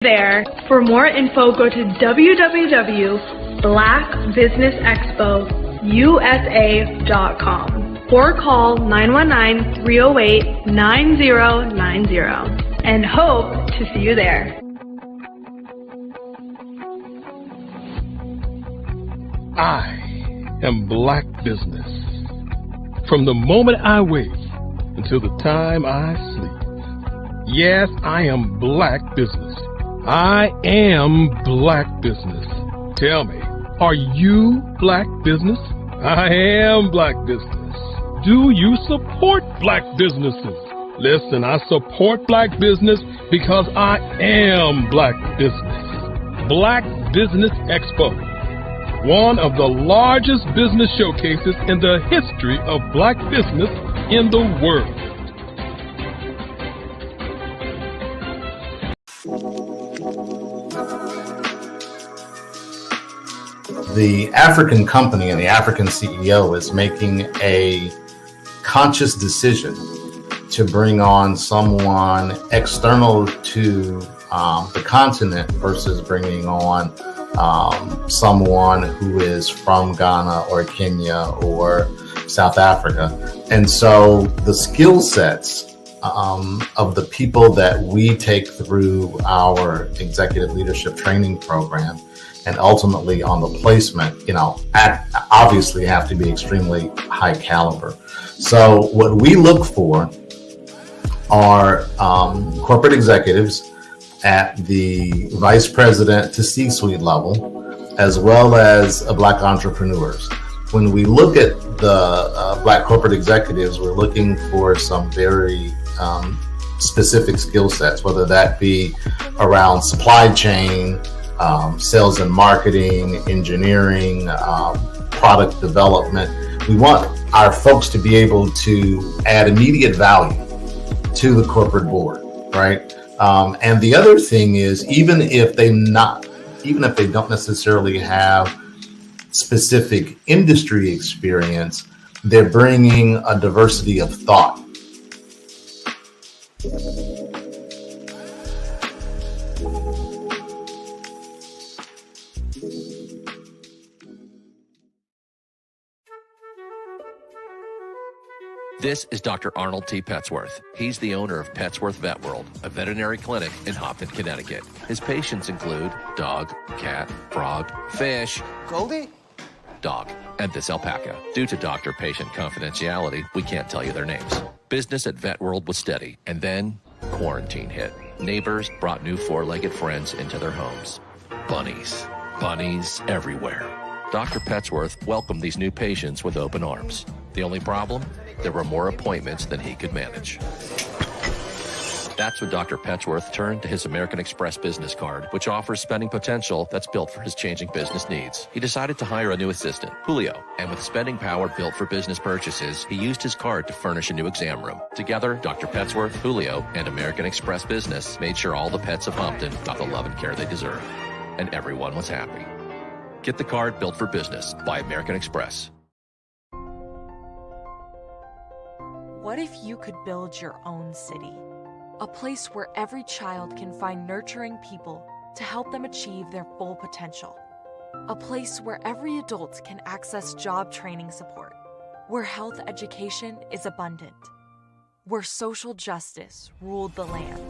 there. For more info, go to www.blackbusinessexpousa.com or call 919-308-9090 and hope to see you there. I am Black Business. From the moment I wake until the time I sleep. Yes, I am Black Business. I am Black Business. Tell me, are you Black Business? I am Black Business. Do you support Black businesses? Listen, I support Black business because I am Black Business. Black Business Expo, one of the largest business showcases in the history of Black business in the world. The African company and the African CEO is making a conscious decision to bring on someone external to the continent versus bringing on someone who is from Ghana or Kenya or South Africa. And so the skill sets of the people that we take through our executive leadership training program and ultimately on the placement, obviously have to be extremely high caliber. So what we look for are corporate executives at the vice president to C-suite level, as well as Black entrepreneurs. When we look at the Black corporate executives, we're looking for some very specific skill sets, whether that be around supply chain, sales and marketing, engineering, product development. We want our folks to be able to add immediate value to the corporate board, right? And the other thing is, even if they don't necessarily have specific industry experience, they're bringing a diversity of thought. This is Dr. Arnold T. Petsworth. He's the owner of Petsworth Vet World, a veterinary clinic in Hopton, Connecticut. His patients include dog, cat, frog, fish, Goldie, dog, and this alpaca. Due to doctor-patient confidentiality, we can't tell you their names. Business at Vet World was steady, and then quarantine hit. Neighbors brought new four-legged friends into their homes. Bunnies. Bunnies everywhere. Dr. Petsworth welcomed these new patients with open arms. The only problem? There were more appointments than he could manage. That's when Dr. Petsworth turned to his American Express business card, which offers spending potential that's built for his changing business needs. He decided to hire a new assistant, Julio, and with spending power built for business purchases, he used his card to furnish a new exam room. Together, Dr. Petsworth, Julio, and American Express Business made sure all the pets of Hopton got the love and care they deserve. And everyone was happy. Get the card built for business by American Express. What if you could build your own city? A place where every child can find nurturing people to help them achieve their full potential. A place where every adult can access job training support. Where health education is abundant. Where social justice ruled the land.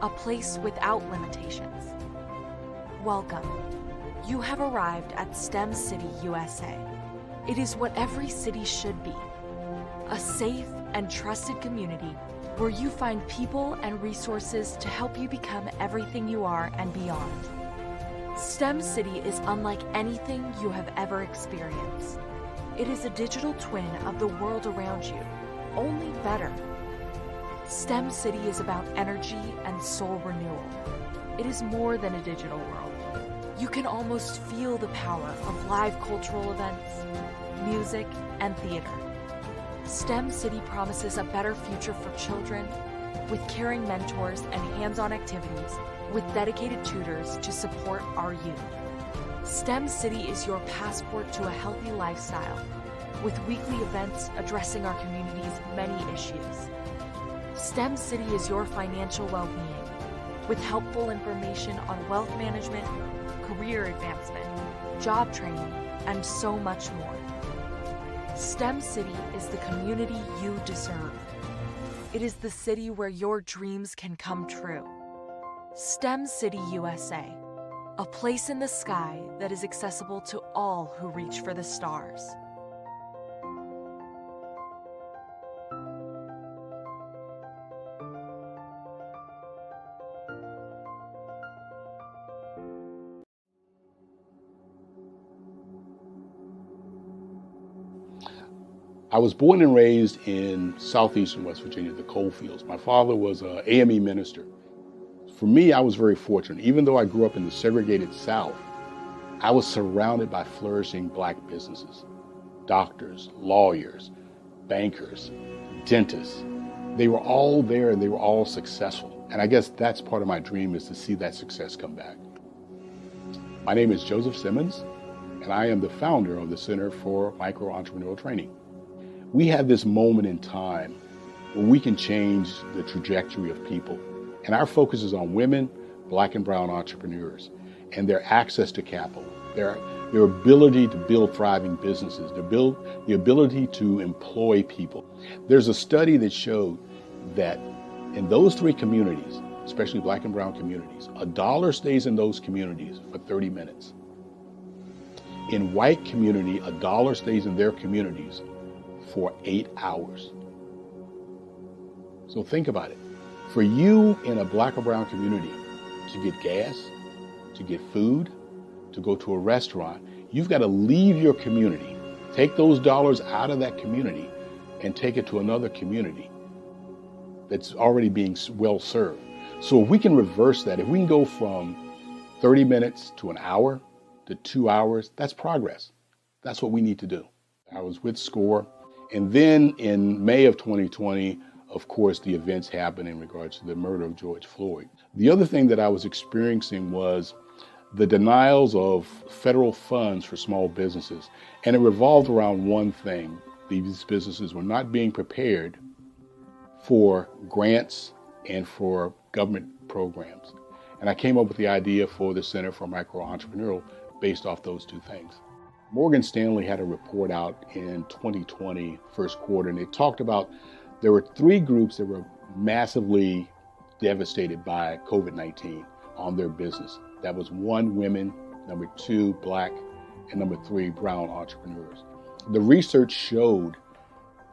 A place without limitations. Welcome. You have arrived at STEM City, USA. It is what every city should be. A safe and trusted community where you find people and resources to help you become everything you are and beyond. STEM City is unlike anything you have ever experienced. It is a digital twin of the world around you, only better. STEM City is about energy and soul renewal. It is more than a digital world. You can almost feel the power of live cultural events, music, and theater. STEM City promises a better future for children with caring mentors and hands-on activities with dedicated tutors to support our youth. STEM City is your passport to a healthy lifestyle with weekly events addressing our community's many issues. STEM City is your financial well-being, with helpful information on wealth management, career advancement, job training, and so much more. STEM City is the community you deserve. It is the city where your dreams can come true. STEM City USA, a place in the sky that is accessible to all who reach for the stars. I was born and raised in southeastern West Virginia, the coal fields. My father was an AME minister. For me, I was very fortunate. Even though I grew up in the segregated South, I was surrounded by flourishing Black businesses, doctors, lawyers, bankers, dentists. They were all there and they were all successful. And I guess that's part of my dream, is to see that success come back. My name is Joseph Simmons, and I am the founder of the Center for Micro-Entrepreneurial Training. We have this moment in time where we can change the trajectory of people. And our focus is on women, Black and brown entrepreneurs, and their access to capital, their ability to build thriving businesses, the ability to employ people. There's a study that showed that in those three communities, especially Black and brown communities, $1 stays in those communities for 30 minutes. In white community, $1 stays in their communities for 8 hours. So think about it. For you in a Black or brown community to get gas, to get food, to go to a restaurant, you've got to leave your community, take those dollars out of that community and take it to another community that's already being well served. So if we can reverse that, if we can go from 30 minutes to an hour to 2 hours, that's progress. That's what we need to do. I was with SCORE. And then in May of 2020, of course, the events happened in regards to the murder of George Floyd. The other thing that I was experiencing was the denials of federal funds for small businesses. And it revolved around one thing. These businesses were not being prepared for grants and for government programs. And I came up with the idea for the Center for Micro-Entrepreneurial based off those two things. Morgan Stanley had a report out in 2020, first quarter, and they talked about there were three groups that were massively devastated by COVID-19 on their business. That was 1, women, 2, Black, and 3, brown entrepreneurs. The research showed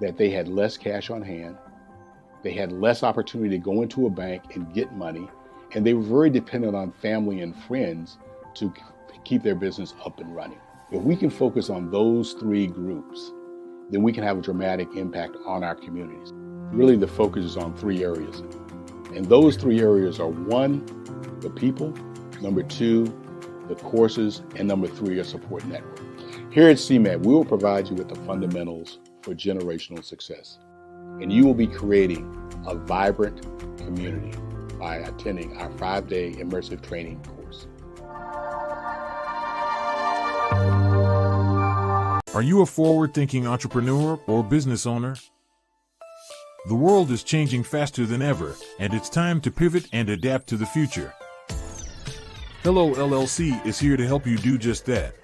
that they had less cash on hand, they had less opportunity to go into a bank and get money, and they were very dependent on family and friends to keep their business up and running. If we can focus on those three groups, then we can have a dramatic impact on our communities. Really, the focus is on 3 areas. And those 3 areas are 1, the people, 2, the courses, and 3, a support network. Here at CMAT, we will provide you with the fundamentals for generational success. And you will be creating a vibrant community by attending our 5-day immersive training course. Are you a forward-thinking entrepreneur or business owner? The world is changing faster than ever, and it's time to pivot and adapt to the future. Hello LLC is here to help you do just that.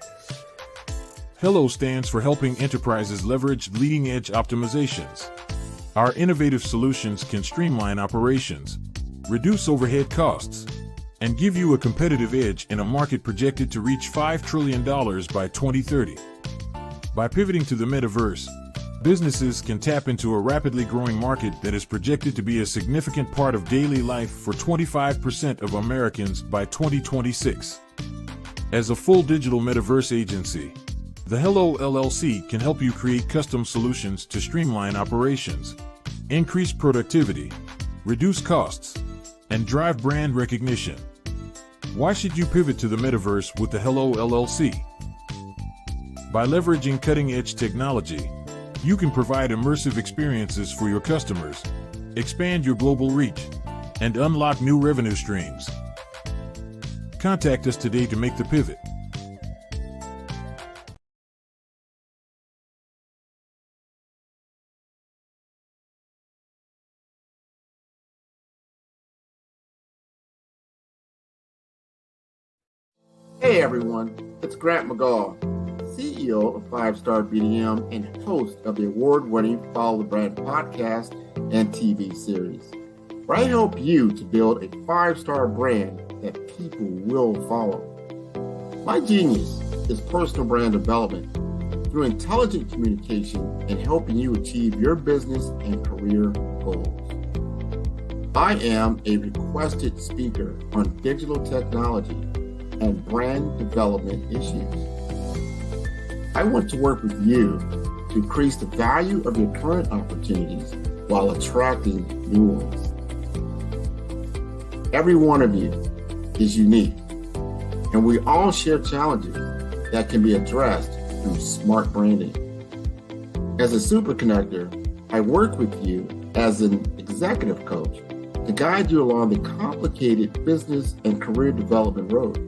Hello stands for helping enterprises leverage leading-edge optimizations. Our innovative solutions can streamline operations, reduce overhead costs, and give you a competitive edge in a market projected to reach $5 trillion by 2030. By pivoting to the metaverse, businesses can tap into a rapidly growing market that is projected to be a significant part of daily life for 25% of Americans by 2026. As a full digital metaverse agency, the Hello LLC can help you create custom solutions to streamline operations, increase productivity, reduce costs, and drive brand recognition. Why should you pivot to the metaverse with the Hello LLC? By leveraging cutting-edge technology, you can provide immersive experiences for your customers, expand your global reach, and unlock new revenue streams. Contact us today to make the pivot. Hey everyone, it's Grant McGaw, CEO of 5-Star BDM and host of the award-winning Follow the Brand podcast and TV series, where I help you to build a 5-star brand that people will follow. My genius is personal brand development through intelligent communication and helping you achieve your business and career goals. I am a requested speaker on digital technology and brand development issues. I want to work with you to increase the value of your current opportunities while attracting new ones. Every one of you is unique, and we all share challenges that can be addressed through smart branding. As a super connector, I work with you as an executive coach to guide you along the complicated business and career development road,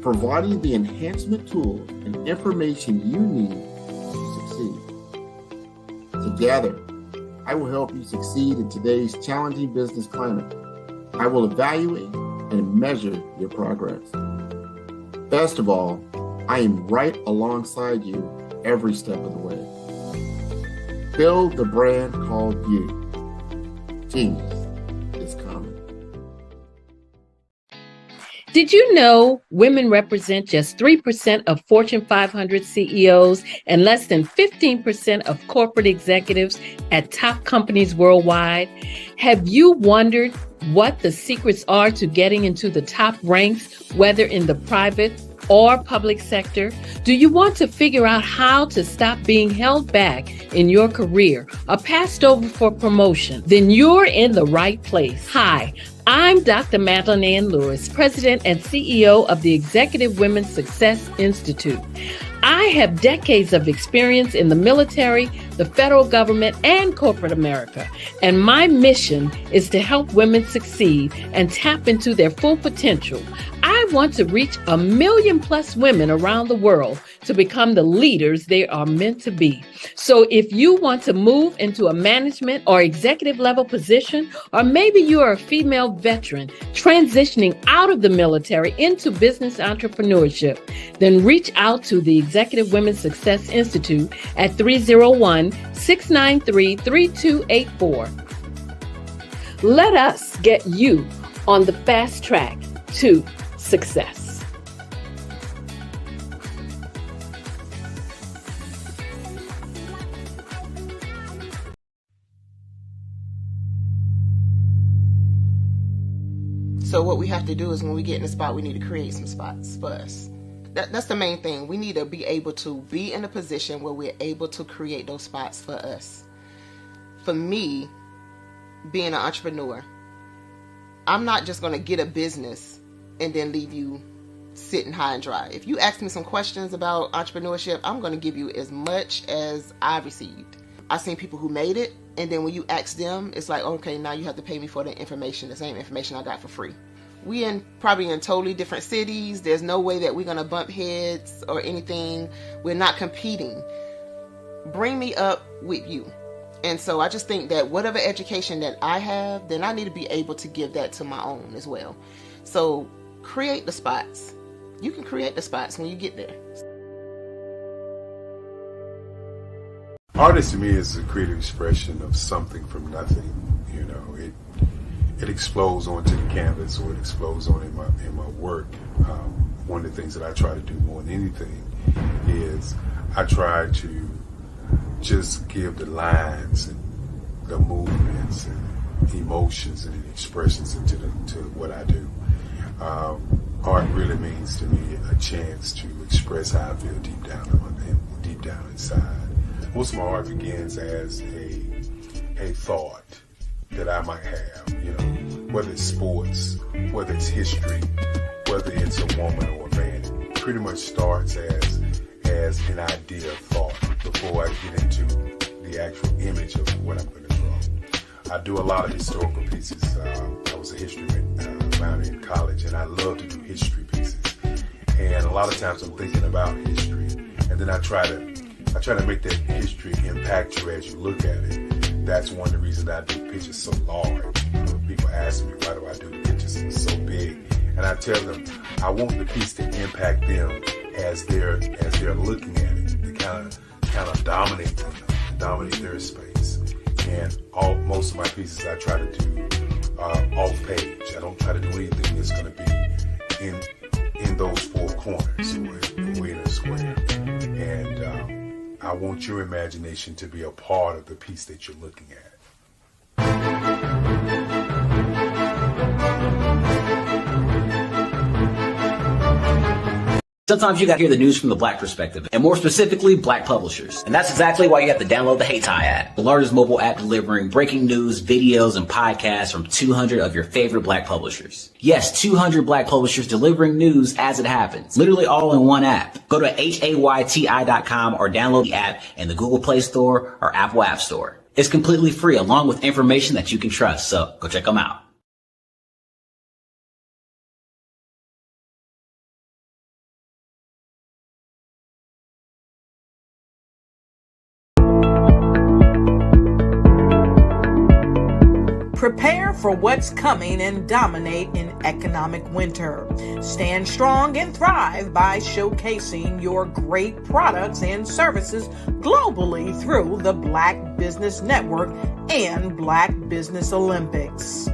providing the enhancement tools and information you need to succeed. Together, I will help you succeed in today's challenging business climate. I will evaluate and measure your progress. Best of all, I am right alongside you every step of the way. Build the brand called you. Genius is common. Did you know women represent just 3% of Fortune 500 CEOs and less than 15% of corporate executives at top companies worldwide? Have you wondered what the secrets are to getting into the top ranks, whether in the private or public sector? Do you want to figure out how to stop being held back in your career or passed over for promotion? Then you're in the right place. Hi, I'm Dr. Madeline Ann Lewis, President and CEO of the Executive Women's Success Institute. I have decades of experience in the military, the federal government, and corporate America, and my mission is to help women succeed and tap into their full potential. I want to reach 1 million plus women around the world to become the leaders they are meant to be. So if you want to move into a management or executive level position, or maybe you are a female veteran transitioning out of the military into business entrepreneurship, then reach out to the Executive Women's Success Institute at 301-693-3284. Let us get you on the fast track to success. So what we have to do is when we get in a spot, we need to create some spots for us. That's the main thing. We need to be able to be in a position where we're able to create those spots for us. For me, being an entrepreneur, I'm not just going to get a business and then leave you sitting high and dry. If you ask me some questions about entrepreneurship, I'm going to give you as much as I've received. I've seen people who made it, and then when you ask them, it's like, okay, now you have to pay me for the information, the same information I got for free. We probably in totally different cities. There's no way that we're going to bump heads or anything. We're not competing. Bring me up with you. And so I just think that whatever education that I have, then I need to be able to give that to my own as well. So create the spots. You can create the spots when you get there. Artist to me is a creative expression of something from nothing. You know, it explodes onto the canvas, or it explodes on in my work. One of the things that I try to do more than anything is I try to just give the lines and the movements and emotions and expressions into what I do. Art really means to me a chance to express how I feel deep down inside. Most of my art begins as a thought that I might have, you know, whether it's sports, whether it's history, whether it's a woman or a man. It pretty much starts as an idea of thought before I get into the actual image of what I'm going to draw. I do a lot of historical pieces. I was a history minor in college, and I love to do history pieces. And a lot of times I'm thinking about history, and then I try to make that history impact you as you look at it. That's one of the reasons I do pictures so large. People ask me, why do I do the pictures so big? And I tell them, I want the piece to impact them as they're looking at it, to kind of dominate them, dominate their space. And most of my pieces I try to do off page. I don't try to do anything that's going to be in those four corners or in a square. And I want your imagination to be a part of the piece that you're looking at. Sometimes you got to hear the news from the Black perspective, and more specifically, Black publishers. And that's exactly why you have to download the Hey Tie app, the largest mobile app delivering breaking news, videos, and podcasts from 200 of your favorite Black publishers. Yes, 200 Black publishers delivering news as it happens, literally all in one app. Go to HAYTI.com or download the app in the Google Play Store or Apple App Store. It's completely free, along with information that you can trust, so go check them out. Prepare for what's coming and dominate in economic winter. Stand strong and thrive by showcasing your great products and services globally through the Black Business Network and Black Business Olympics.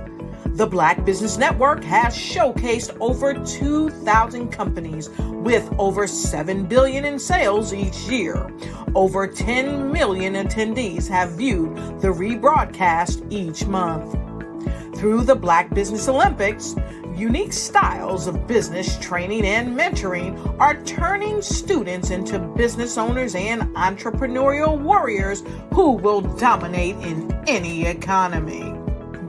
The Black Business Network has showcased over 2,000 companies with over $7 billion in sales each year. Over 10 million attendees have viewed the rebroadcast each month. Through the Black Business Olympics, unique styles of business training and mentoring are turning students into business owners and entrepreneurial warriors who will dominate in any economy.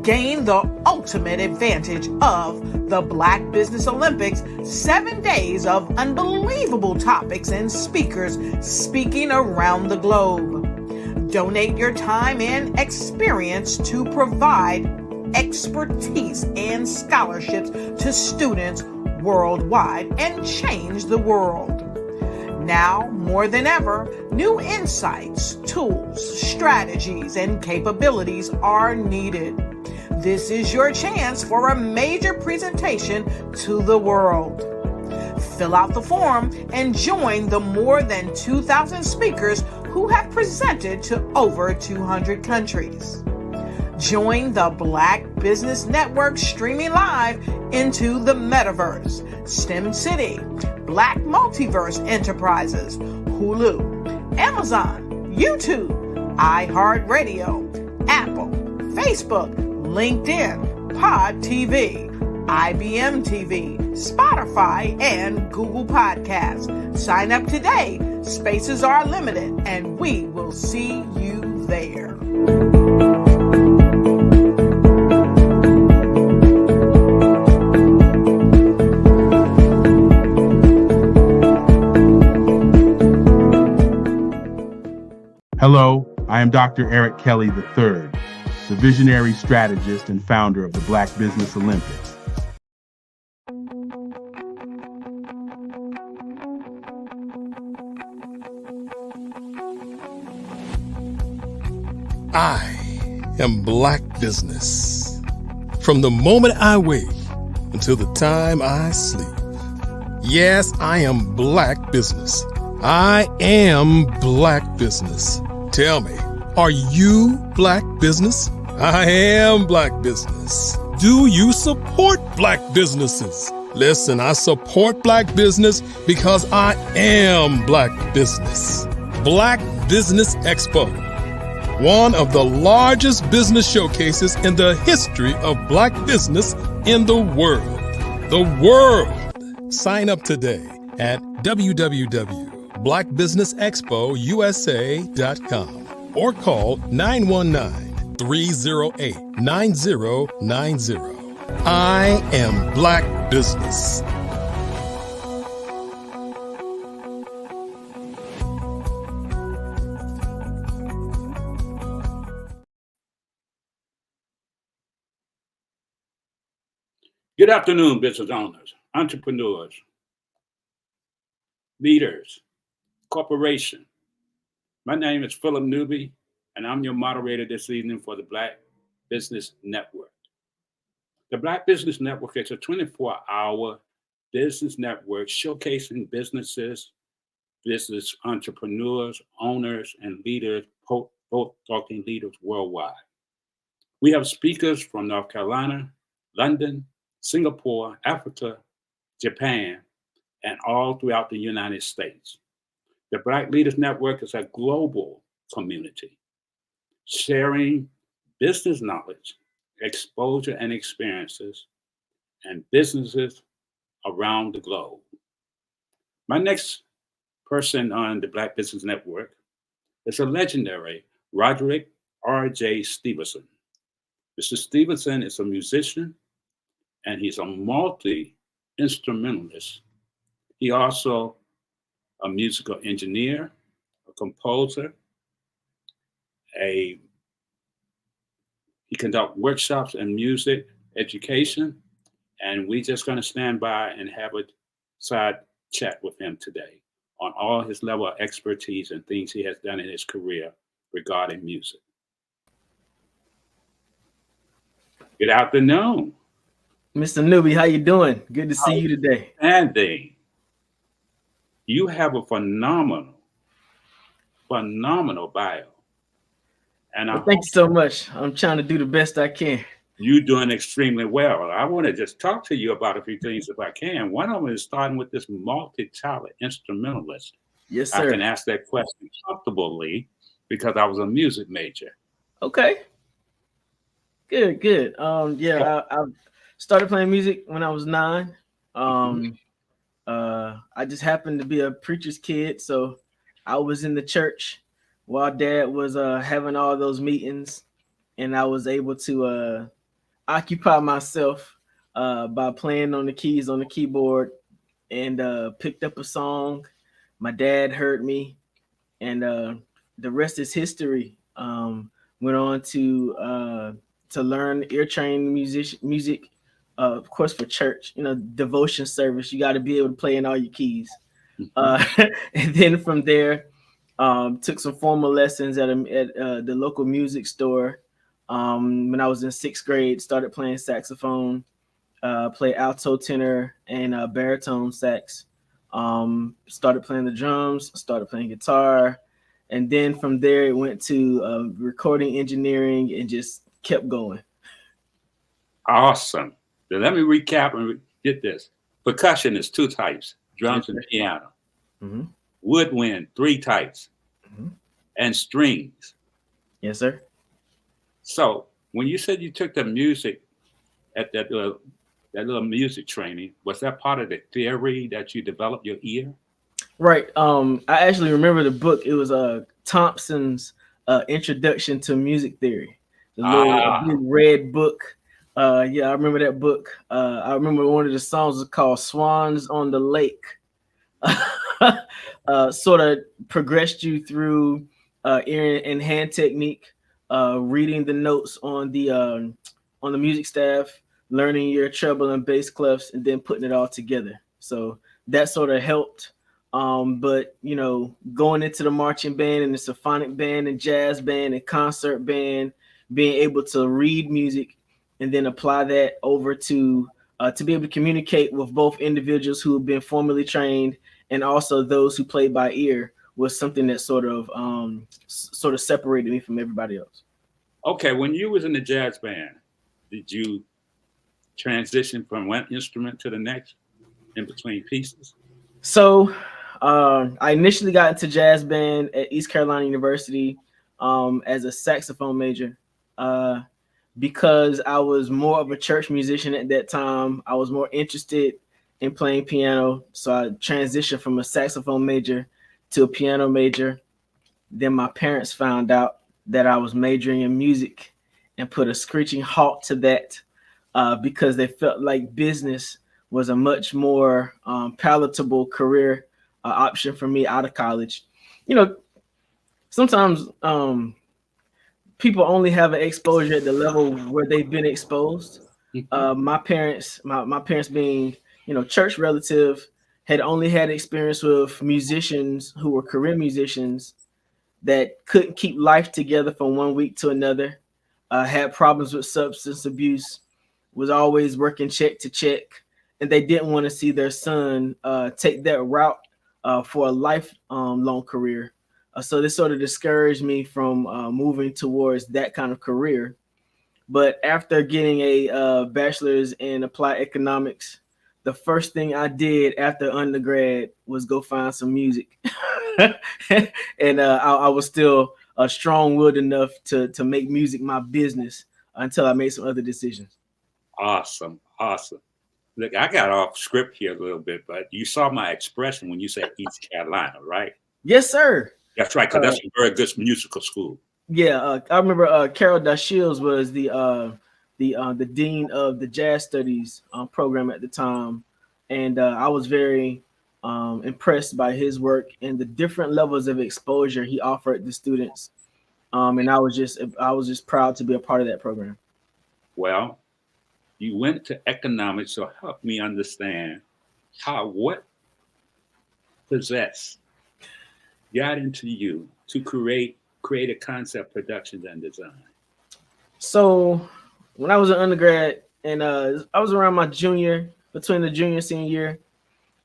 Gain the ultimate advantage of the Black Business Olympics, 7 days of unbelievable topics and speakers speaking around the globe. Donate your time and experience to provide expertise and scholarships to students worldwide and change the world. Now, more than ever, new insights, tools, strategies, and capabilities are needed. This is your chance for a major presentation to the world. Fill out the form and join the more than 2,000 speakers who have presented to over 200 countries. Join the Black Business Network streaming live into the Metaverse, STEM City, Black Multiverse Enterprises, Hulu, Amazon, YouTube, iHeartRadio, Apple, Facebook, LinkedIn, Pod TV, IBM TV, Spotify, and Google Podcasts. Sign up today. Spaces are limited, and we will see you there. Hello, I am Dr. Eric Kelly III, the visionary strategist and founder of the Black Business Olympics. I am Black Business. From the moment I wake until the time I sleep. Yes, I am Black Business. I am Black Business. Tell me, are you Black Business? I am Black Business. Do you support Black businesses? Listen, I support Black business because I am Black Business. Black Business Expo, one of the largest business showcases in the history of Black business in the world. The world. Sign up today at www.blackbusinessexpousa.com or call 919-308-9090. I am Black Business. Good afternoon, business owners, entrepreneurs, leaders, corporation. My name is Philip Newby, and I'm your moderator this evening for the Black Business Network. The Black Business Network is a 24-hour business network showcasing businesses, business entrepreneurs, owners, and leaders, both talking leaders worldwide. We have speakers from North Carolina, London, Singapore, Africa, Japan, and all throughout the United States. The Black Leaders Network is a global community sharing business knowledge, exposure, and experiences, and businesses around the globe. My next person on the Black Business Network is a legendary Roderick R.J. Stevenson. Mr. Stevenson is a musician and he's a multi-instrumentalist. He also a musical engineer, a composer, he conducts workshops in music education, and we're just going to stand by and have a side chat with him today on all his level of expertise and things he has done in his career regarding music. Good afternoon. Mr. Newby, how you doing? Good to see you today. Andy, you have a phenomenal bio. And well, thank you so much. I'm trying to do the best I can. You're doing extremely well. I want to just talk to you about a few things if I can. One of them is starting with this multi-talent instrumentalist. Yes, sir. I can ask that question comfortably because I was a music major. Okay. Good. I started playing music when I was 9. I just happened to be a preacher's kid, so I was in the church while Dad was having all those meetings, and I was able to occupy myself by playing on the keys on the keyboard, and picked up a song. My dad heard me, and the rest is history. Went on to learn ear-trained music, of course, for church, devotion service. You got to be able to play in all your keys. And then from there, took some formal lessons at the local music store. When I was in 6th grade, started playing saxophone, play alto, tenor, and baritone sax. Started playing the drums, started playing guitar. And then from there, it went to recording engineering and just kept going. Awesome. Now let me recap and get this. Percussion is 2 types, drums and piano. Mm-hmm. Woodwind, 3 types, and strings. Yes, sir. So when you said you took the music at that little music training, was that part of the theory that you developed your ear? Right. I actually remember the book. It was Thompson's Introduction to Music Theory. A big red book. I remember that book. I remember one of the songs was called Swans on the Lake. Sort of progressed you through ear and hand technique, reading the notes on the music staff, learning your treble and bass clefs, and then putting it all together. So that sort of helped. But going into the marching band and the symphonic band and jazz band and concert band, being able to read music and then apply that over to be able to communicate with both individuals who have been formally trained and also those who play by ear was something that sort of separated me from everybody else. Okay, when you was in the jazz band, did you transition from one instrument to the next in between pieces? So I initially got into jazz band at East Carolina University as a saxophone major. Because I was more of a church musician at that time, I was more interested in playing piano. So I transitioned from a saxophone major to a piano major. Then my parents found out that I was majoring in music and put a screeching halt to that because they felt like business was a much more palatable career option for me out of college. Sometimes people only have an exposure at the level where they've been exposed. My parents being, church relative, had only had experience with musicians who were career musicians that couldn't keep life together from one week to another, had problems with substance abuse, was always working check to check, and they didn't want to see their son take that route for a lifelong career. So this sort of discouraged me from moving towards that kind of career. But after getting a bachelor's in applied economics, the first thing I did after undergrad was go find some music. And I was still strong-willed enough to make music my business until I made some other decisions. Awesome. Look, I got off script here a little bit, but you saw my expression when you said East Carolina, right? Yes, sir. That's right, because that's a very good musical school. Yeah, I remember Carol Dashiels was the dean of the jazz studies program at the time, and I was very impressed by his work and the different levels of exposure he offered the students. And I was just proud to be a part of that program. Well, you went to economics, so help me understand what got into you to create a concept, productions, and design. So when I was an undergrad and I was around between the junior and senior year,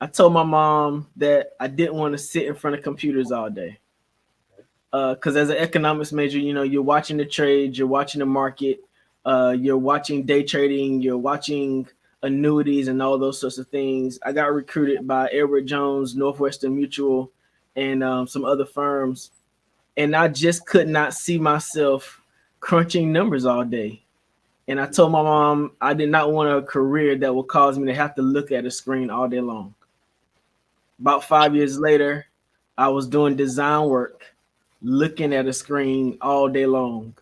I told my mom that I didn't want to sit in front of computers all day. Because as an economics major, you're watching the trades, you're watching the market, you're watching day trading, you're watching annuities and all those sorts of things. I got recruited by Edward Jones, Northwestern Mutual, and some other firms. And I just could not see myself crunching numbers all day. And I told my mom I did not want a career that would cause me to have to look at a screen all day long. About 5 years later, I was doing design work, looking at a screen all day long.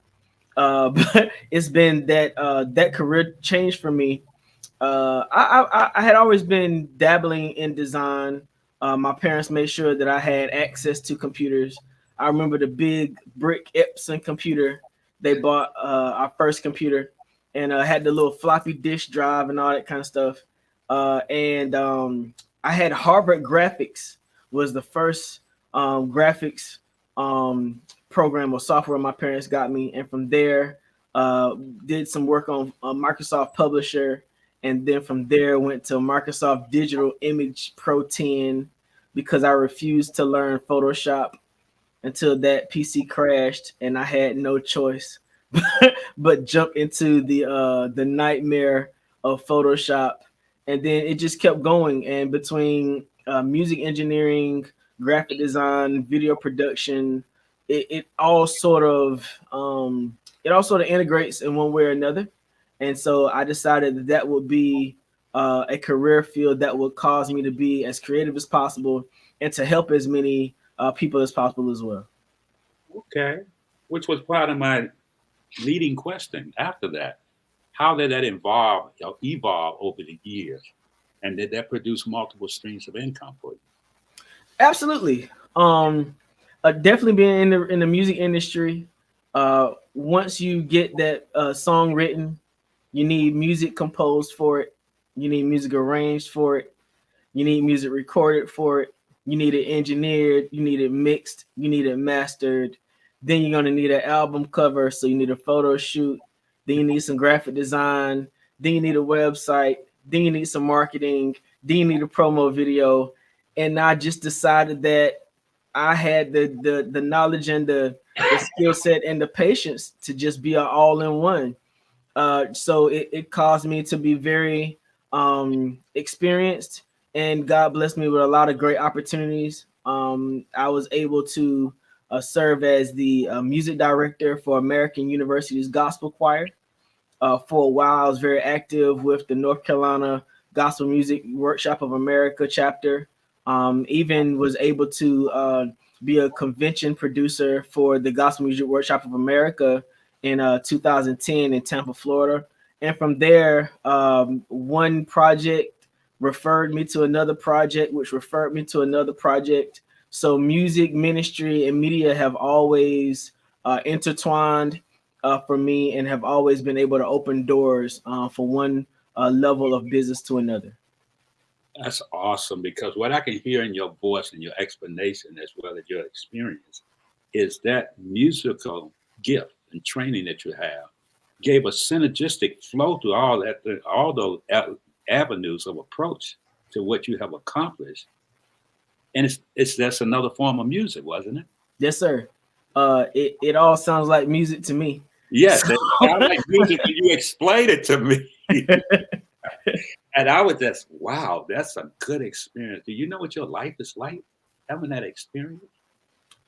But it's been that career change for me. I had always been dabbling in design. My parents made sure that I had access to computers. I remember the big brick Epson computer. They bought our first computer and had the little floppy disk drive and all that kind of stuff. And I had Harvard Graphics was the first graphics program or software my parents got me. And from there, did some work on Microsoft Publisher. And then from there, went to Microsoft Digital Image Pro 10 because I refused to learn Photoshop until that PC crashed and I had no choice but jump into the nightmare of Photoshop. And then it just kept going. And between music engineering, graphic design, video production, it all sort of integrates in one way or another. And so I decided that would be a career field that would cause me to be as creative as possible and to help as many people as possible as well. Okay, which was part of my leading question after that. How did that evolve over the years? And did that produce multiple streams of income for you? Absolutely. Definitely being in the music industry, once you get that song written, you need music composed for it. You need music arranged for it. You need music recorded for it. You need it engineered. You need it mixed. You need it mastered. Then you're going to need an album cover. So you need a photo shoot. Then you need some graphic design. Then you need a website. Then you need some marketing. Then you need a promo video. And I just decided that I had the knowledge and the skill set and the patience to just be an all-in-one. So it caused me to be very experienced, and God blessed me with a lot of great opportunities. I was able to serve as the music director for American University's gospel choir. For a while, I was very active with the North Carolina Gospel Music Workshop of America chapter. Even was able to be a convention producer for the Gospel Music Workshop of America in 2010 in Tampa, Florida. And from there, one project referred me to another project, which referred me to another project. So music, ministry, and media have always intertwined for me and have always been able to open doors for one level of business to another. That's awesome, because what I can hear in your voice and your explanation, as well as your experience, is that musical gift and training that you have gave a synergistic flow to all those avenues of approach to what you have accomplished. And it's that's another form of music, wasn't it? Yes, sir. It all sounds like music to me. Yes, it sounds like music when you explain it to me. And I was just, wow, that's a good experience. Do you know what your life is like having that experience?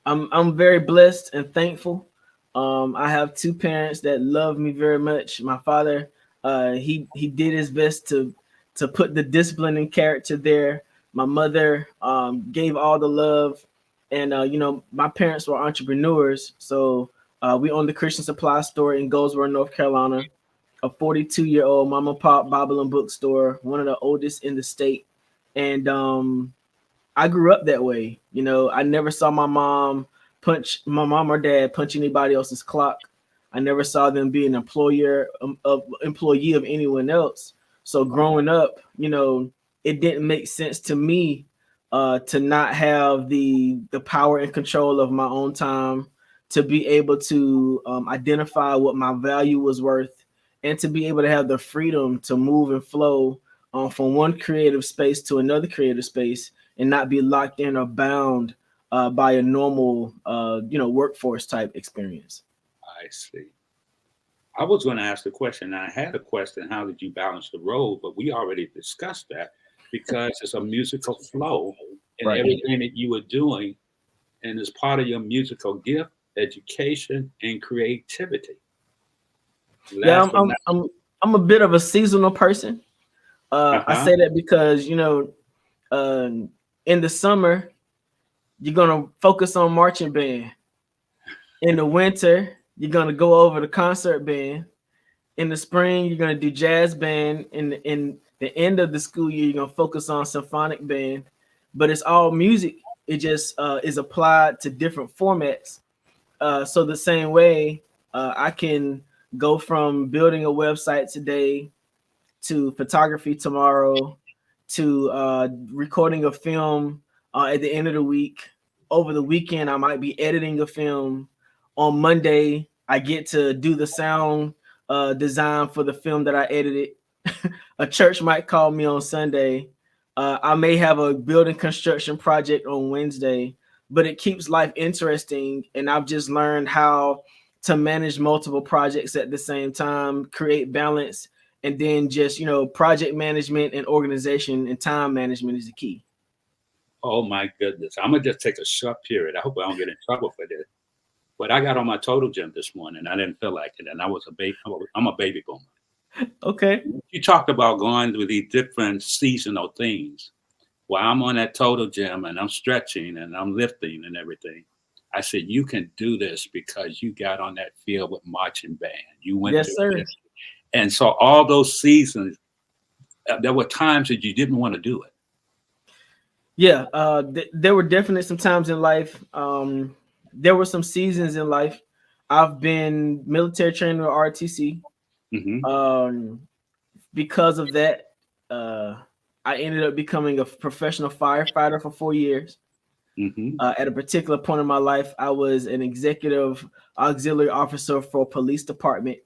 I'm very blessed and thankful. I have two parents that love me very much. My father, he did his best to put the discipline and character there. My mother gave all the love, and my parents were entrepreneurs. So we owned the Christian Supply Store in Goldsboro, North Carolina, a 42-year-old mom and pop Bible and bookstore, one of the oldest in the state. And I grew up that way. I never saw my mom or dad punch anybody else's clock. I never saw them be an employee of anyone else. So growing up, it didn't make sense to me to not have the power and control of my own time, to be able to identify what my value was worth, and to be able to have the freedom to move and flow from one creative space to another creative space, and not be locked in or bound by a normal, workforce type experience. I see. I was going to ask the question. I had a question, how did you balance the role? But we already discussed that, because it's a musical flow in everything that you were doing. And it's part of your musical gift, education, and creativity. I'm a bit of a seasonal person. I say that because, in the summer, you're going to focus on marching band. In the winter, you're going to go over to concert band. In the spring, you're going to do jazz band. In the end of the school year, you're going to focus on symphonic band. But it's all music. It just is applied to different formats. So the same way, I can go from building a website today to photography tomorrow to recording a film at the end of the week. Over the weekend, I might be editing a film. On Monday, I get to do the sound design for the film that I edited. A church might call me on Sunday. I may have a building construction project on Wednesday, but it keeps life interesting. And I've just learned how to manage multiple projects at the same time, create balance, and then just, project management and organization and time management is the key. Oh my goodness. I'm going to just take a short period. I hope I don't get in trouble for this. But I got on my total gym this morning. I didn't feel like it. And I'm a baby boomer. Okay. You talked about going through these different seasonal things. While I'm on that total gym and I'm stretching and I'm lifting and everything, I said, you can do this because you got on that field with marching band. You went yes, sir. This. And so all those seasons, there were times that you didn't want to do it. Yeah, there were definitely some times in life. There were some seasons in life. I've been military trained with RTC. Mm-hmm. Because of that, I ended up becoming a professional firefighter for 4 years. Mm-hmm. At a particular point in my life, I was an executive auxiliary officer for a police department.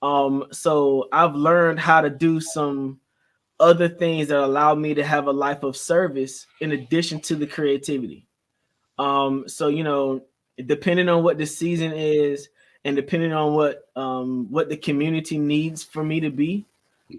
So I've learned how to do some other things that allow me to have a life of service in addition to the creativity. So, depending on what the season is and depending on what the community needs for me to be,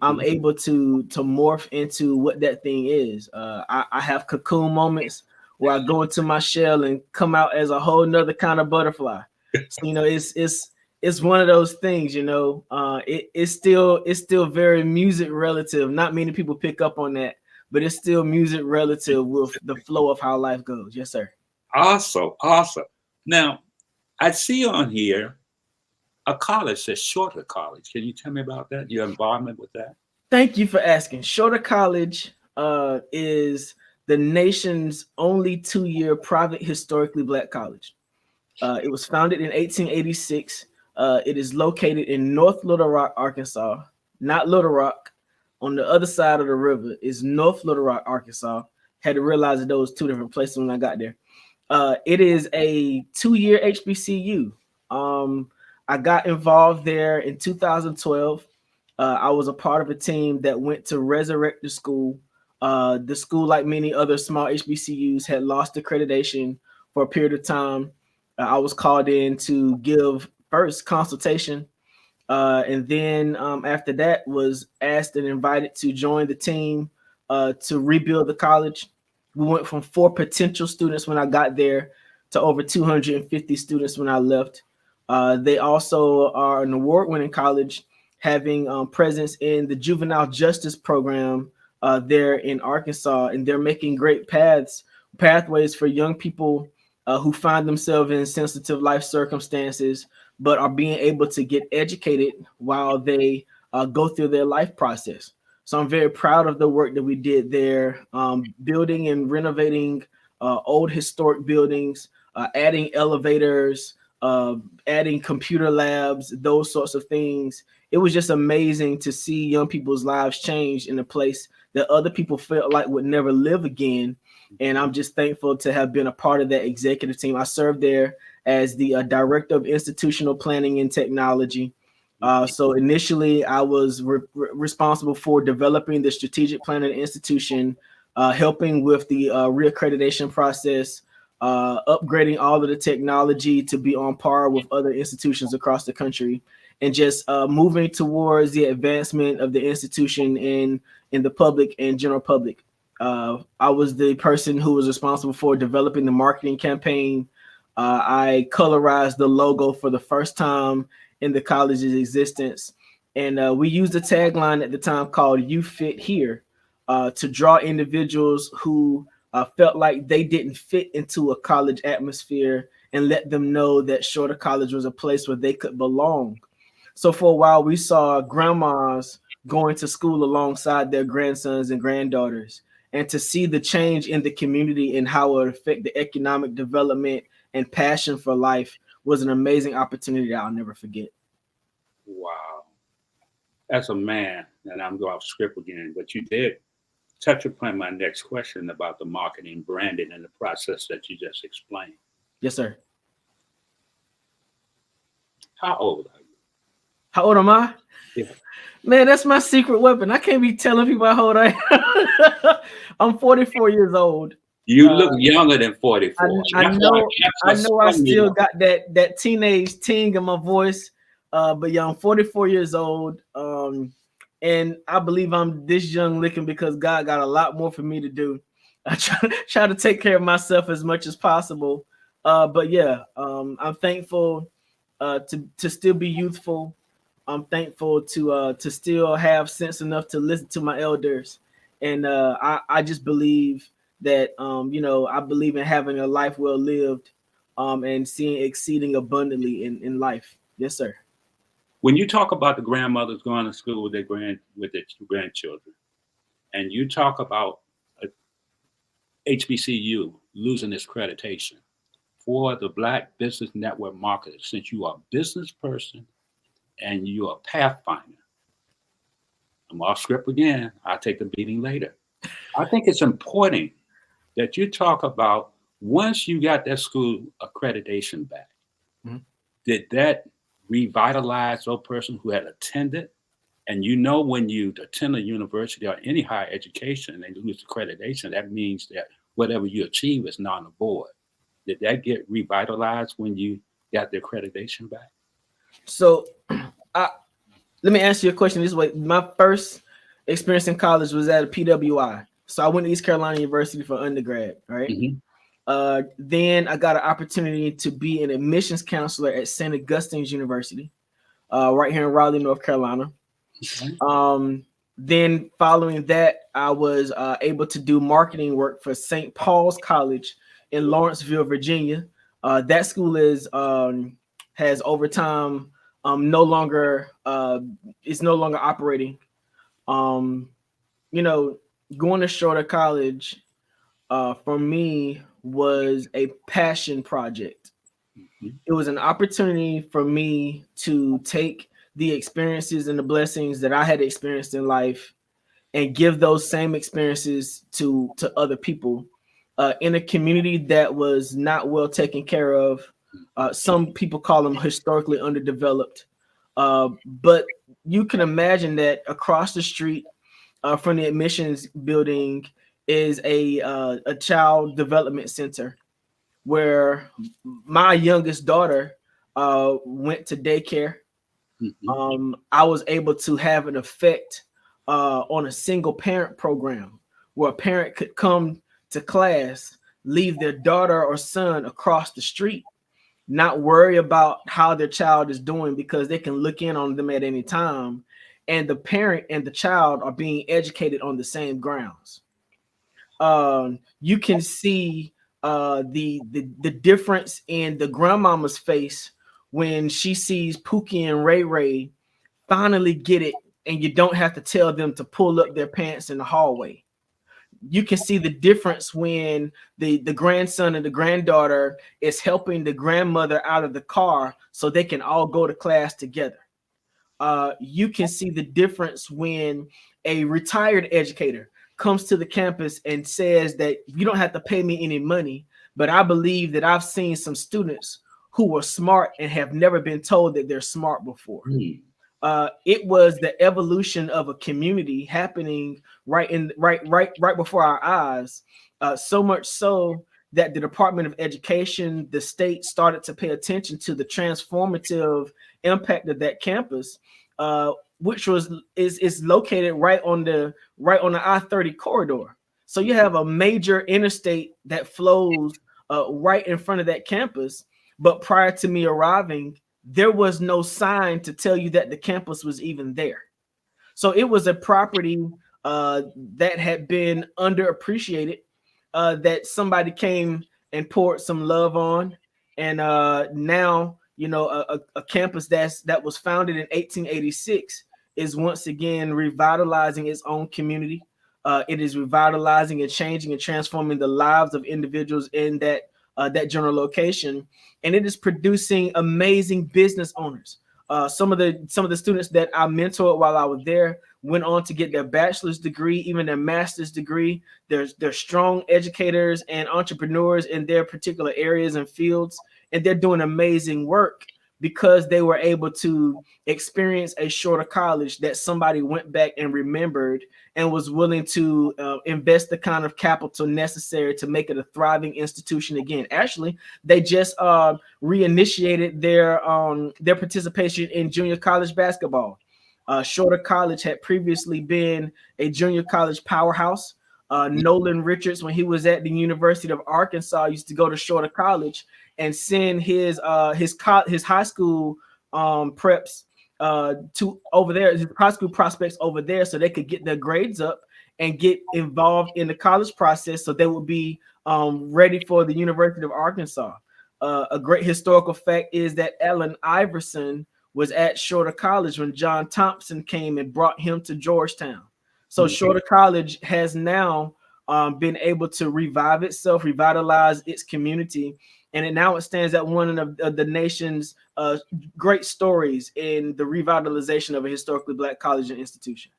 I'm able to morph into what that thing is. I have cocoon moments where I go into my shell and come out as a whole nother kind of butterfly. So, it's one of those things, it's still very music relative. Not many people pick up on that, but it's still music relative with the flow of how life goes. Yes, sir. Awesome. Now, I see on here a college says Shorter College. Can you tell me about that? Your involvement with that? Thank you for asking. Shorter College is the nation's only 2-year private historically Black college. It was founded in 1886. It is located in North Little Rock, Arkansas, not Little Rock. On the other side of the river is North Little Rock, Arkansas. Had to realize that those two different places when I got there. It is a 2-year HBCU. I got involved there in 2012. I was a part of a team that went to resurrect the school. The school, like many other small HBCUs, had lost accreditation for a period of time. I was called in to give first consultation, and then after that was asked and invited to join the team to rebuild the college. We went from 4 potential students when I got there to over 250 students when I left. They also are an award-winning college, having presence in the juvenile justice program there in Arkansas, and they're making great pathways for young people who find themselves in sensitive life circumstances, but are being able to get educated while they go through their life process. So I'm very proud of the work that we did there, building and renovating old historic buildings, adding elevators, adding computer labs, those sorts of things. It was just amazing to see young people's lives change in a place that other people felt like would never live again. And I'm just thankful to have been a part of that executive team. I served there as the director of institutional planning and technology. So initially, I was responsible for developing the strategic plan of the institution, helping with the reaccreditation process, upgrading all of the technology to be on par with other institutions across the country, and just moving towards the advancement of the institution in the public and general public. I was the person who was responsible for developing the marketing campaign. I colorized the logo for the first time in the college's existence. And we used a tagline at the time called "You Fit Here" to draw individuals who felt like they didn't fit into a college atmosphere and let them know that Shorter College was a place where they could belong. So for a while, we saw grandmas going to school alongside their grandsons and granddaughters. And to see the change in the community and how it affect the economic development and passion for life was an amazing opportunity that I'll never forget. Wow. As a man, and I'm going off script again, but you did touch upon my next question about the marketing, branding, and the process that you just explained. Yes, sir. How old are you? How old am I? Yeah. Man, that's my secret weapon. I can't be telling people how old I am. I'm 44 years old. You look younger than 44. I know I still got that teenage ting in my voice. But yeah, I'm 44 years old. And I believe I'm this young looking because God got a lot more for me to do. I try to take care of myself as much as possible. But yeah, I'm thankful to still be youthful. I'm thankful to still have sense enough to listen to my elders. And I just believe that, I believe in having a life well lived and seeing exceeding abundantly in life. Yes, sir. When you talk about the grandmothers going to school with their grandchildren, and you talk about HBCU losing its accreditation for the Black Business Network market, since you are a business person and you are a pathfinder, I'm off script again. I'll take the beating later. I think it's important that you talk about once you got that school accreditation back, did that revitalize a person who had attended? And when you attend a university or any higher education and they lose accreditation, that means that whatever you achieve is non-void. Did that get revitalized when you got the accreditation back? So let me answer your question this way. My first experience in college was at a PWI. So I went to East Carolina University for undergrad, right? Mm-hmm. Then I got an opportunity to be an admissions counselor at St. Augustine's University, right here in Raleigh, North Carolina. Mm-hmm. Then following that, I was able to do marketing work for St. Paul's College in Lawrenceville, Virginia. That school has over time no longer operating. Going to Shorter College for me was a passion project. Mm-hmm. It was an opportunity for me to take the experiences and the blessings that I had experienced in life and give those same experiences to other people in a community that was not well taken care of, Some people call them historically underdeveloped. But you can imagine that across the street from the admissions building is a child development center where my youngest daughter went to daycare. I was able to have an effect on a single parent program where a parent could come to class, leave their daughter or son across the street, not worry about how their child is doing because they can look in on them at any time. And the parent and the child are being educated on the same grounds. You can see the difference in the grandmama's face when she sees Pookie and Ray Ray finally get it, and you don't have to tell them to pull up their pants in the hallway. You can see the difference when the grandson and the granddaughter is helping the grandmother out of the car so they can all go to class together. You can see the difference when a retired educator comes to the campus and says that you don't have to pay me any money, but I believe that I've seen some students who were smart and have never been told that they're smart before. It was the evolution of a community happening right before our eyes. So much so that the Department of Education, the state, started to pay attention to the transformative impact of that campus, which is located right on the I-30 corridor. So you have a major interstate that flows right in front of that campus. But prior to me arriving, there was no sign to tell you that the campus was even there. So it was a property that had been underappreciated, that somebody came and poured some love on. And now, a campus that was founded in 1886 is once again revitalizing its own community. It is revitalizing and changing and transforming the lives of individuals in that general location, and it is producing amazing business owners. Some of the students that I mentored while I was there went on to get their bachelor's degree, even their master's degree. They're strong educators and entrepreneurs in their particular areas and fields, and they're doing amazing work because they were able to experience a shorter college that somebody went back and remembered and was willing to invest the kind of capital necessary to make it a thriving institution again. Actually, they just reinitiated their participation in junior college basketball. Shorter College had previously been a junior college powerhouse. Nolan Richards, when he was at the University of Arkansas, used to go to Shorter College and send his high school preps to over there, his high school prospects over there, so they could get their grades up and get involved in the college process, so they would be ready for the University of Arkansas. A great historical fact is that Allen Iverson was at Shorter College when John Thompson came and brought him to Georgetown. So Shorter College has now been able to revive itself, revitalize its community, and now it stands at one of the nation's great stories in the revitalization of a historically Black college and institution.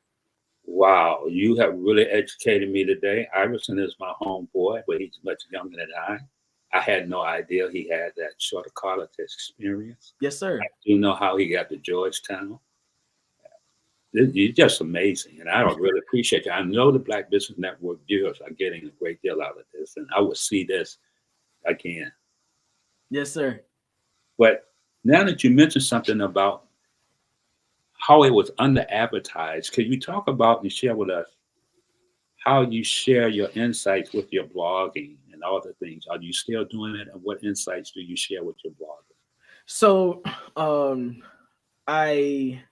Wow, you have really educated me today. Iverson is my homeboy, but he's much younger than I. I had no idea he had that Shorter College experience. Yes, sir. I do know how he got to Georgetown. You're just amazing, and I don't really appreciate it. I know the Black Business Network viewers are getting a great deal out of this, and I will see this again. Yes, sir. But now that you mentioned something about how it was under-advertised, could you talk about and share with us how you share your insights with your blogging and all the things? Are you still doing it, and what insights do you share with your blogging? So, I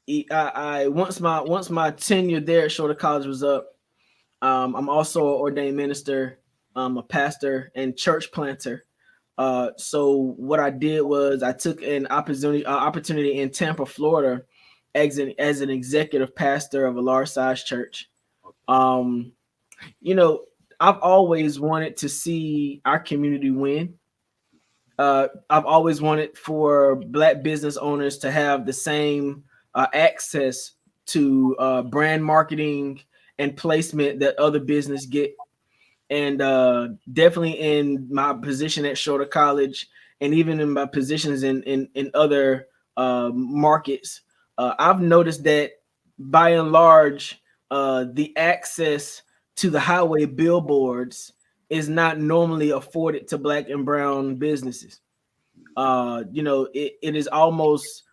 once my tenure there at Shorter College was up, I'm also an ordained minister, a pastor and church planter. So what I did was I took an opportunity in Tampa, Florida, as an executive pastor of a large size church. I've always wanted to see our community win. I've always wanted for Black business owners to have the same access to brand marketing and placement that other business get. And definitely in my position at Shorter College and even in my positions in other markets, I've noticed that by and large, the access to the highway billboards is not normally afforded to Black and brown businesses. It is almost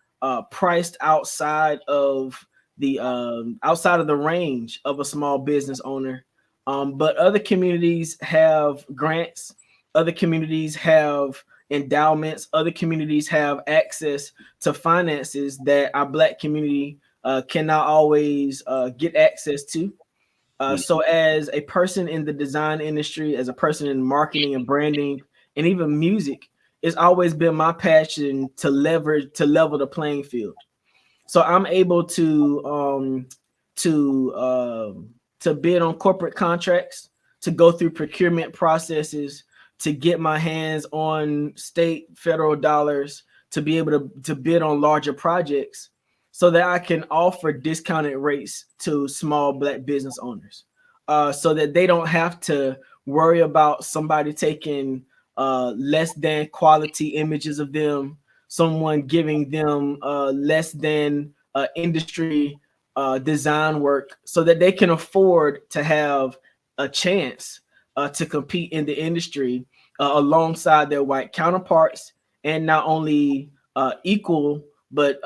priced outside of the range of a small business owner. But other communities have grants, other communities have endowments, other communities have access to finances that our Black community cannot always get access to. So as a person in the design industry, as a person in marketing and branding, and even music, it's always been my passion to level the playing field. So I'm able to bid on corporate contracts, to go through procurement processes, to get my hands on state, federal dollars, to be able to bid on larger projects, so that I can offer discounted rates to small Black business owners, so that they don't have to worry about somebody taking less than quality images of them, someone giving them less than industry design work, so that they can afford to have a chance to compete in the industry alongside their white counterparts, and not only equal, but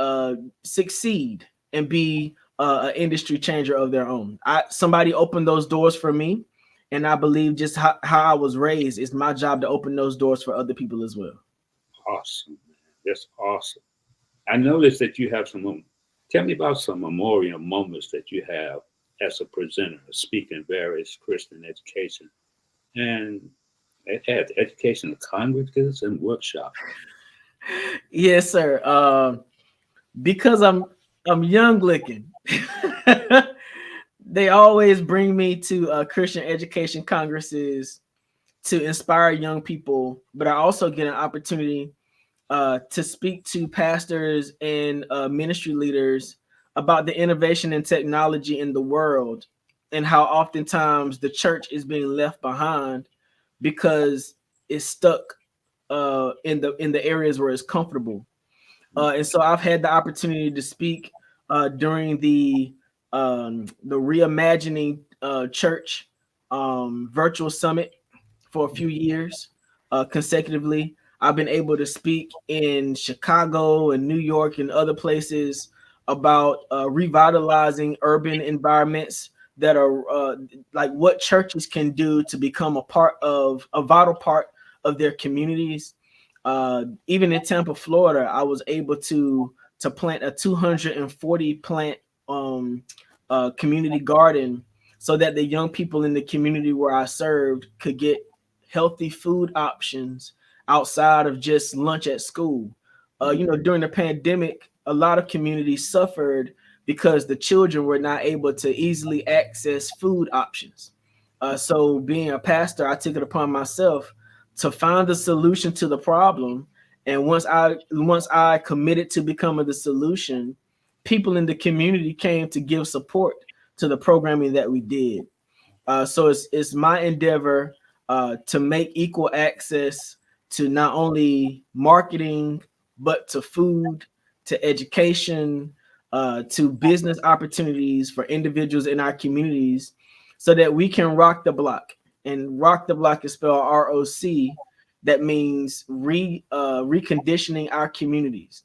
succeed and be an industry changer of their own. Somebody opened those doors for me, and I believe just how I was raised, it's my job to open those doors for other people as well. Awesome. That's awesome. I noticed that you have tell me about some memorial moments that you have as a presenter, speaking various Christian education and at educational congresses and workshops. Yes, sir. Because I'm young looking, they always bring me to Christian education congresses to inspire young people, but I also get an opportunity to speak to pastors and ministry leaders about the innovation and technology in the world, and how oftentimes the church is being left behind because it's stuck in the areas where it's comfortable. And so I've had the opportunity to speak during the Reimagining Church virtual summit for a few years consecutively. I've been able to speak in Chicago and New York and other places about revitalizing urban environments that are like what churches can do to become a vital part of their communities. Even in Tampa, Florida, I was able to plant a 240 plant community garden, so that the young people in the community where I served could get healthy food options outside of just lunch at school. During the pandemic, a lot of communities suffered because the children were not able to easily access food options. So being a pastor, I took it upon myself to find the solution to the problem. And once I committed to becoming the solution, people in the community came to give support to the programming that we did. So it's my endeavor to make equal access to not only marketing, but to food, to education, to business opportunities for individuals in our communities, so that we can rock the block. And rock the block is spelled ROC. That means reconditioning our communities.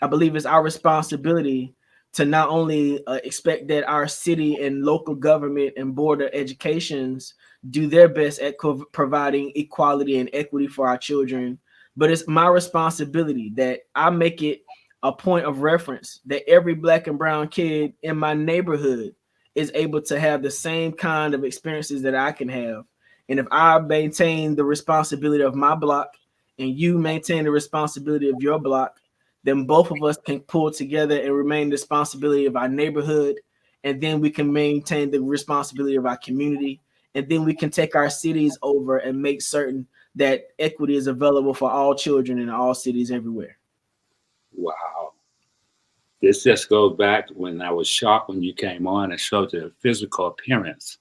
I believe it's our responsibility to not only expect that our city and local government and board of educations do their best at providing equality and equity for our children, but it's my responsibility that I make it a point of reference that every Black and brown kid in my neighborhood is able to have the same kind of experiences that I can have. And if I maintain the responsibility of my block and you maintain the responsibility of your block, then both of us can pull together and remain the responsibility of our neighborhood. And then we can maintain the responsibility of our community. And then we can take our cities over and make certain that equity is available for all children in all cities everywhere. Wow. This just goes back when I was shocked when you came on and showed the physical appearance,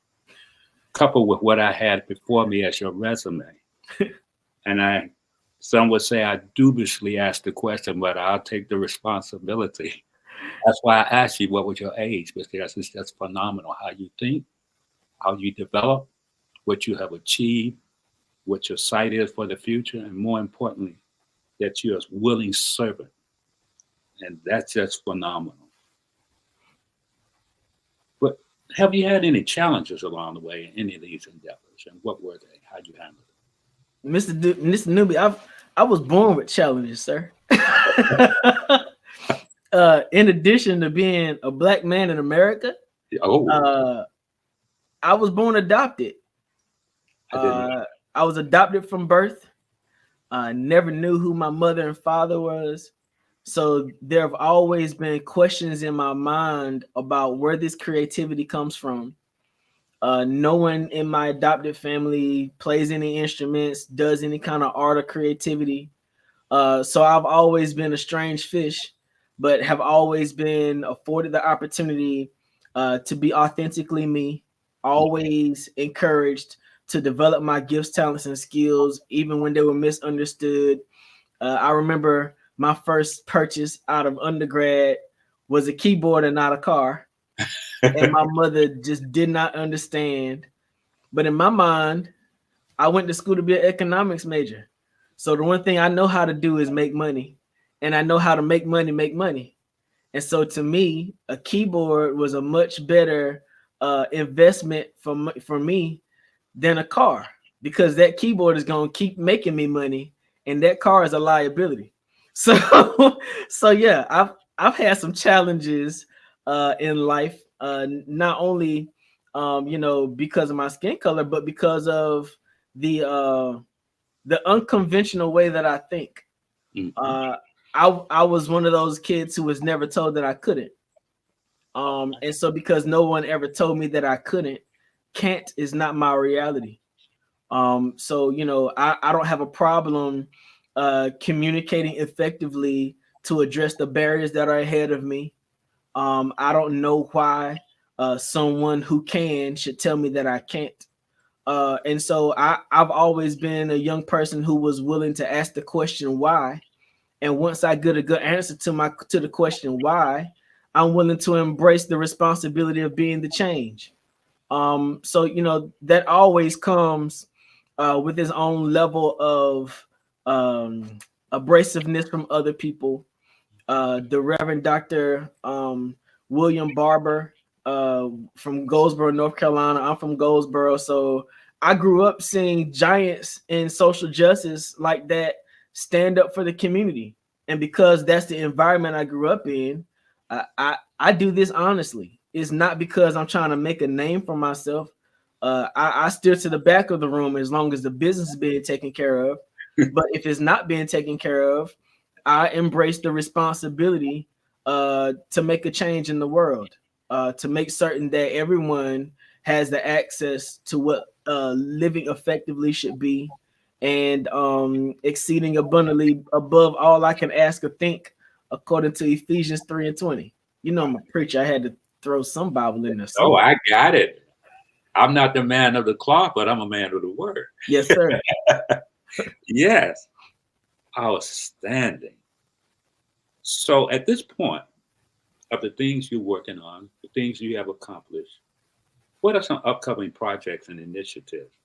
coupled with what I had before me as your resume. And I Some would say I dubiously asked the question, but I'll take the responsibility. That's why I asked you, what was your age? Because it's just phenomenal how you think, how you develop, what you have achieved, what your sight is for the future, and more importantly, that you're a willing servant. And that's just phenomenal. But have you had any challenges along the way in any of these endeavors? And what were they? How'd you handle it? Mr. Newbie, I was born with challenges, sir. In addition to being a black man in America, I was born adopted. I was adopted from birth. I never knew who my mother and father was. So there have always been questions in my mind about where this creativity comes from. No one in my adopted family plays any instruments, does any kind of art or creativity. So I've always been a strange fish, but have always been afforded the opportunity to be authentically me, always encouraged to develop my gifts, talents, and skills, even when they were misunderstood. I remember my first purchase out of undergrad was a keyboard and not a car. And my mother just did not understand. But in my mind, I went to school to be an economics major. So the one thing I know how to do is make money. And I know how to make money. And so to me, a keyboard was a much better investment for me than a car, because that keyboard is going to keep making me money and that car is a liability. So yeah, I've had some challenges in life, not only because of my skin color, but because of the unconventional way that I think. I was one of those kids who was never told that I couldn't. And so because no one ever told me that I couldn't, can't is not my reality. So I don't have a problem communicating effectively to address the barriers that are ahead of me. I don't know why someone who can should tell me that I can't. And so I've always been a young person who was willing to ask the question why. And once I get a good answer to the question why, I'm willing to embrace the responsibility of being the change. So that always comes with its own level of abrasiveness from other people. The Reverend Dr. William Barber from Goldsboro, North Carolina. I'm from Goldsboro, so I grew up seeing giants in social justice like that stand up for the community. And because that's the environment I grew up in, I do this honestly. It's not because I'm trying to make a name for myself. I steer to the back of the room as long as the business is being taken care of. But if it's not being taken care of, I embrace the responsibility to make a change in the world, to make certain that everyone has the access to what living effectively should be, and exceeding abundantly above all I can ask or think, according to Ephesians 3:20. I'm a preacher. I had to throw some Bible in there. Oh, I got it. I'm not the man of the cloth, but I'm a man of the word. Yes, sir. Yes. Outstanding. So at this point of the things you're working on, the things you have accomplished, what are some upcoming projects and initiatives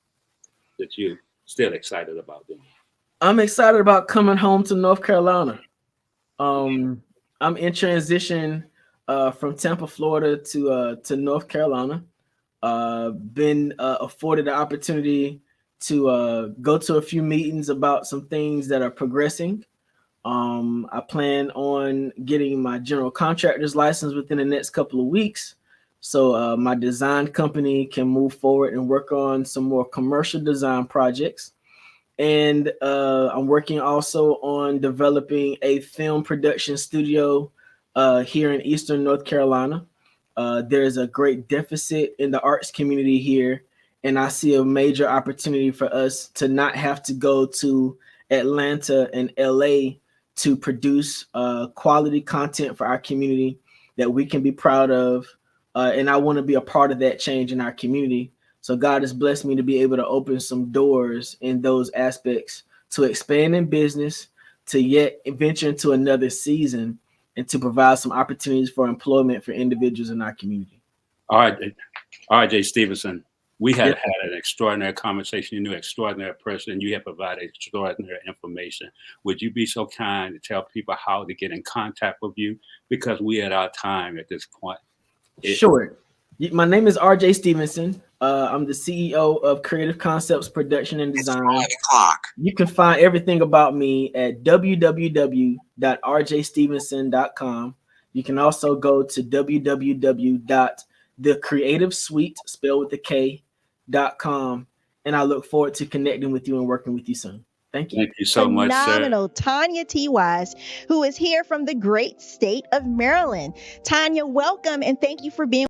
that you're still excited about doing? I'm excited about coming home to North Carolina. I'm in transition from Tampa, Florida to North Carolina. Been afforded the opportunity to go to a few meetings about some things that are progressing. I plan on getting my general contractor's license within the next couple of weeks, so my design company can move forward and work on some more commercial design projects. And I'm working also on developing a film production studio here in Eastern North Carolina. There's a great deficit in the arts community here, and I see a major opportunity for us to not have to go to Atlanta and LA to produce quality content for our community that we can be proud of. And I want to be a part of that change in our community. So God has blessed me to be able to open some doors in those aspects to expand in business, to yet venture into another season, and to provide some opportunities for employment for individuals in our community. All right, R.J. Stevenson, we had an extraordinary conversation. You're an extraordinary person. You have provided extraordinary information. Would you be so kind to tell people how to get in contact with you? Because we at our time at this point. Sure. My name is R.J. Stevenson. I'm the CEO of Creative Concepts Production and Design. It's 5 o'clock. You can find everything about me at www.rjstevenson.com. You can also go to www.thecreativesuite, spelled with the K.com. And I look forward to connecting with you and working with you soon. Thank you. Thank you so much, sir. Phenomenal. Tanya T. Wise, who is here from the great state of Maryland. Tanya, welcome and thank you for being.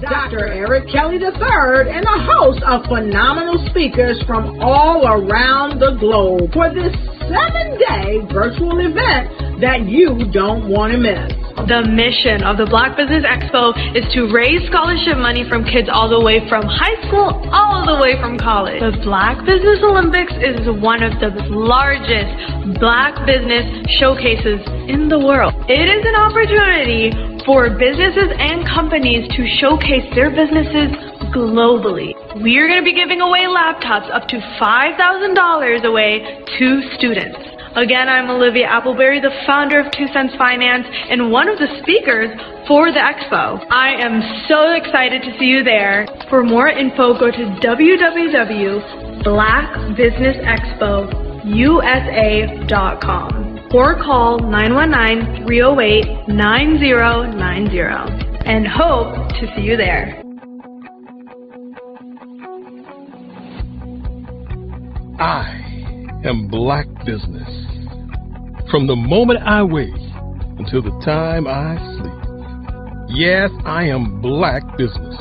Dr. Eric Kelly III and a host of phenomenal speakers from all around the globe for this 7-day virtual event that you don't want to miss. The mission of the Black Business Expo is to raise scholarship money from kids all the way from high school all the way from college. The Black Business Olympics is one of the largest Black business showcases in the world. It is an opportunity for businesses and companies to showcase their businesses globally. We are going to be giving away laptops up to $5,000 away to students. Again, I'm Olivia Appleberry, the founder of 2 Cents Finance and one of the speakers for the expo. I am so excited to see you there. For more info, go to www.blackbusinessexpousa.com or call 919-308-9090 and hope to see you there. I am Black Business. From the moment I wake until the time I sleep. Yes, I am Black Business.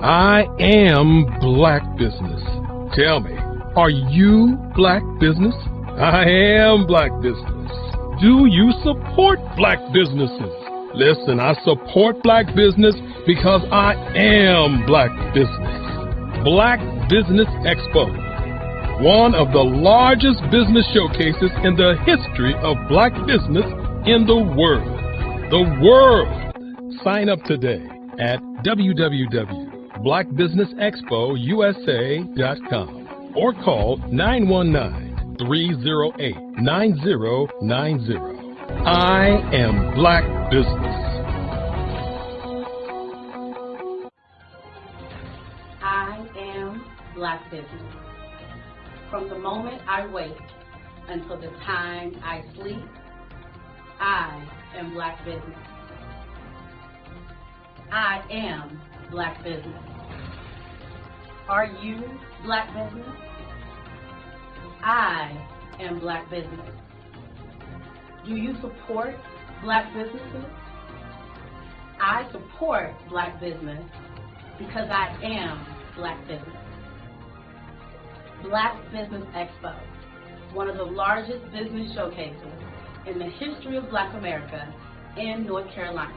I am Black Business. Tell me, are you Black Business? I am Black Business. Do you support Black businesses? Listen, I support Black business because I am Black Business. Black Business Expo, one of the largest business showcases in the history of Black business in the world. The world! Sign up today at www.blackbusinessexpousa.com or call 919-308-9090. I am Black Business. I am Black Business. From the moment I wake until the time I sleep, I am Black Business. I am Black Business. Are you Black Business? I am Black Business. Do you support Black businesses? I support Black business because I am Black Business. Black Business Expo, one of the largest business showcases in the history of Black America in North Carolina.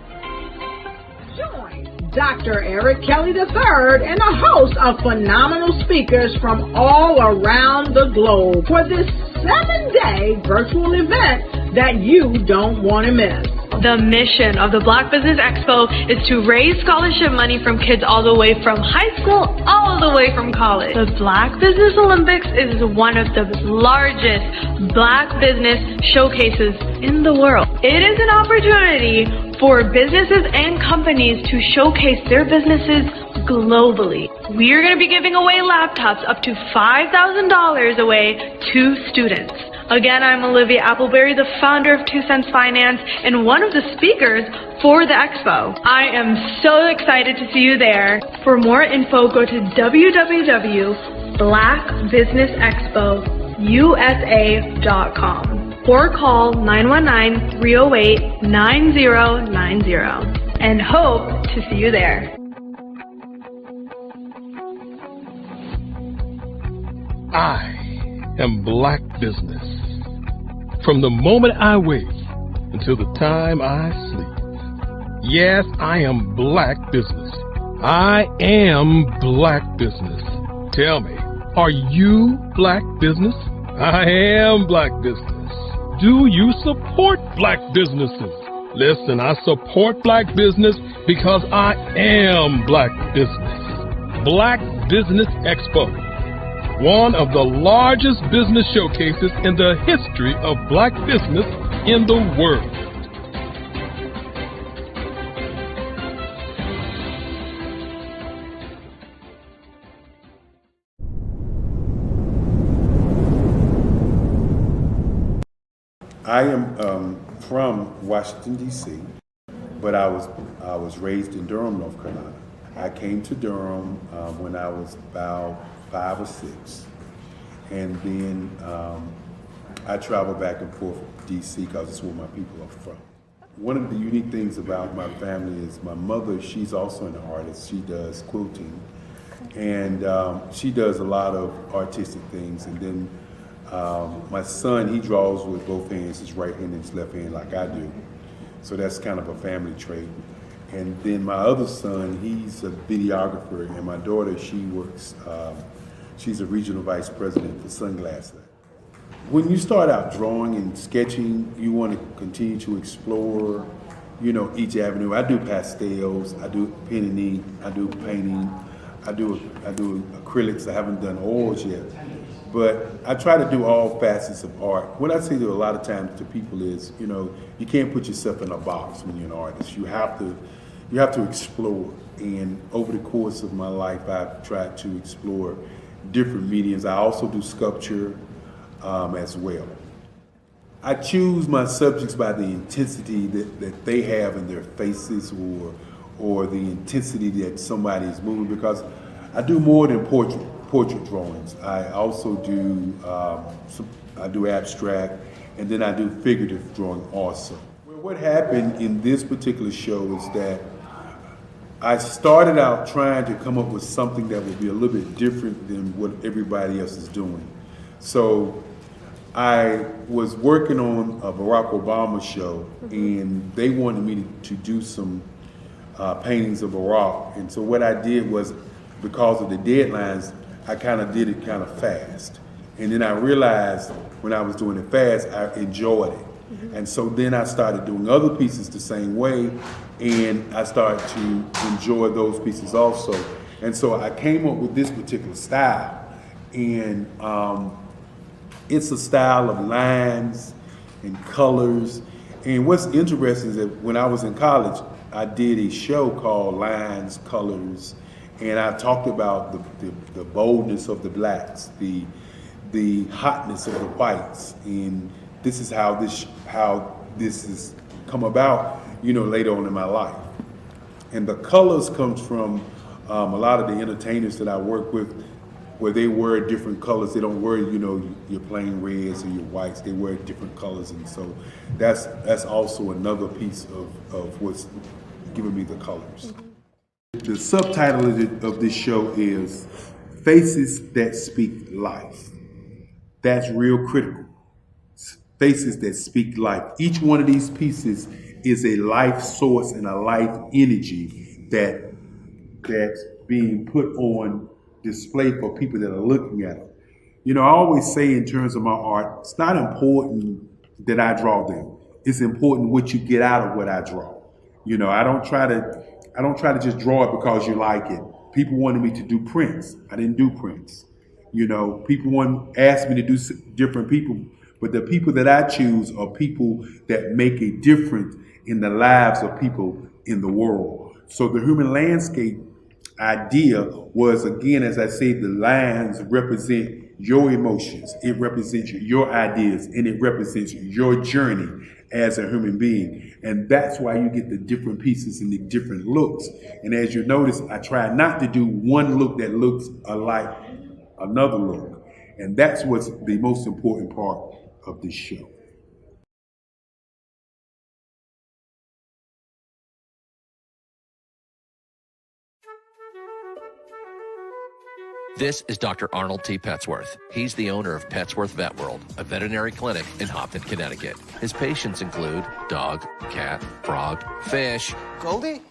Join Dr. Eric Kelly III and a host of phenomenal speakers from all around the globe for this 7-day virtual event that you don't want to miss. The mission of the Black Business Expo is to raise scholarship money from kids all the way from high school all the way from college. The Black Business Olympics is one of the largest Black business showcases in the world. It is an opportunity for businesses and companies to showcase their businesses globally. We are going to be giving away laptops up to $5,000 away to students. Again, I'm Olivia Appleberry, the founder of 2 Cents Finance and one of the speakers for the expo. I am so excited to see you there. For more info, go to www.blackbusinessexpousa.com or call 919-308-9090 and hope to see you there. I am Black Business. From the moment I wake until the time I sleep. Yes, I am Black Business. I am Black Business. Tell me, are you Black Business? I am Black Business. Do you support Black businesses? Listen, I support Black business because I am Black Business. Black Business Expo, one of the largest business showcases in the history of Black business in the world. I am from Washington, D.C., but I was raised in Durham, North Carolina. I came to Durham when I was about 5 or 6, and then I traveled back and forth to D.C. because it's where my people are from. One of the unique things about my family is my mother, she's also an artist. She does quilting, and she does a lot of artistic things. And then my son, he draws with both hands, his right hand and his left hand, like I do. So that's kind of a family trait. And then my other son, he's a videographer, and my daughter, she works, she's a regional vice president for Sunglass Hut. When you start out drawing and sketching, you want to continue to explore, you know, each avenue. I do pastels, I do pen and ink, I do painting, I do acrylics. I haven't done oils yet. But I try to do all facets of art. What I say to a lot of times to people is, you know, you can't put yourself in a box when you're an artist. You have to explore. And over the course of my life, I've tried to explore different mediums. I also do sculpture as well. I choose my subjects by the intensity that they have in their faces, or the intensity that somebody is moving, because I do more than portrait drawings. I also do I do abstract, and then I do figurative drawing also. Well, what happened in this particular show is that I started out trying to come up with something that would be a little bit different than what everybody else is doing. So I was working on a Barack Obama show, and they wanted me to do some paintings of Barack. And so what I did was, because of the deadlines, I kind of did it kind of fast. And then I realized when I was doing it fast, I enjoyed it. And so then I started doing other pieces the same way, and I started to enjoy those pieces also. And so I came up with this particular style. And it's a style of lines and colors. And what's interesting is that when I was in college, I did a show called Lines, Colors, and I talked about the boldness of the blacks, the hotness of the whites, and this is how this has come about, you know, later on in my life. And the colors comes from a lot of the entertainers that I work with, where they wear different colors. They don't wear, you know, your plain reds or your whites. They wear different colors, and so that's also another piece of what's giving me the colors. The subtitle of this show is Faces That Speak Life. That's real critical. Faces that speak life. Each one of these pieces is a life source and a life energy that's being put on display for people that are looking at it. You know, I always say in terms of my art, it's not important that I draw them. It's important what you get out of what I draw. You know, I don't try to just draw it because you like it. People wanted me to do prints. I didn't do prints. You know, people asked me to do different people, but the people that I choose are people that make a difference in the lives of people in the world. So the human landscape idea was, again, as I say, the lines represent your emotions, it represents your ideas, and it represents your journey as a human being. And that's why you get the different pieces and the different looks. And as you notice, I try not to do one look that looks alike another look. And that's what's the most important part of this show. This is Dr. Arnold T. Petsworth. He's the owner of Petsworth Vet World, a veterinary clinic in Hopton, Connecticut. His patients include dog, cat, frog, fish, Goldie,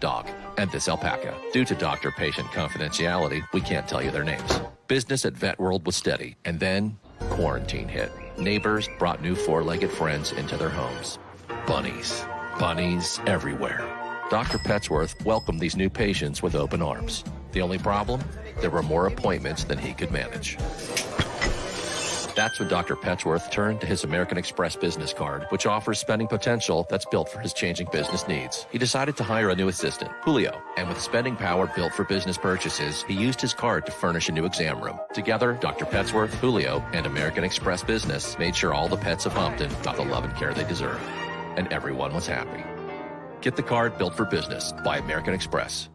dog, and this alpaca. Due to doctor-patient confidentiality, we can't tell you their names. Business at Vet World was steady, and then quarantine hit. Neighbors brought new four-legged friends into their homes. Bunnies. Bunnies everywhere. Dr. Petsworth welcomed these new patients with open arms. The only problem? There were more appointments than he could manage. That's when Dr. Petsworth turned to his American Express business card, which offers spending potential that's built for his changing business needs. He decided to hire a new assistant, Julio, and with spending power built for business purchases, he used his card to furnish a new exam room. Together, Dr. Petsworth, Julio, and American Express Business made sure all the pets of Hopton got the love and care they deserve. And everyone was happy. Get the card built for business by American Express.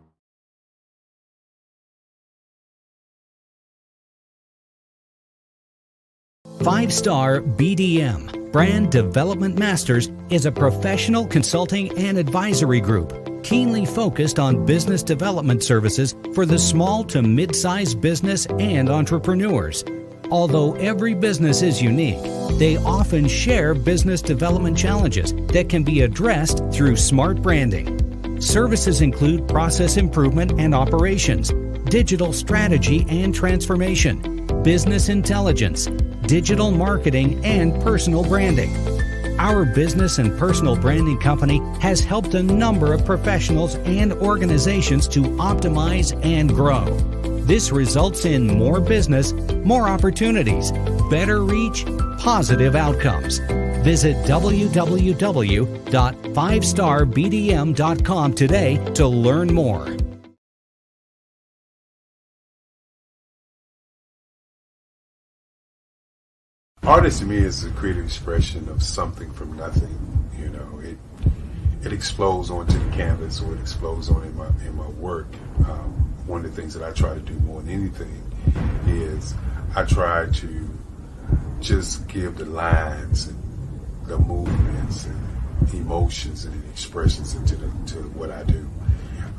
Five-Star BDM, Brand Development Masters, is a professional consulting and advisory group keenly focused on business development services for the small to mid-sized business and entrepreneurs. Although every business is unique, they often share business development challenges that can be addressed through smart branding. Services include process improvement and operations, digital strategy and transformation, business intelligence, digital marketing, and personal branding. Our business and personal branding company has helped a number of professionals and organizations to optimize and grow. This results in more business, more opportunities, better reach, positive outcomes. Visit www.fivestarbdm.com today to learn more. Artist to me is a creative expression of something from nothing. You know, it explodes onto the canvas, or it explodes on in my work. One of the things that I try to do more than anything is I try to just give the lines and the movements and emotions and expressions into what I do.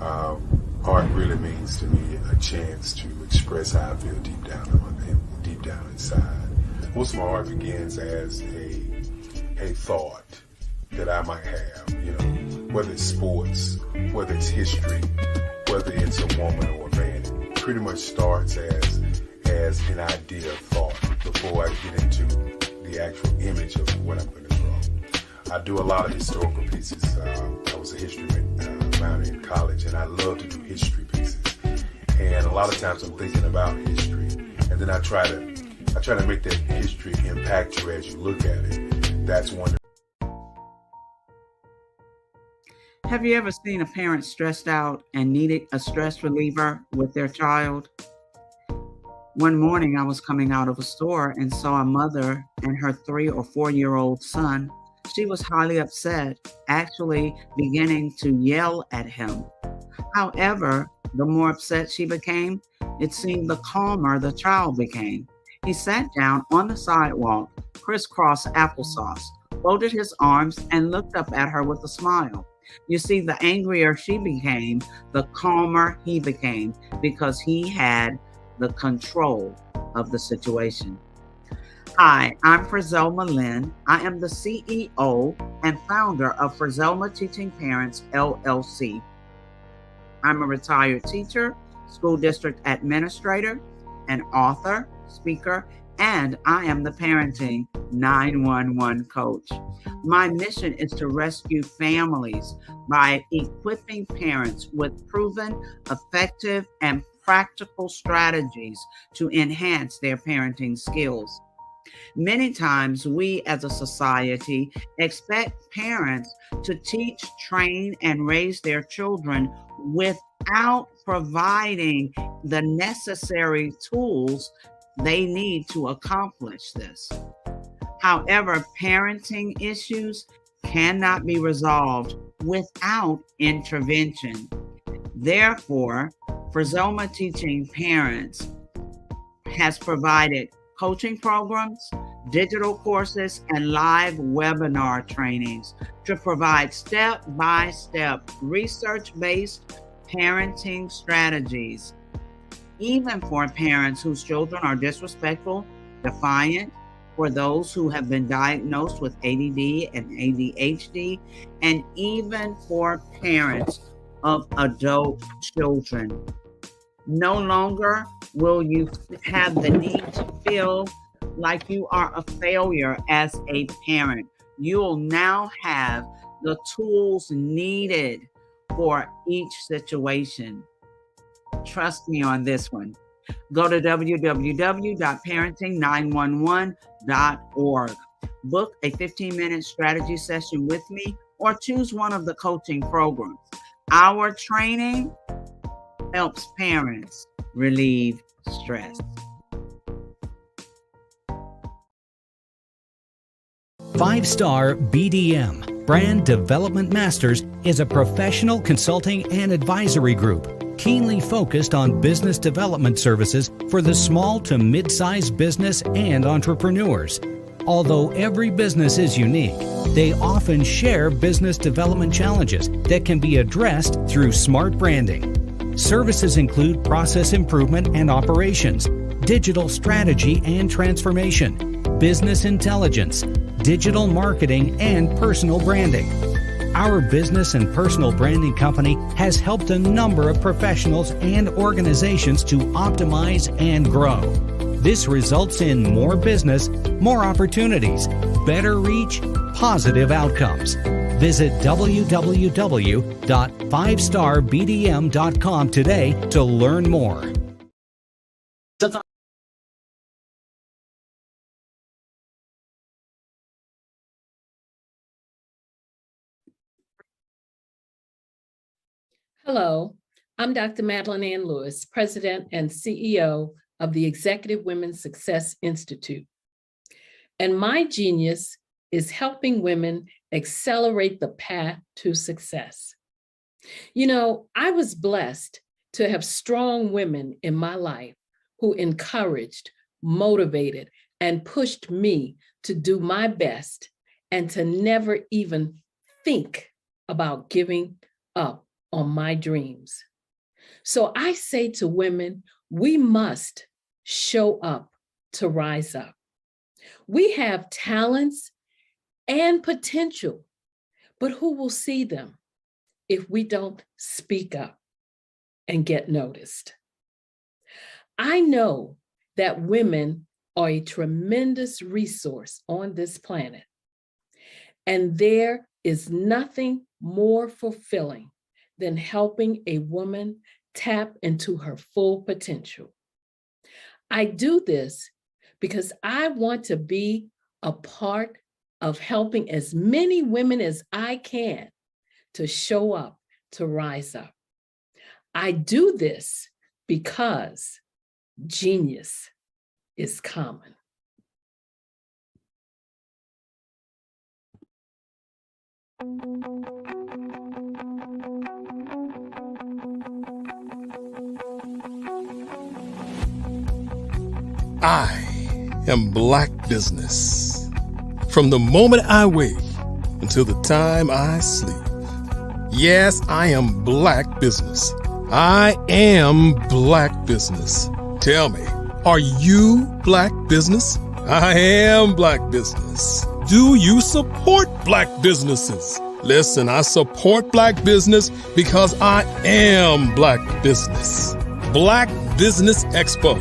Art really means to me a chance to express how I feel deep down inside. Most of my art begins as a thought that I might have, you know, whether it's sports, whether it's history, whether it's a woman or a man. It pretty much starts as an idea of thought before I get into the actual image of what I'm going to draw. I do a lot of historical pieces. I was a history minor in college, and I love to do history pieces. And a lot of times I'm thinking about history, and then I try to make that history impact you as you look at it. That's wonderful. Have you ever seen a parent stressed out and needed a stress reliever with their child? One morning I was coming out of a store and saw a mother and her 3 or 4-year-old son. She was highly upset, actually beginning to yell at him. However, the more upset she became, it seemed the calmer the child became. He sat down on the sidewalk, crisscross applesauce, folded his arms, and looked up at her with a smile. You see, the angrier she became, the calmer he became, because he had the control of the situation. Hi, I'm Frizelma Lynn. I am the CEO and founder of Frizelma Teaching Parents, LLC. I'm a retired teacher, school district administrator, an author, speaker, and I am the parenting 911 coach. My mission is to rescue families by equipping parents with proven, effective, and practical strategies to enhance their parenting skills. Many times we as a society expect parents to teach, train, and raise their children without providing the necessary tools they need to accomplish this. However, parenting issues cannot be resolved without intervention. Therefore, Frizoma Teaching Parents has provided coaching programs, digital courses, and live webinar trainings to provide step-by-step research-based parenting strategies, even for parents whose children are disrespectful, defiant, for those who have been diagnosed with ADD and ADHD, and even for parents of adult children. No longer will you have the need to feel like you are a failure as a parent. You'll now have the tools needed for each situation. Trust me on this one. Go to www.parenting911.org. Book a 15-minute strategy session with me or choose one of the coaching programs. Our training helps parents relieve stress. Five-Star BDM, Brand Development Masters, is a professional consulting and advisory group keenly focused on business development services for the small to mid-sized business and entrepreneurs. Although every business is unique, they often share business development challenges that can be addressed through smart branding. Services include process improvement and operations, digital strategy and transformation, business intelligence, digital marketing, and personal branding. Our business and personal branding company has helped a number of professionals and organizations to optimize and grow. This results in more business, more opportunities, better reach, positive outcomes. Visit www.fivestarbdm.com today to learn more. Hello, I'm Dr. Madeline Ann Lewis, President and CEO of the Executive Women's Success Institute. And my genius is helping women accelerate the path to success. You know, I was blessed to have strong women in my life who encouraged, motivated, and pushed me to do my best and to never even think about giving up on my dreams. So I say to women, we must show up to rise up. We have talents and potential, but who will see them if we don't speak up and get noticed? I know that women are a tremendous resource on this planet, and there is nothing more fulfilling than helping a woman tap into her full potential. I do this because I want to be a part of helping as many women as I can to show up, to rise up. I do this because genius is common. I am Black Business. From the moment I wake until the time I sleep. Yes, I am Black Business. I am Black Business. Tell me, are you Black Business? I am Black Business. Do you support Black businesses? Listen, I support Black business because I am Black Business. Black Business Expo,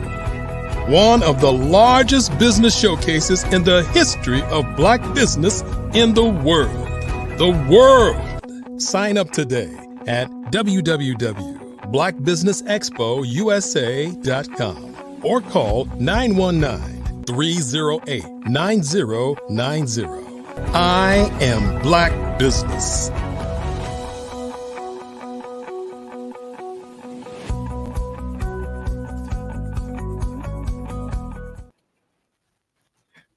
one of the largest business showcases in the history of Black business in the world. The world! Sign up today at www.blackbusinessexpousa.com or call 919 308-9090. I am Black Business.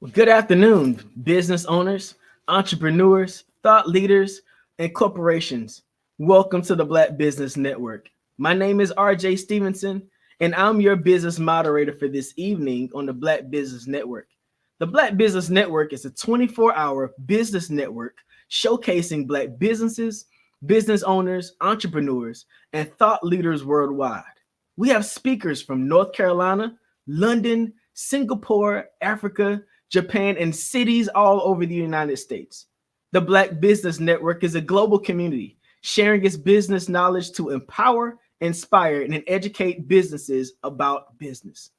Well, good afternoon, business owners, entrepreneurs, thought leaders, and corporations. Welcome to the Black Business Network. My name is RJ Stevenson, and I'm your business moderator for this evening on the Black Business Network. The Black Business Network is a 24-hour business network showcasing Black businesses, business owners, entrepreneurs, and thought leaders worldwide. We have speakers from North Carolina, London, Singapore, Africa, Japan, and cities all over the United States. The Black Business Network is a global community sharing its business knowledge to empower, inspire, and educate businesses about business.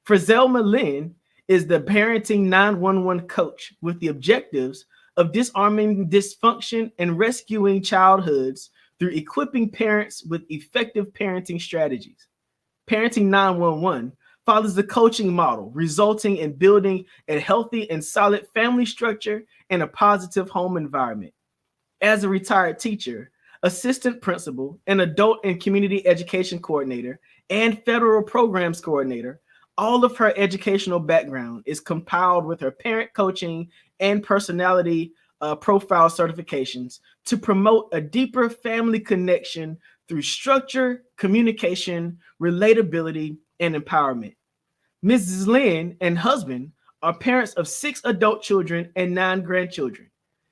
Frizelma Lynn is the Parenting 911 coach with the objectives of disarming dysfunction and rescuing childhoods through equipping parents with effective parenting strategies. Parenting 911 follows the coaching model, resulting in building a healthy and solid family structure and a positive home environment. As a retired teacher, assistant principal, an adult and community education coordinator, and federal programs coordinator, all of her educational background is compiled with her parent coaching and personality profile certifications to promote a deeper family connection through structure, communication, relatability, and empowerment. Mrs. Lynn and husband are parents of 6 adult children and 9 grandchildren.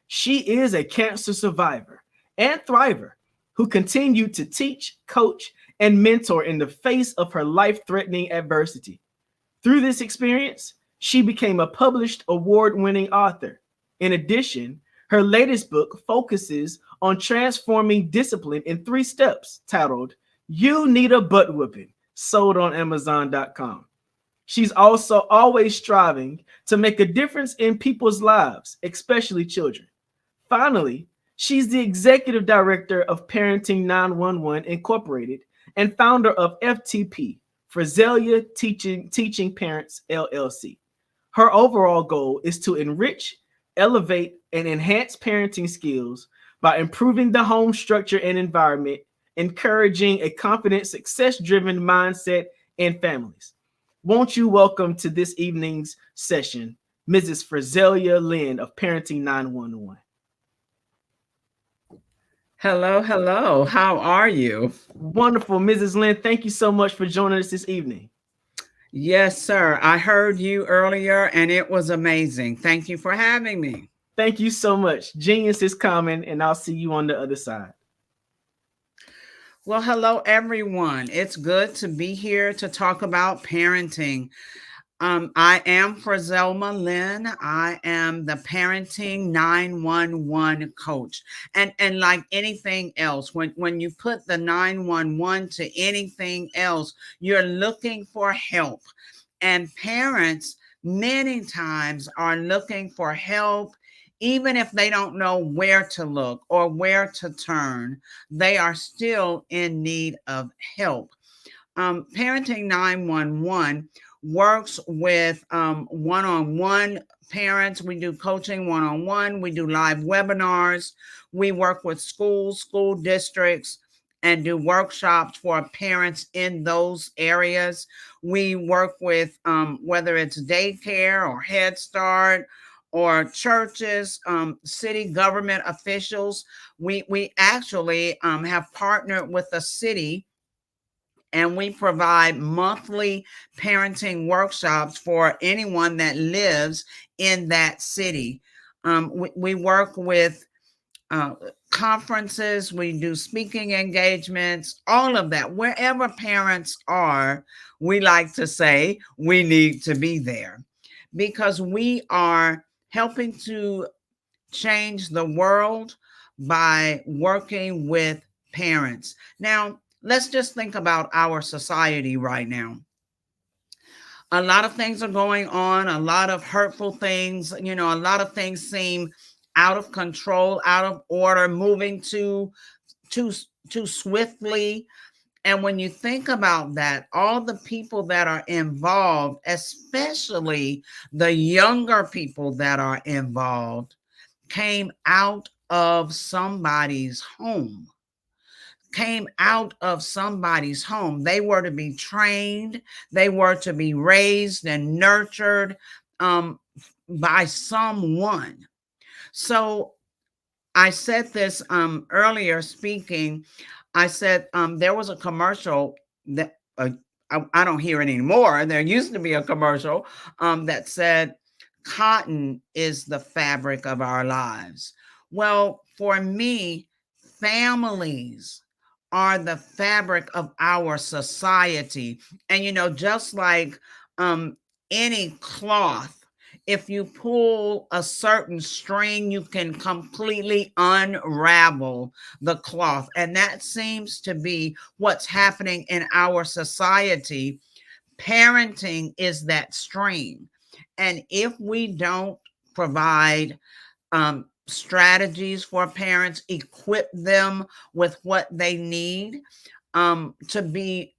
She is a cancer survivor and thriver who continued to teach, coach, and mentor in the face of her life-threatening adversity. Through this experience, she became a published award-winning author. In addition, her latest book focuses on transforming discipline in 3 steps, titled You Need a Butt Whooping, sold on Amazon.com. She's also always striving to make a difference in people's lives, especially children. Finally, she's the executive director of Parenting 911 Incorporated and founder of FTP, Frizelia Teaching Parents, LLC. Her overall goal is to enrich, elevate, and enhance parenting skills by improving the home structure and environment, encouraging a confident, success-driven mindset in families. Won't you welcome to this evening's session, Mrs. Frizelia Lynn of Parenting 911. Hello, hello. How are you? Wonderful, Mrs. Lynn. Thank you so much for joining us this evening. Yes, sir. I heard you earlier and it was amazing. Thank you for having me. Thank you so much. Genius is coming, and I'll see you on the other side. Well, hello, everyone. It's good to be here to talk about parenting. I am Frizelma Lynn. I am the Parenting 911 coach. And like anything else, when you put the 911 to anything else, you're looking for help. And parents many times are looking for help. Even if they don't know where to look or where to turn, they are still in need of help. Parenting 911 works with one-on-one parents. We do coaching one-on-one. We do live webinars. We work with schools, school districts, and do workshops for parents in those areas. We work with whether it's daycare or Head Start or churches, city government officials. We actually have partnered with a city, and we provide monthly parenting workshops for anyone that lives in that city. We work with conferences, we do speaking engagements, all of that. Wherever parents are, we like to say we need to be there because we are helping to change the world by working with parents. Now, let's just think about our society right now. A lot of things are going on, a lot of hurtful things, a lot of things seem out of control, out of order, moving too swiftly. And when you think about that, all the people that are involved, especially the younger people that are involved, came out of somebody's home. Came out of somebody's home. They were to be trained, they were to be raised and nurtured by someone. So I said this earlier speaking. I said there was a commercial that I don't hear it anymore. There used to be a commercial that said, "Cotton is the fabric of our lives." Well, for me, families are the fabric of our society. And, just like any cloth, if you pull a certain string, you can completely unravel the cloth. And that seems to be what's happening in our society. Parenting is that string. And if we don't provide strategies for parents, equip them with what they need to be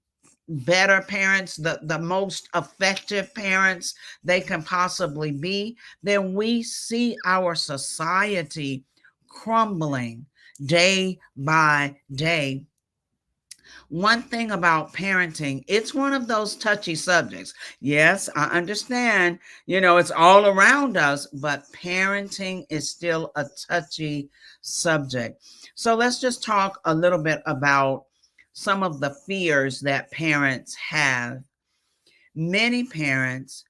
better parents, the most effective parents they can possibly be, then we see our society crumbling day by day. One thing about parenting, it's one of those touchy subjects. Yes, I understand, it's all around us, but parenting is still a touchy subject. So let's just talk a little bit about some of the fears that parents have. Many parents,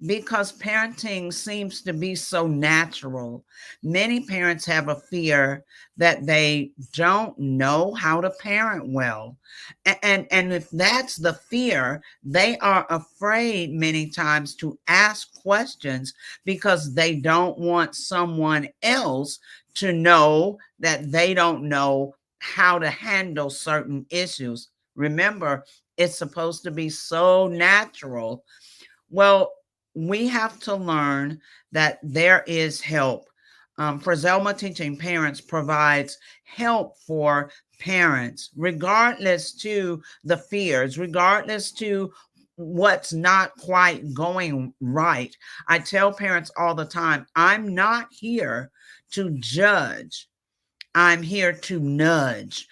because parenting seems to be so natural, many parents have a fear that they don't know how to parent well. And if that's the fear, they are afraid many times to ask questions because they don't want someone else to know that they don't know how to handle certain issues. Remember, it's supposed to be so natural. Well, we have to learn that there is help. Frizelma Teaching Parents provides help for parents, regardless to the fears, regardless to what's not quite going right. I tell parents all the time, I'm not here to judge. I'm here to nudge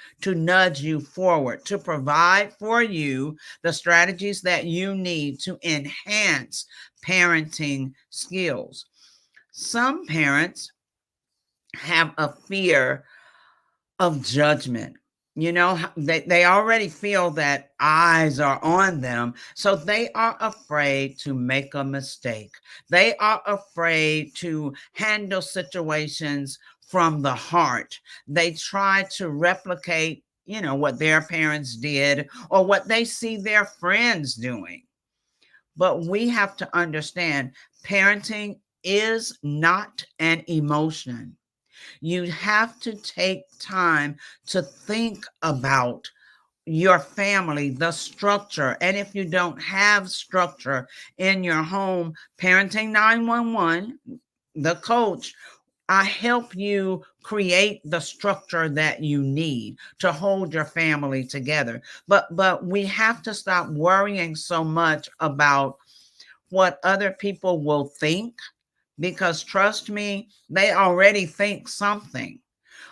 you forward, to provide for you the strategies that you need to enhance parenting skills. Some parents have a fear of judgment. They already feel that eyes are on them. So they are afraid to make a mistake. They are afraid to handle situations from the heart. They try to replicate, what their parents did or what they see their friends doing. But we have to understand parenting is not an emotion. You have to take time to think about your family, the structure. And if you don't have structure in your home, Parenting 911, the coach, I help you create the structure that you need to hold your family together. But we have to stop worrying so much about what other people will think, because trust me, they already think something.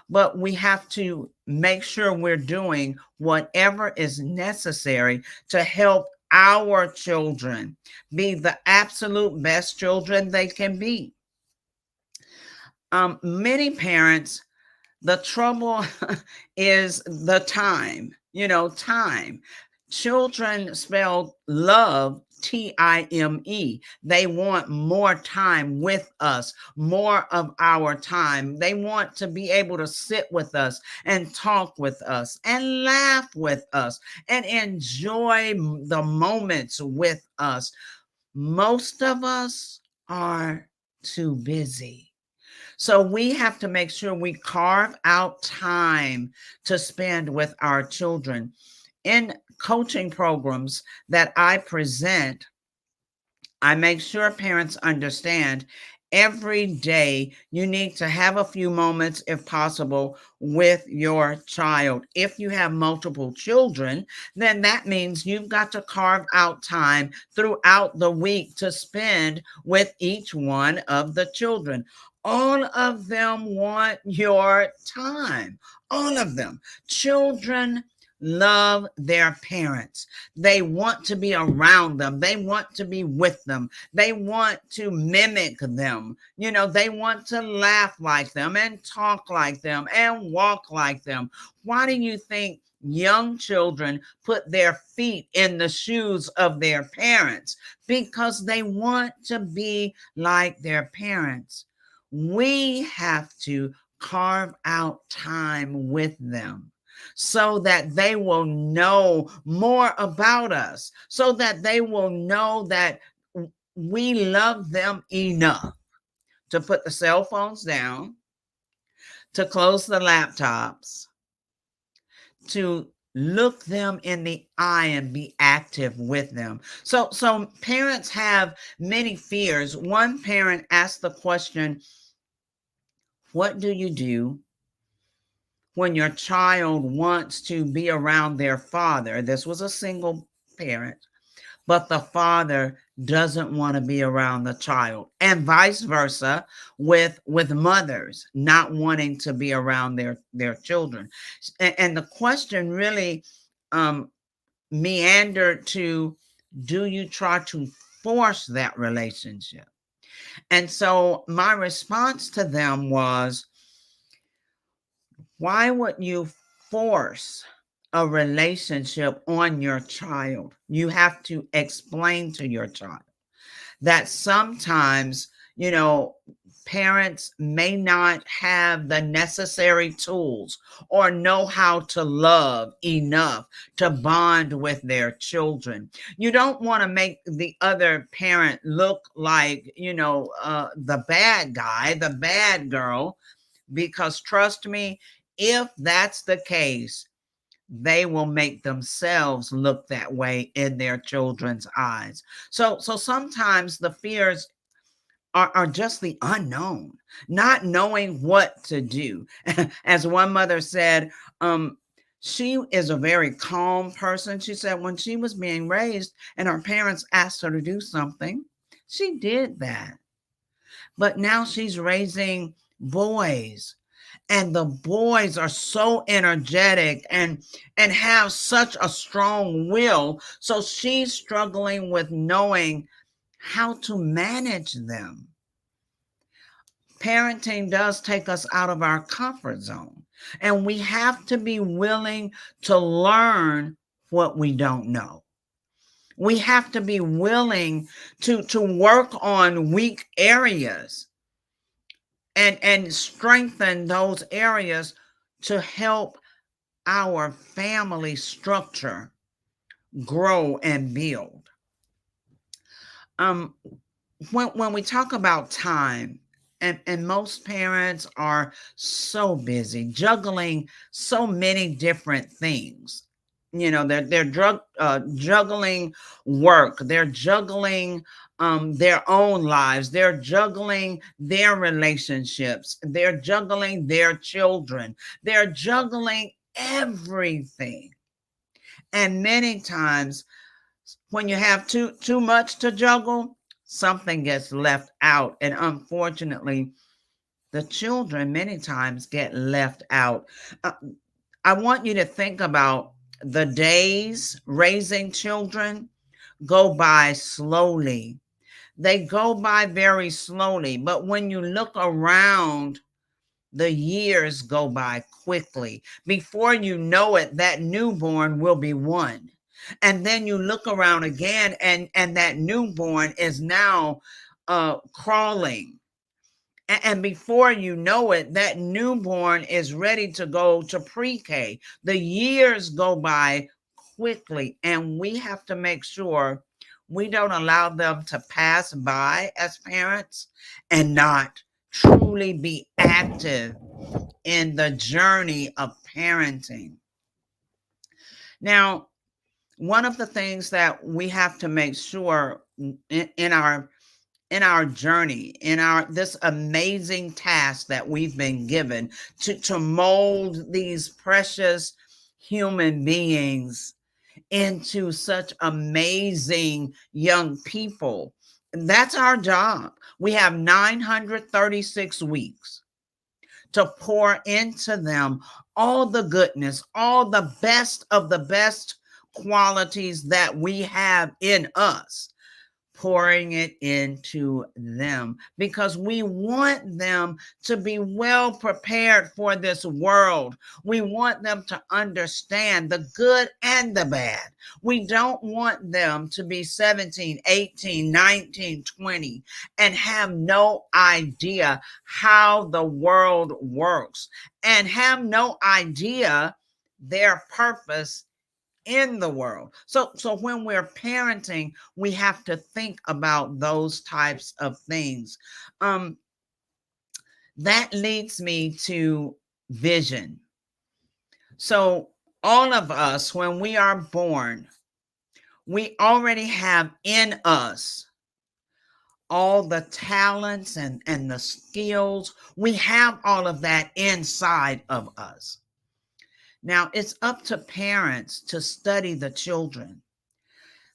But we have to make sure we're doing whatever is necessary to help our children be the absolute best children they can be. Many parents, the trouble is the time, time. Children spell love time. They want more time with us, more of our time. They want to be able to sit with us and talk with us and laugh with us and enjoy the moments with us. Most of us are too busy. So we have to make sure we carve out time to spend with our children. In coaching programs that I present, I make sure parents understand Every day, you need to have a few moments, if possible, with your child. If you have multiple children, then that means you've got to carve out time throughout the week to spend with each one of the children. All of them want your time. All of them. Children love their parents. They want to be around them. They want to be with them. They want to mimic them. You know, they want to laugh like them and talk like them and walk like them. Why do you think young children put their feet in the shoes of their parents? Because they want to be like their parents. We have to carve out time with them so that they will know more about us, so that they will know that we love them enough to put the cell phones down, to close the laptops, to look them in the eye and be active with them. So parents have many fears. One parent asked the question, what do you do when your child wants to be around their father? This was a single parent, but the father doesn't want to be around the child, and vice versa with mothers not wanting to be around their children. And the question really meandered to, do you try to force that relationship? And so my response to them was, why would you force a relationship on your child? You have to explain to your child that sometimes, you know, parents may not have the necessary tools or know how to love enough to bond with their children. You don't want to make the other parent look like, you know, the bad guy, the bad girl, because trust me, if that's the case, they will make themselves look that way in their children's eyes. So sometimes the fears are just the unknown, not knowing what to do. As one mother said, she is a very calm person. She said when she was being raised and her parents asked her to do something, she did that. But now she's raising boys, and the boys are so energetic and have such a strong will. So she's struggling with knowing how to manage them. Parenting does take us out of our comfort zone, and we have to be willing to learn what we don't know. We have to be willing to work on weak areas and strengthen those areas to help our family structure grow and build. When we talk about time, and most parents are so busy juggling so many different things. You know, they're juggling work, they're juggling their own lives, they're juggling their relationships, they're juggling their children, they're juggling everything. And many times when you have too much to juggle, something gets left out. And unfortunately, the children many times get left out. I want you to think about the days raising children go by slowly. They go by very slowly. But when you look around, the years go by quickly. Before you know it, that newborn will be one. And then you look around again, and that newborn is now crawling. And before you know it, that newborn is ready to go to pre-K. The years go by quickly, and we have to make sure we don't allow them to pass by as parents and not truly be active in the journey of parenting. Now, one of the things that we have to make sure in our in our journey, in our this amazing task that we've been given to mold these precious human beings into such amazing young people. That's our job. We have 936 weeks to pour into them all the goodness, all the best of the best qualities that we have in us, pouring it into them because we want them to be well prepared for this world. We want them to understand the good and the bad. We don't want them to be 17, 18, 19, 20 and have no idea how the world works and have no idea their purpose in the world. So when we're parenting, we have to think about those types of things. That leads me to vision. So all of us, when we are born, we already have in us all the talents and the skills. We have all of that inside of us. Now, it's up to parents to study the children.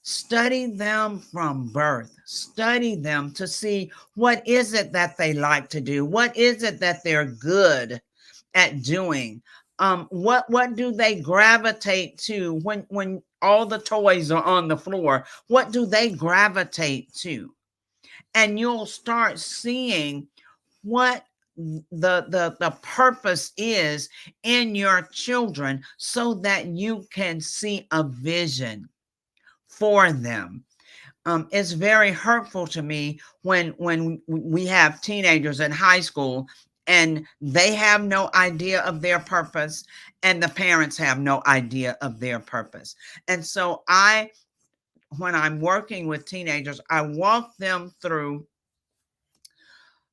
Study them from birth. Study them to see what is it that they like to do? What is it that they're good at doing? What do they gravitate to when all the toys are on the floor? What do they gravitate to? And you'll start seeing what the purpose is in your children so that you can see a vision for them. It's very hurtful to me when we have teenagers in high school and they have no idea of their purpose and the parents have no idea of their purpose. And so when I'm working with teenagers, I walk them through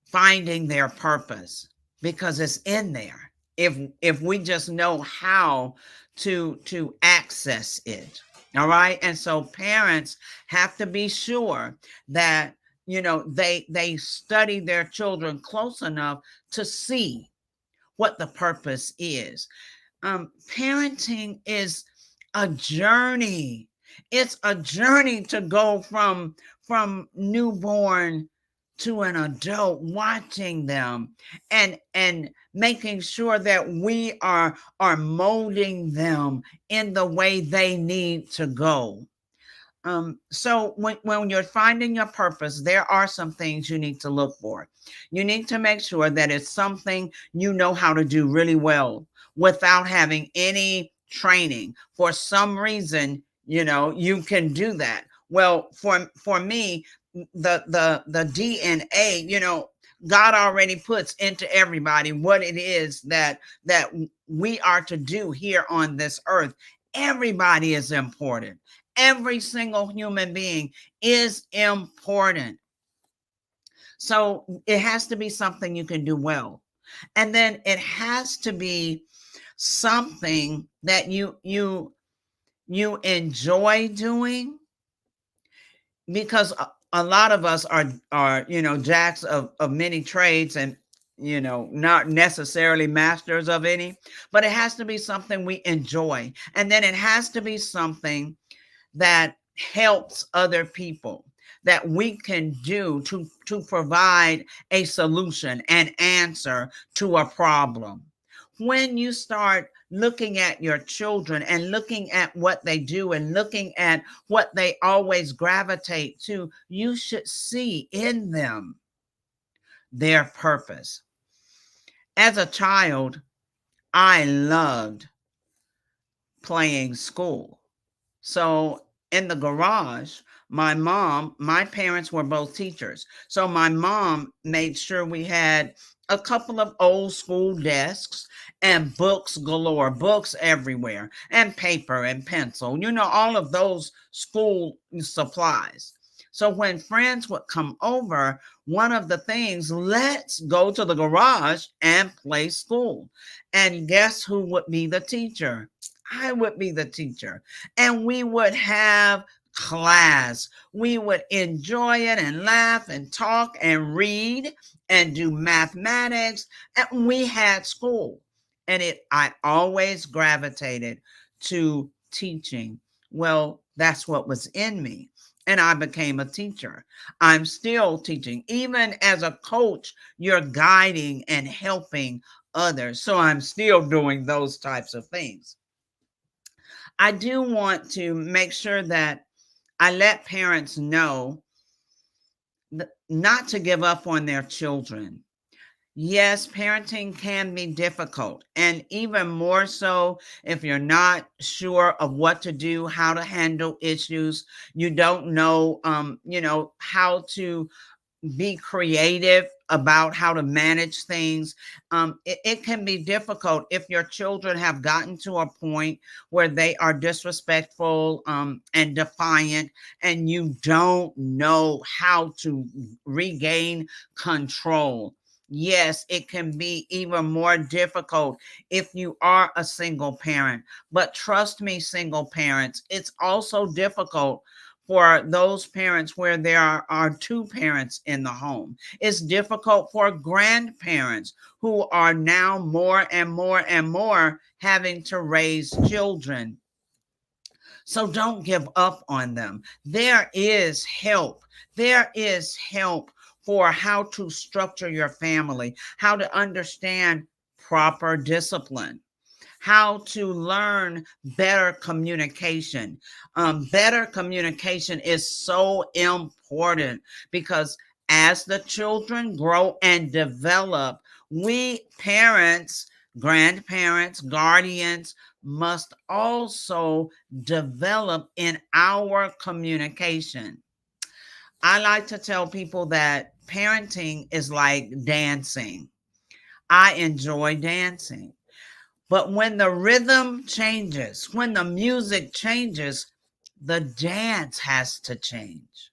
finding their purpose because it's in there. If we just know how to access it. All right. And so parents have to be sure that, they study their children close enough to see what the purpose is. Parenting is a journey. It's a journey to go from newborn to an adult, watching them and making sure that we are molding them in the way they need to go. So when you're finding your purpose, there are some things you need to look for. You need to make sure that it's something you know how to do really well without having any training. For some reason, you can do that. Well, for me, the DNA, God already puts into everybody what it is that we are to do here on this earth. Everybody is important. Every single human being is important. So it has to be something you can do well. And then it has to be something that you enjoy doing, because a lot of us are jacks of many trades and not necessarily masters of any, but it has to be something we enjoy. And then it has to be something that helps other people, that we can do to provide a solution, an answer to a problem. When you start looking at your children and looking at what they do and looking at what they always gravitate to, you should see in them their purpose. As a child, I loved playing school. So in the garage, my parents were both teachers. So my mom made sure we had a couple of old school desks and books galore, books everywhere, and paper and pencil, all of those school supplies. So when friends would come over, one of the things, let's go to the garage and play school. And guess who would be the teacher? I would be the teacher. And we would have class. We would enjoy it and laugh and talk and read and do mathematics. And we had school. And I always gravitated to teaching. Well, that's what was in me. And I became a teacher. I'm still teaching. Even as a coach, you're guiding and helping others. So I'm still doing those types of things. I do want to make sure that I let parents know not to give up on their children. Yes, parenting can be difficult, and even more so if you're not sure of what to do, how to handle issues, you don't know, how to be creative about how to manage things. It can be difficult if your children have gotten to a point where they are disrespectful and defiant, and you don't know how to regain control. Yes, it can be even more difficult if you are a single parent. But trust me, single parents, it's also difficult for those parents where there are two parents in the home. It's difficult for grandparents who are now more and more and more having to raise children. So don't give up on them. There is help. There is help for how to structure your family, how to understand proper discipline, how to learn better communication. Better communication is so important because as the children grow and develop, we parents, grandparents, guardians must also develop in our communication. I like to tell people that parenting is like dancing. I enjoy dancing. But when the rhythm changes, when the music changes, the dance has to change.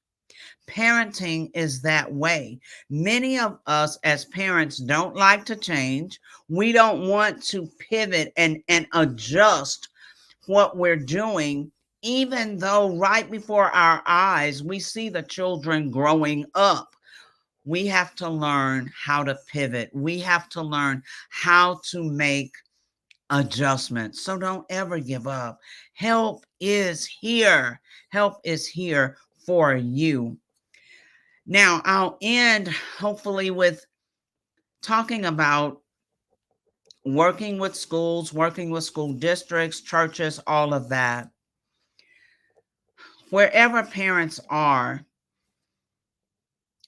Parenting is that way. Many of us as parents don't like to change. We don't want to pivot and adjust what we're doing, even though right before our eyes, we see the children growing up. We have to learn how to pivot. We have to learn how to make adjustments. So don't ever give up. Help is here. Help is here for you. Now, I'll end hopefully with talking about working with schools, working with school districts, churches, all of that. Wherever parents are,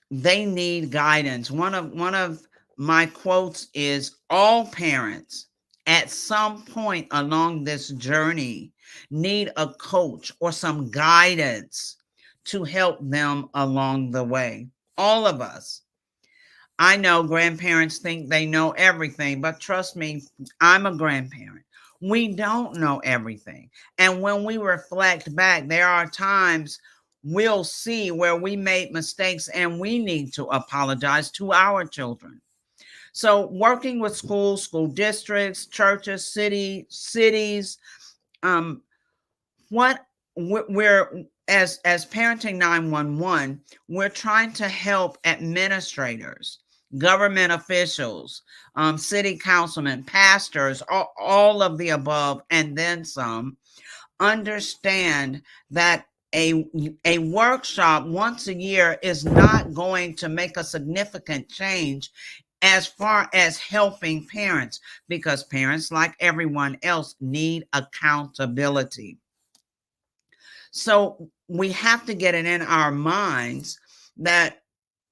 they need guidance. One of my quotes is, all parents at some point along this journey need a coach or some guidance to help them along the way. All of us. I know grandparents think they know everything, but trust me, I'm a grandparent. We don't know everything. And when we reflect back, there are times we'll see where we made mistakes and we need to apologize to our children. So working with schools, school districts, churches, cities, what we're as Parenting 911, we're trying to help administrators, government officials, city councilmen, pastors, all of the above, and then some, understand that a workshop once a year is not going to make a significant change as far as helping parents, because parents, like everyone else, need accountability. So we have to get it in our minds that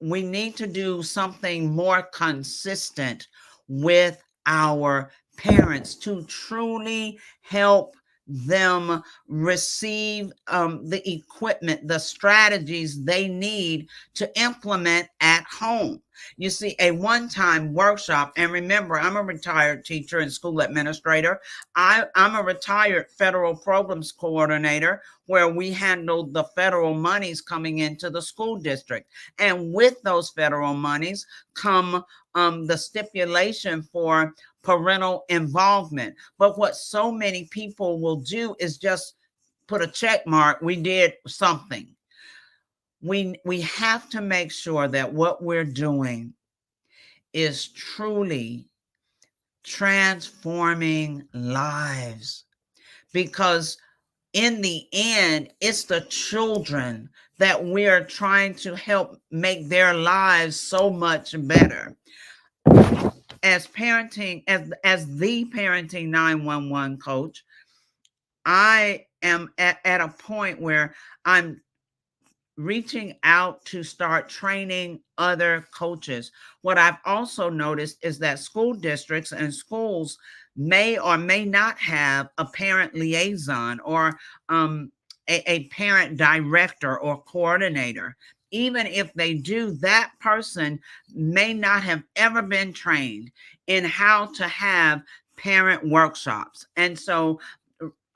we need to do something more consistent with our parents to truly help them receive the equipment, the strategies they need to implement at home. You see, a one-time workshop, and remember, I'm a retired teacher and school administrator. I'm a retired federal programs coordinator where we handle the federal monies coming into the school district. And with those federal monies come the stipulation for parental involvement. But what so many people will do is just put a check mark. We did something. We have to make sure that what we're doing is truly transforming lives, because in the end, it's the children that we are trying to help make their lives so much better. As parenting, as the parenting 911 coach, I am at a point where I'm reaching out to start training other coaches. What I've also noticed is that school districts and schools may or may not have a parent liaison or a parent director or coordinator. Even if they do, that person may not have ever been trained in how to have parent workshops. And so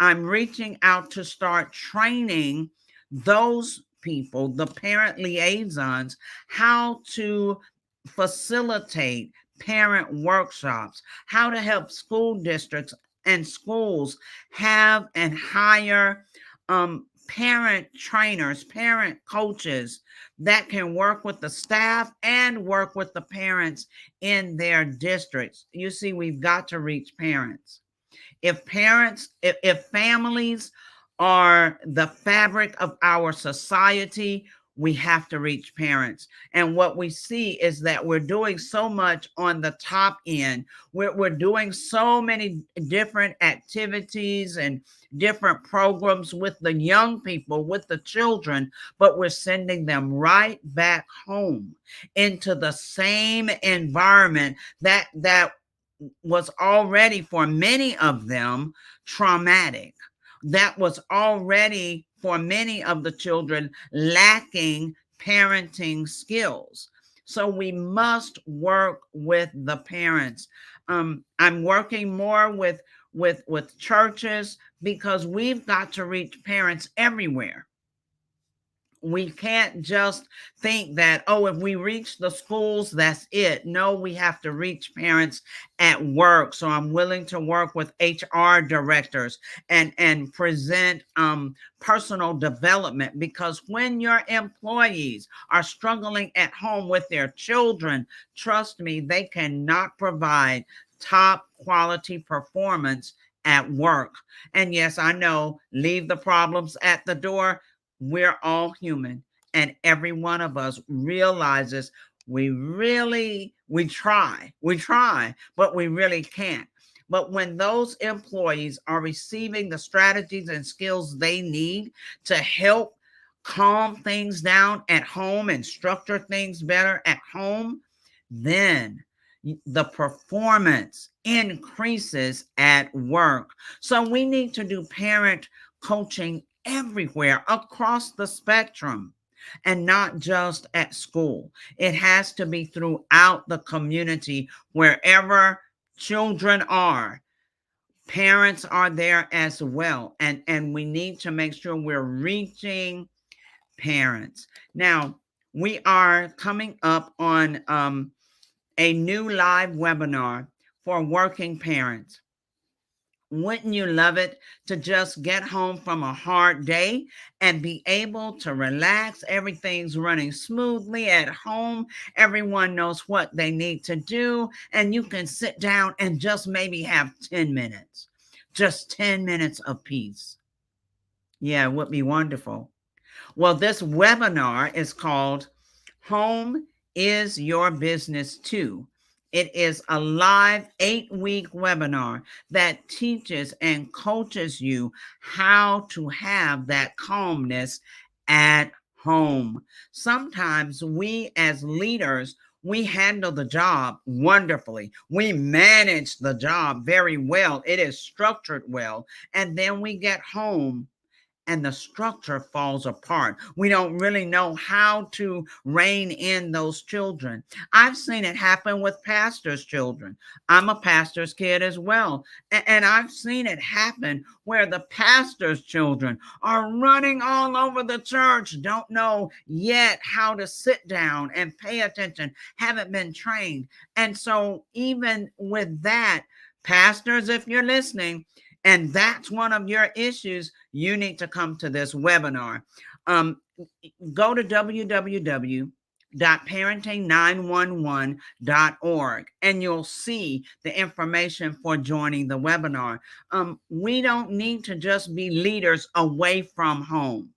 I'm reaching out to start training those people, the parent liaisons, how to facilitate parent workshops, how to help school districts and schools have and hire parent trainers, parent coaches that can work with the staff and work with the parents in their districts. You see, we've got to reach parents. If families are the fabric of our society, we have to reach parents. And what we see is that we're doing so much on the top end. We're doing so many different activities and different programs with the young people, with the children, but we're sending them right back home into the same environment that was already, for many of them, traumatic. That was already, for many of the children, lacking parenting skills. So we must work with the parents. I'm working more with churches, because we've got to reach parents everywhere. We can't just think that, oh, if we reach the schools, that's it. No, we have to reach parents at work. So I'm willing to work with HR directors and present personal development, because when your employees are struggling at home with their children, trust me, they cannot provide top quality performance at work. And yes, I know, leave the problems at the door. We're all human, and every one of us realizes we try, but we really can't. But when those employees are receiving the strategies and skills they need to help calm things down at home and structure things better at home, then the performance increases at work. So we need to do parent coaching everywhere across the spectrum, and not just at school. It has to be throughout the community. Wherever children are, parents are there as well. And we need to make sure we're reaching parents. Now, we are coming up on a new live webinar for working parents. Wouldn't you love it to just get home from a hard day and be able to relax? Everything's running smoothly at home. Everyone knows what they need to do. And you can sit down and just maybe have 10 minutes, just 10 minutes of peace. Yeah, it would be wonderful. Well, this webinar is called Home is Your Business Too. It is a live 8-week webinar that teaches and coaches you how to have that calmness at home. Sometimes we as leaders, we handle the job wonderfully. We manage the job very well. It is structured well. And then we get home and the structure falls apart. We don't really know how to rein in those children. I've seen it happen with pastors' children. I'm a pastor's kid as well. And I've seen it happen where the pastor's children are running all over the church, don't know yet how to sit down and pay attention, haven't been trained. And so even with that, pastors, if you're listening, and that's one of your issues, you need to come to this webinar. Go to www.parenting911.org and you'll see the information for joining the webinar. We don't need to just be leaders away from home.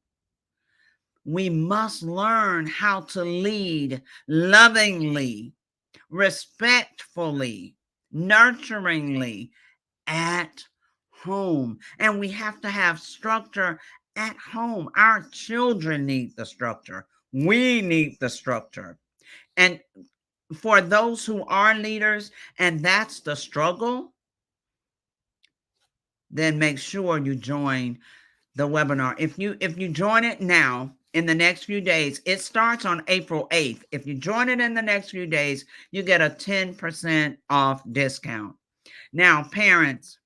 We must learn how to lead lovingly, respectfully, nurturingly at home. And we have to have structure at home. Our children need the structure. We need the structure. And for those who are leaders and that's the struggle, then make sure you join the webinar. If you join it now, in the next few days, it starts on April 8th. If you join it in the next few days, you get a 10% off discount. Now, parents,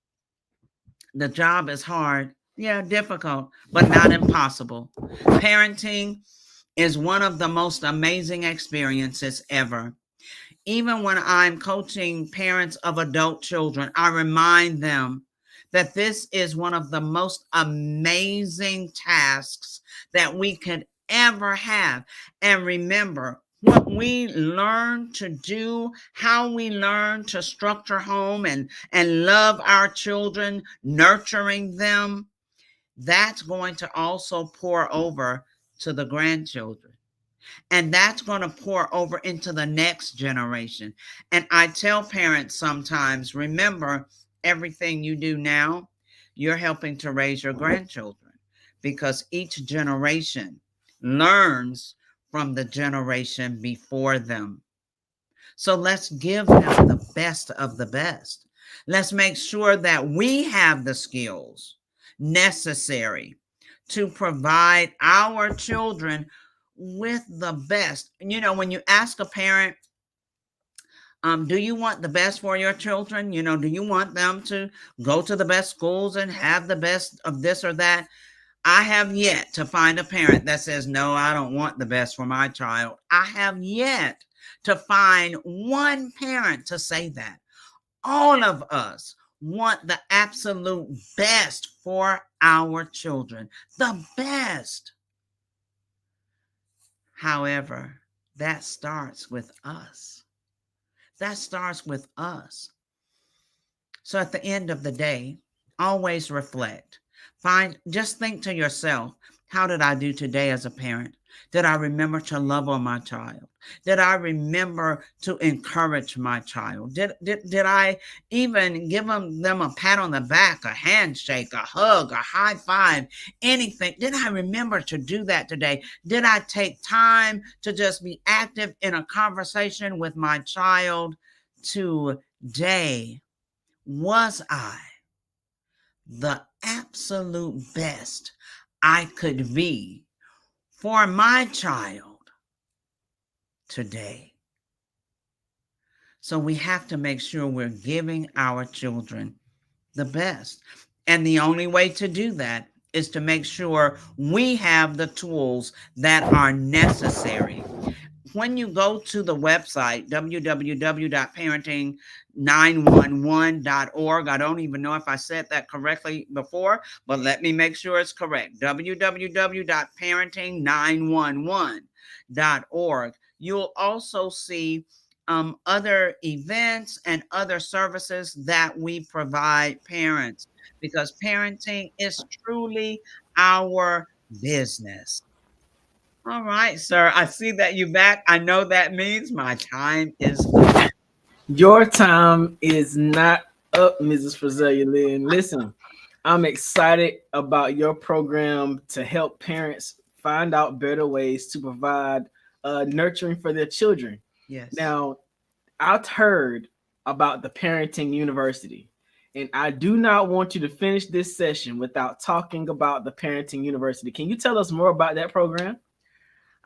the job is hard. Yeah, difficult, but not impossible. Parenting is one of the most amazing experiences ever. Even when I'm coaching parents of adult children, I remind them that this is one of the most amazing tasks that we could ever have. And remember, what we learn to do, how we learn to structure home and love our children, nurturing them, that's going to also pour over to the grandchildren. And that's going to pour over into the next generation. And I tell parents sometimes, remember, everything you do now, you're helping to raise your grandchildren, because each generation learns from the generation before them. So let's give them the best of the best. Let's make sure that we have the skills necessary to provide our children with the best. You know, when you ask a parent, do you want the best for your children? You know, do you want them to go to the best schools and have the best of this or that? I have yet to find a parent that says, no, I don't want the best for my child. I have yet to find one parent to say that. All of us want the absolute best for our children, the best. However, that starts with us. That starts with us. So at the end of the day, always reflect. Just think to yourself, how did I do today as a parent? Did I remember to love on my child? Did I remember to encourage my child? Did I even give them a pat on the back, a handshake, a hug, a high five, anything? Did I remember to do that today? Did I take time to just be active in a conversation with my child today? Was I the absolute best I could be for my child today? So we have to make sure we're giving our children the best. And the only way to do that is to make sure we have the tools that are necessary. When you go to the website, www.parenting911.org, I don't even know if I said that correctly before, but let me make sure it's correct. www.parenting911.org. You'll also see other events and other services that we provide parents, because parenting is truly our business. All right, sir. I see that you're back. I know that means my time is up. Your time is not up, Mrs. Frazelia Lynn. Listen, I'm excited about your program to help parents find out better ways to provide nurturing for their children. Yes. Now, I've heard about the Parenting University, and I do not want you to finish this session without talking about the Parenting University. Can you tell us more about that program?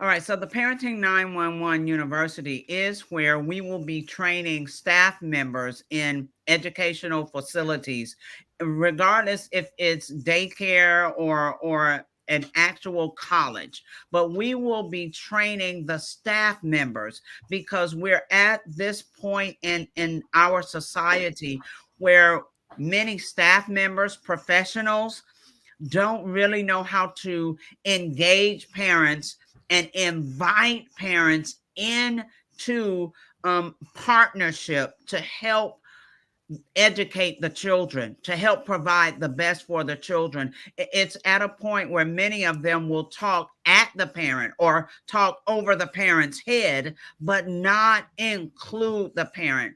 All right, so the Parenting 911 University is where we will be training staff members in educational facilities, regardless if it's daycare or an actual college. But we will be training the staff members, because we're at this point in our society where many staff members, professionals don't really know how to engage parents and invite parents into partnership to help educate the children, to help provide the best for the children. It's at a point where many of them will talk at the parent or talk over the parent's head, but not include the parent.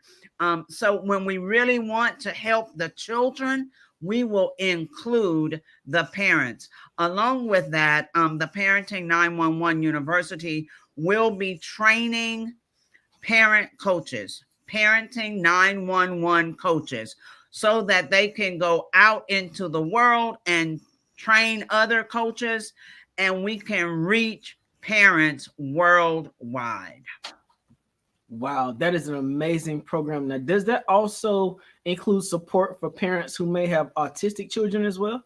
So when we really want to help the children, we will include the parents. Along with that, the Parenting 911 University will be training parent coaches, Parenting 911 coaches, so that they can go out into the world and train other coaches, and we can reach parents worldwide. Wow, that is an amazing program. Now, does that also include support for parents who may have autistic children as well?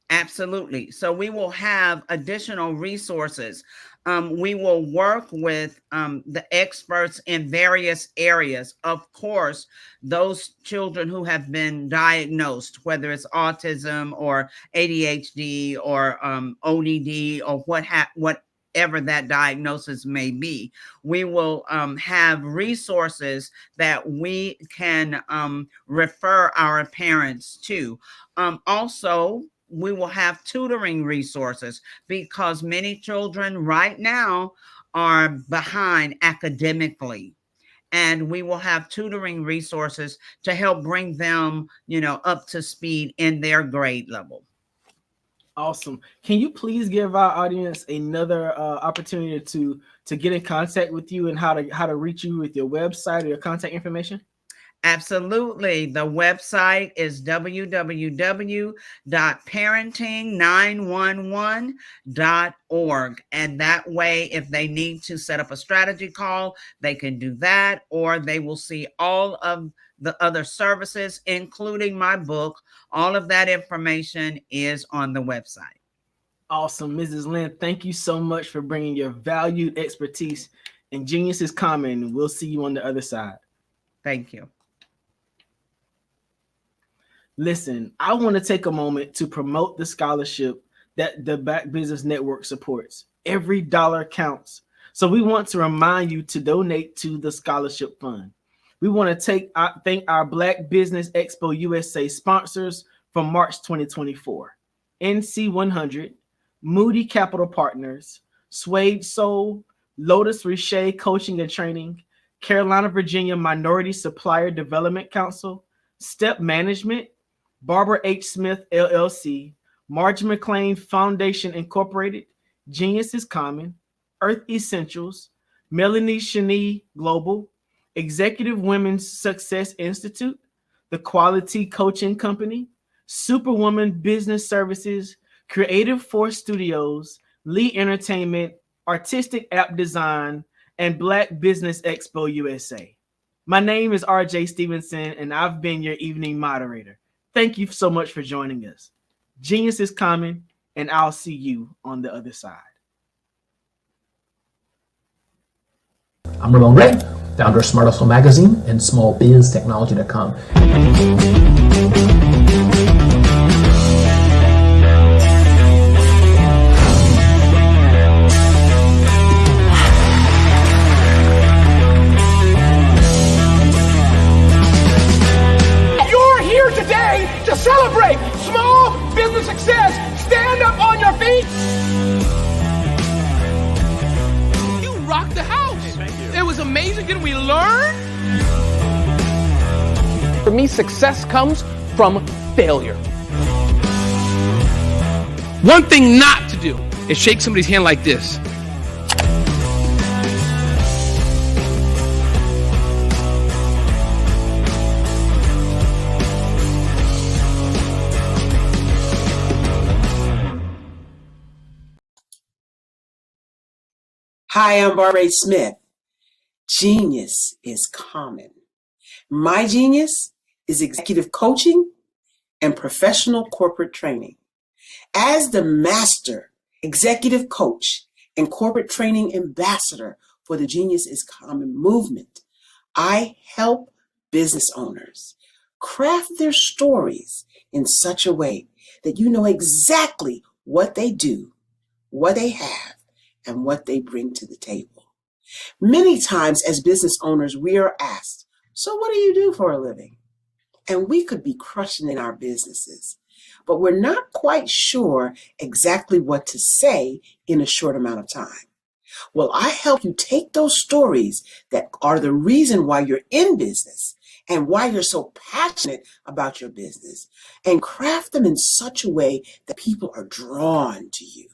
Absolutely. So we will have additional resources. We will work with the experts in various areas. Of course, those children who have been diagnosed, whether it's autism or ADHD or ODD or whatever that diagnosis may be, we will have resources that we can refer our parents to. Also, we will have tutoring resources because many children right now are behind academically. And we will have tutoring resources to help bring them, up to speed in their grade level. Awesome. Can you please give our audience another opportunity to get in contact with you and how to reach you with your website or your contact information? Absolutely. The website is www.parenting911.org. And that way, if they need to set up a strategy call, they can do that, or they will see all of the other services, including my book. All of that information is on the website. Awesome. Mrs. Lynn, thank you so much for bringing your valued expertise. And Genius is Common. We'll see you on the other side. Thank you. Listen, I want to take a moment to promote the scholarship that the Black Business Network supports. Every dollar counts. So we want to remind you to donate to the scholarship fund. We want to thank our Black Business Expo USA sponsors from March 2024. NC 100, Moody Capital Partners, Suede Soul, Lotus Riche Coaching and Training, Carolina, Virginia Minority Supplier Development Council, Step Management, Barbara H. Smith, LLC, Marge McLean Foundation, Incorporated, Genius is Common, Earth Essentials, Melanie Shani Global, Executive Women's Success Institute, The Quality Coaching Company, Superwoman Business Services, Creative Force Studios, Lee Entertainment, Artistic App Design, and Black Business Expo USA. My name is RJ Stevenson, and I've been your evening moderator. Thank you so much for joining us. Genius is Common, and I'll see you on the other side. I'm Ramon Ray, founder of Smart Hustle Magazine and smallbiztechnology.com. You're here today to celebrate small business success. Stand up on your feet. You rocked the house. It was amazing. Didn't we learn? For me, success comes from failure. One thing not to do is shake somebody's hand like this. Hi, I'm Barbara H. Smith. Genius is common. My genius is executive coaching and professional corporate training. As the master executive coach and corporate training ambassador for the Genius is Common movement, I help business owners Craft their stories in such a way that you know exactly what they do, what they have, and what they bring to the table. Many times as business owners, we are asked, so what do you do for a living? And we could be crushing in our businesses, but we're not quite sure exactly what to say in a short amount of time. Well, I help you take those stories that are the reason why you're in business and why you're so passionate about your business and craft them in such a way that people are drawn to you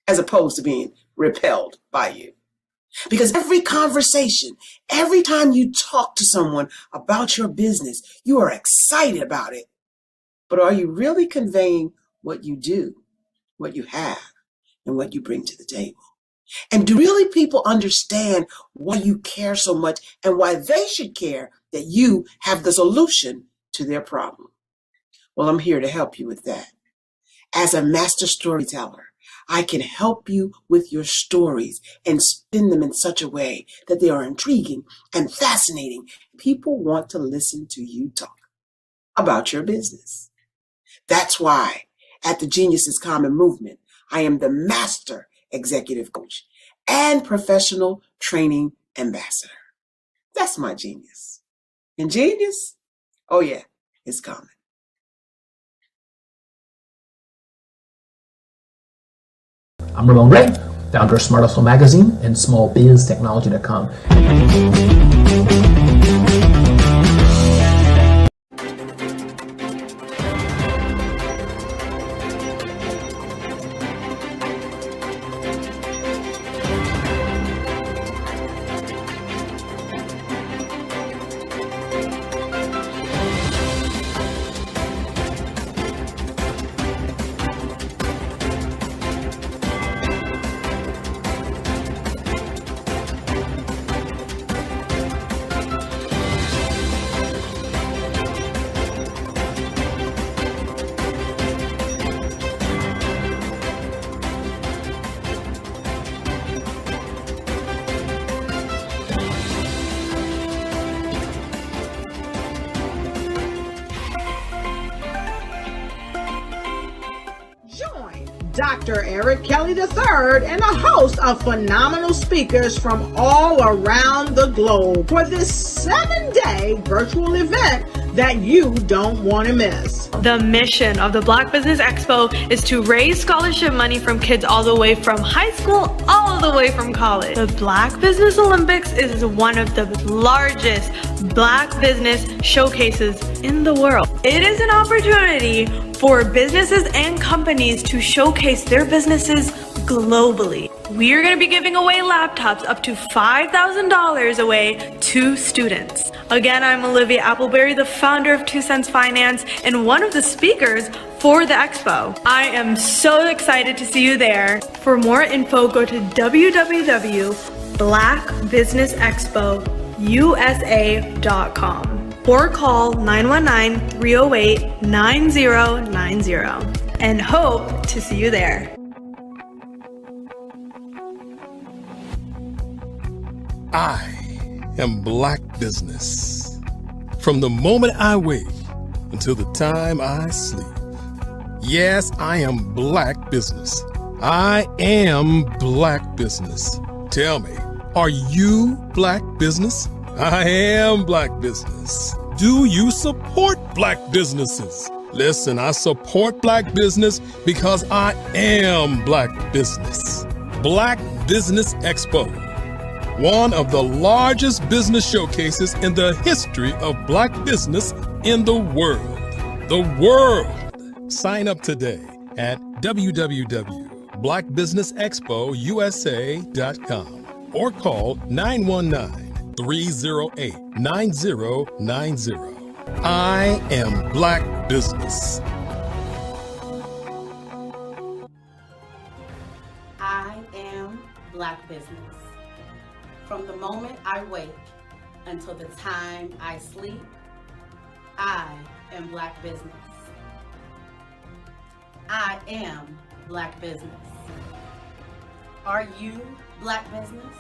as opposed to being repelled by you. Because every conversation, every time you talk to someone about your business, you are excited about it. But are you really conveying what you do, what you have, and what you bring to the table? And do really people understand why you care so much and why they should care that you have the solution to their problem? Well, I'm here to help you with that. As a master storyteller, I can help you with your stories and spin them in such a way that they are intriguing and fascinating. People want to listen to you talk about your business. That's why at the Genius is Common movement, I am the master executive coach and professional training ambassador. That's my genius. And genius? Oh yeah, it's common. I'm Ramon Ray, founder of Smart Hustle Magazine and smallbiztechnology.com. Dr. Eric Kelly III and a host of phenomenal speakers from all around the globe for this 7-day virtual event that you don't want to miss. The mission of the Black Business Expo is to raise scholarship money from kids all the way from high school, all the way from college. The Black Business Olympics is one of the largest Black business showcases in the world. It is an opportunity for businesses and companies to showcase their businesses globally. We are going to be giving away laptops up to $5,000 away to students. Again, I'm Olivia Appleberry, the founder of 2 Cents Finance and one of the speakers for the expo. I am so excited to see you there. For more info, go to www.blackbusinessexpousa.com or call 919-308-9090 and hope to see you there. I am Black Business. From the moment I wake until the time I sleep. Yes, I am Black Business. I am Black Business. Tell me, are you Black Business? I am Black Business. Do you support Black businesses? Listen, I support Black business because I am Black Business. Black Business Expo, one of the largest business showcases in the history of Black business in the world. The world! Sign up today at www.blackbusinessexpousa.com or call 919-308-9090. I am Black Business. I am Black Business. From the moment I wake until the time I sleep, I am Black Business. I am Black Business. Are you Black Business?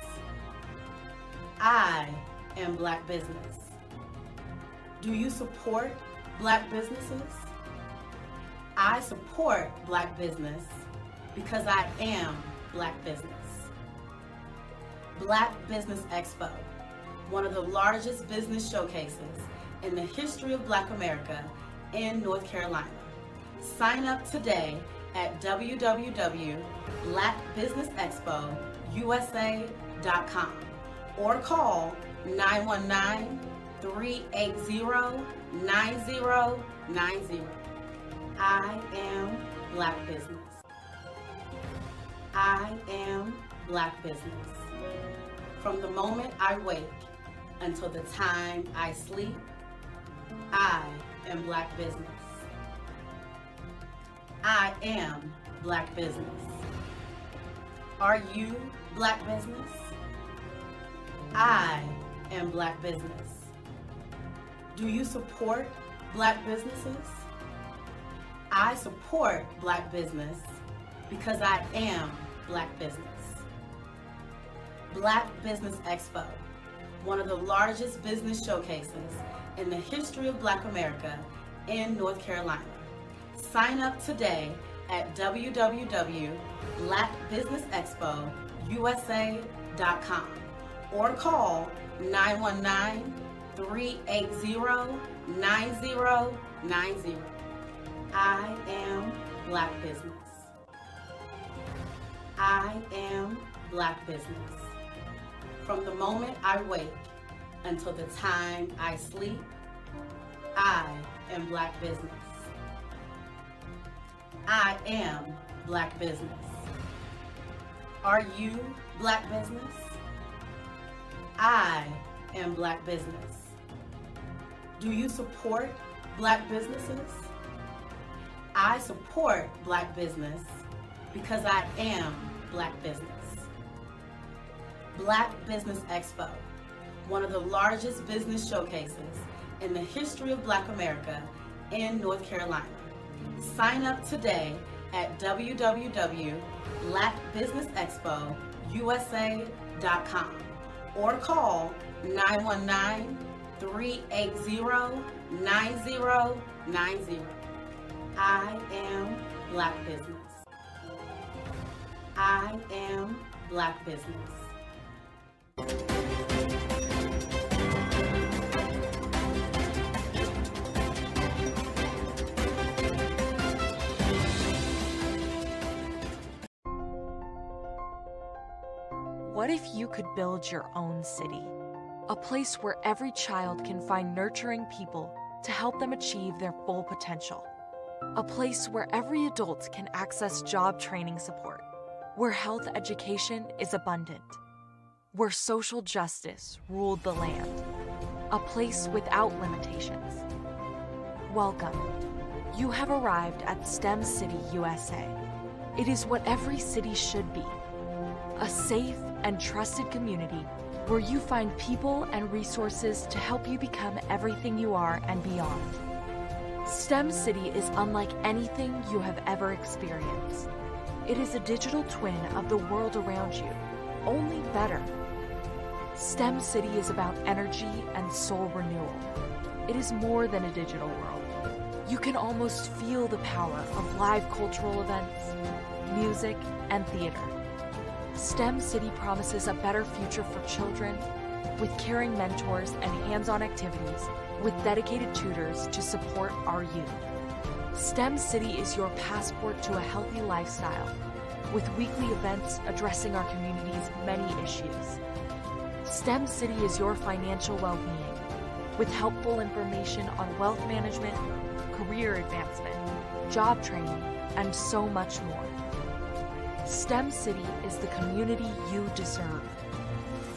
I am Black Business. Do you support Black businesses? I support Black business because I am Black business. Black Business Expo, one of the largest business showcases in the history of Black America in North Carolina. Sign up today at www.blackbusinessexpousa.com or call 919-380-9090. I am Black business. I am Black business. From the moment I wake until the time I sleep, I am Black business. I am Black business. Are you Black business? I am Black business. Do you support Black businesses? I support Black business because I am Black business. Black Business Expo, one of the largest business showcases in the history of Black America in North Carolina. Sign up today at www.blackbusinessexpousa.com or call 919-380-9090. I am Black business. I am Black business. From the moment I wake until the time I sleep, I am Black business. I am Black business. Are you Black business? I am Black business. Do you support Black businesses? I support Black business because I am Black business. Black Business Expo, one of the largest business showcases in the history of Black America in North Carolina. Sign up today at www.blackbusinessexpousa.com or call 919-380-9090. I am Black business. I am Black business. What if you could build your own city? A place where every child can find nurturing people to help them achieve their full potential. A place where every adult can access job training support. Where health education is abundant. Where social justice ruled the land. A place without limitations. Welcome. You have arrived at STEM City USA. It is what every city should be. A safe and trusted community where you find people and resources to help you become everything you are and beyond. STEM City is unlike anything you have ever experienced. It is a digital twin of the world around you, only better. STEM City is about energy and soul renewal. It is more than a digital world. You can almost feel the power of live cultural events, music, and theater. STEM City promises a better future for children with caring mentors and hands-on activities with dedicated tutors to support our youth. STEM City is your passport to a healthy lifestyle with weekly events addressing our community's many issues. STEM City is your financial well-being with helpful information on wealth management, career advancement, job training, and so much more. STEM City is the community you deserve.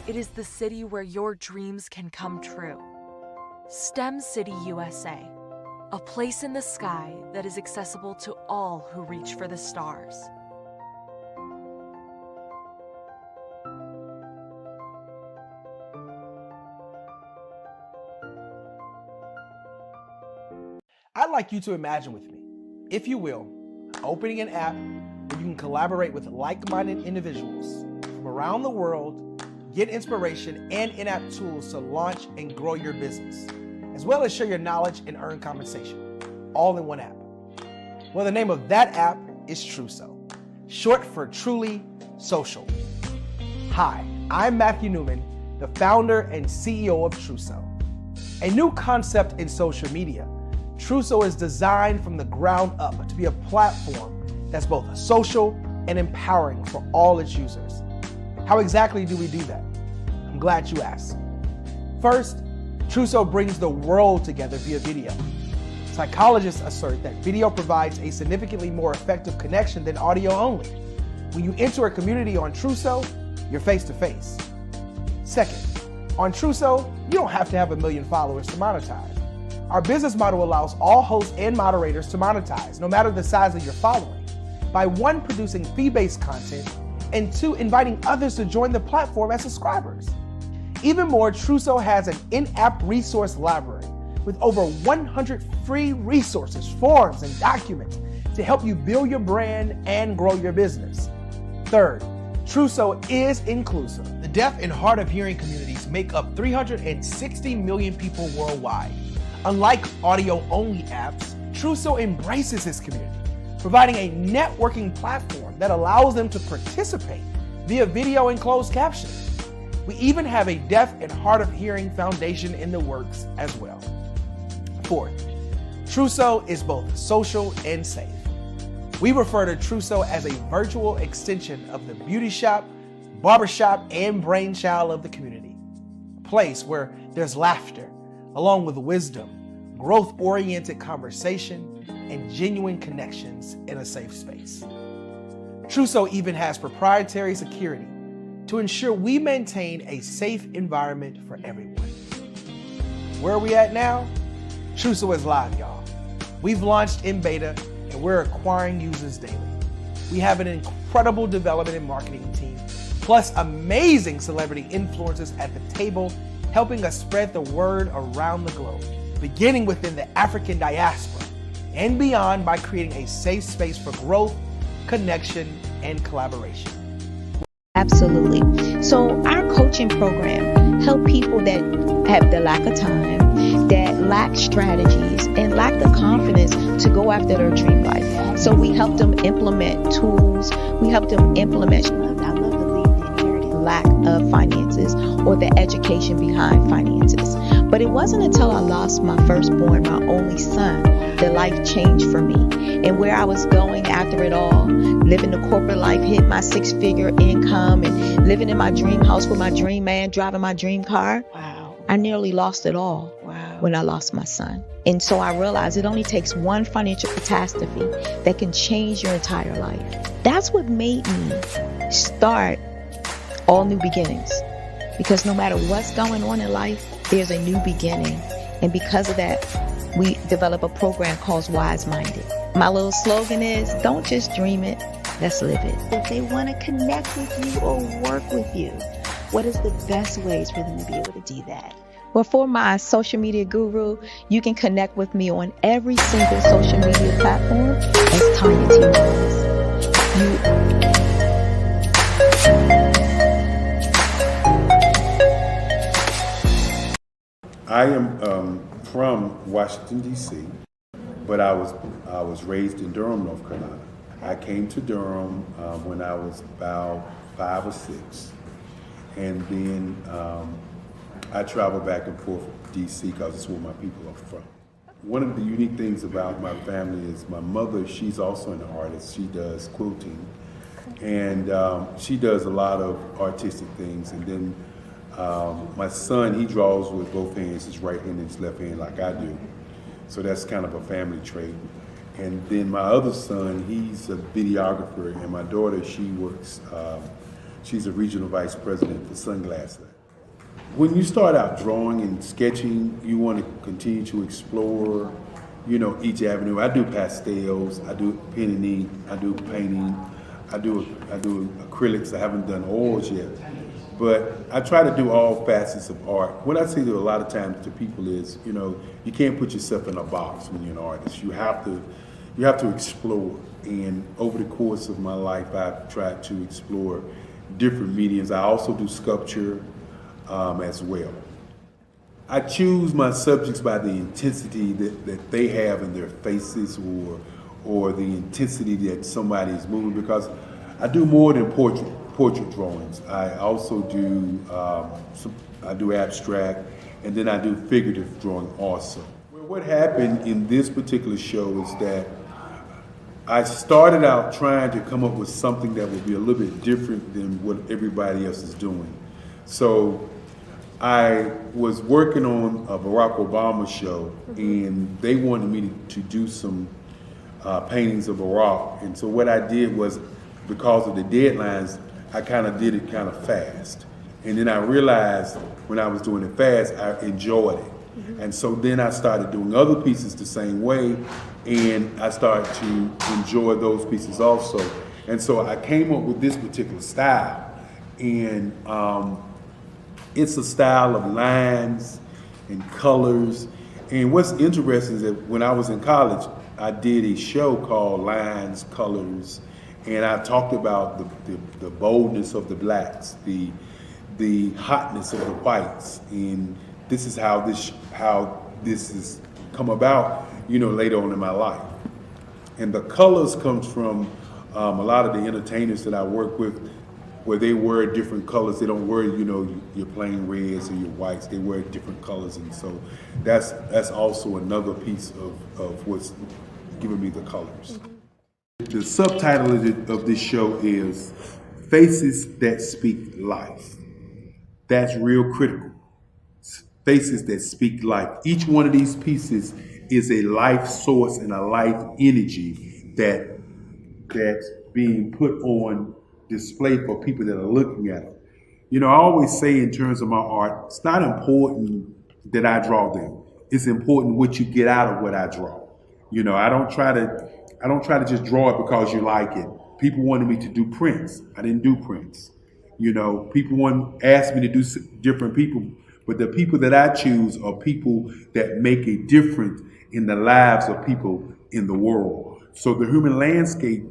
It is the city where your dreams can come true. STEM City USA, a place in the sky that is accessible to all who reach for the stars. I'd like you to imagine with me, if you will, opening an app where you can collaborate with like-minded individuals from around the world, get inspiration and in-app tools to launch and grow your business. as well as share your knowledge and earn compensation, all in one app. Well, the name of that app is Truso, short for Truly Social. Hi, I'm Matthew Newman, the founder and CEO of Truso. A new concept in social media, Truso is designed from the ground up to be a platform that's both social and empowering for all its users. How exactly do we do that? I'm glad you asked. First, Truso brings the world together via video. Psychologists assert that video provides a significantly more effective connection than audio only. When you enter a community on Truso, you're face to face. Second, on Truso, you don't have to have 1 million followers to monetize. Our business model allows all hosts and moderators to monetize, no matter the size of your following, by 1, producing fee-based content, and 2, inviting others to join the platform as subscribers. Even more, Truso has an in-app resource library with over 100 free resources, forms, and documents to help you build your brand and grow your business. Third, Truso is inclusive. The deaf and hard of hearing communities make up 360 million people worldwide. Unlike audio-only apps, Truso embraces this community, providing a networking platform that allows them to participate via video and closed captioning. We even have a deaf and hard of hearing foundation in the works as well. Fourth, Truso is both social and safe. We refer to Truso as a virtual extension of the beauty shop, barbershop, and brainchild of the community. A place where there's laughter, along with wisdom, growth-oriented conversation, and genuine connections in a safe space. Truso even has proprietary security to ensure we maintain a safe environment for everyone. Where are we at now? Truso is live, y'all. We've launched in beta and we're acquiring users daily. We have an incredible development and marketing team, plus amazing celebrity influencers at the table, helping us spread the word around the globe, beginning within the African diaspora and beyond by creating a safe space for growth, connection, and collaboration. Absolutely. So our coaching program help people that have the lack of time, that lack strategies, and lack the confidence to go after their dream life. So we help them implement tools. We help them implement, I love to leave the inherited lack of finances or the education behind finances. But it wasn't until I lost my firstborn, my only son, that life changed for me. And where I was going after it all, living the corporate life, hit my 6-figure income, and living in my dream house with my dream man, driving my dream car. Wow. I nearly lost it all when I lost my son. And so I realized it only takes one financial catastrophe that can change your entire life. That's what made me start All New Beginnings. Because no matter what's going on in life, there's a new beginning. And because of that, we develop a program called Wise Minded. My little slogan is, don't just dream it, let's live it. If they want to connect with you or work with you, what is the best ways for them to be able to do that? Well, for my social media guru, you can connect with me on every single social media platform as Tanya T. Rose. I am from Washington, D.C., but I was raised in Durham, North Carolina. I came to Durham when I was about 5 or 6, and then I traveled back and forth to D.C. because it's where my people are from. One of the unique things about my family is my mother, she's also an artist. She does quilting, and she does a lot of artistic things. And then my son, he draws with both hands, his right hand and his left hand, like I do. So that's kind of a family trait. And then my other son, he's a videographer, and my daughter, she works, she's a regional vice president for Sunglasses. When you start out drawing and sketching, you want to continue to explore, you know, each avenue. I do pastels, I do pen and ink, I do painting, I do acrylics. I haven't done oils yet. But I try to do all facets of art. What I say to a lot of times to people is, you know, you can't put yourself in a box when you're an artist. You have to explore. And over the course of my life, I've tried to explore different mediums. I also do sculpture as well. I choose my subjects by the intensity that they have in their faces, or the intensity that somebody is moving, because I do more than portrait drawings. I also do I do abstract, and then I do figurative drawing also. Well, what happened in this particular show is that I started out trying to come up with something that would be a little bit different than what everybody else is doing. So I was working on a Barack Obama show, and they wanted me to do some paintings of Barack. And so what I did was, because of the deadlines, I kind of did it kind of fast. And then I realized when I was doing it fast, I enjoyed it. And so then I started doing other pieces the same way, and I started to enjoy those pieces also. And so I came up with this particular style. And it's a style of lines and colors. And what's interesting is that when I was in college, I did a show called Lines, Colors, and I talked about the boldness of the blacks, the hotness of the whites, and this is how this has come about, later on in my life. And the colors comes from a lot of the entertainers that I work with, where they wear different colors. They don't wear, your plain reds or your whites. They wear different colors, and so that's also another piece of what's giving me the colors. The subtitle of this show is Faces That Speak Life. That's real critical. Faces that speak life. Each one of these pieces is a life source and a life energy that's being put on display for people that are looking at it. I always say in terms of my art, it's not important that I draw them. It's important what you get out of what I draw. I don't try to just draw it because you like it. People wanted me to do prints. I didn't do prints. People asked me to do different people, but the people that I choose are people that make a difference in the lives of people in the world. So the human landscape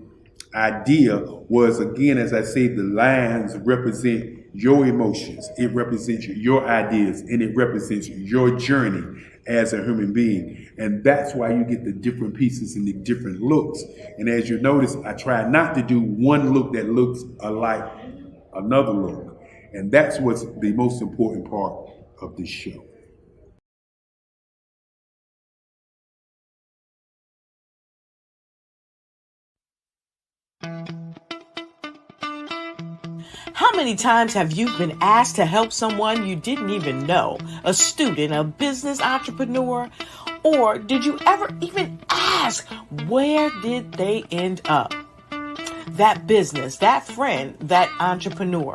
idea was, again, as I say, the lines represent your emotions, it represents your ideas, and it represents your journey as a human being. And that's why you get the different pieces and the different looks. And as you notice, I try not to do one look that looks alike another look. And that's what's the most important part of this show. How many times have you been asked to help someone you didn't even know, a student, a business entrepreneur? Or did you ever even ask, where did they end up? That business, that friend, that entrepreneur.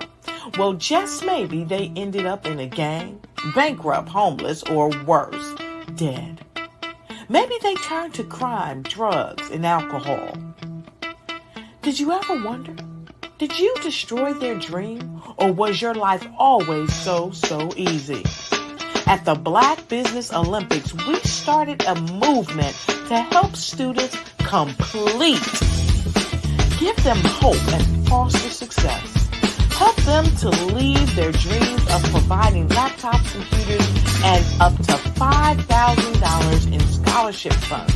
Well, just maybe they ended up in a gang, bankrupt, homeless, or worse, dead. Maybe they turned to crime, drugs, and alcohol. Did you ever wonder? Did you destroy their dream, or was your life always so easy? At the Black Business Olympics, we started a movement to help students complete. Give them hope and foster success. Help them to leave their dreams of providing laptops, computers, and up to $5,000 in scholarship funds.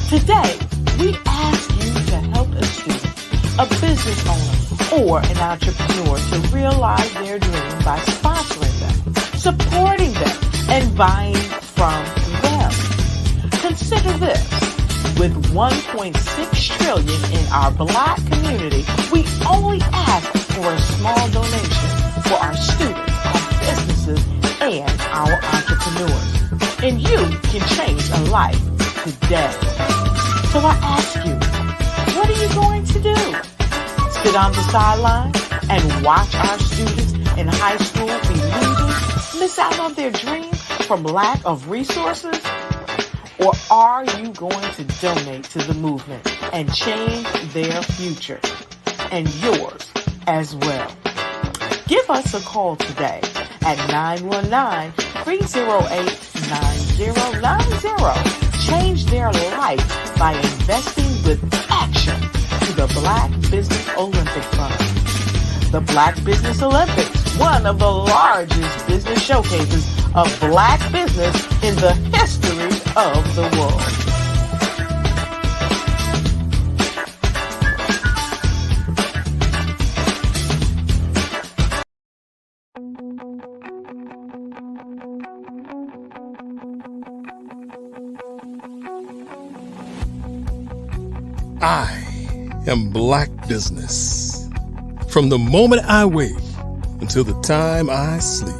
Today, we ask you to help a student, a business owner, or an entrepreneur to realize their dream by sponsoring them, supporting them, and buying from them. Consider this. With $1.6 trillion in our Black community, we only ask for a small donation for our students, our businesses, and our entrepreneurs. And you can change a life today. So I ask you, what are you going to do? Sit on the sideline and watch our students in high school be losers, miss out on their dream from lack of resources? Or are you going to donate to the movement and change their future and yours as well? Give us a call today at 919-308-9090. Change their life by investing with action to the Black Business Olympic Fund. The Black Business Olympics, one of the largest business showcases of Black business in the history of the world. I am Black business. From the moment I wake until the time I sleep.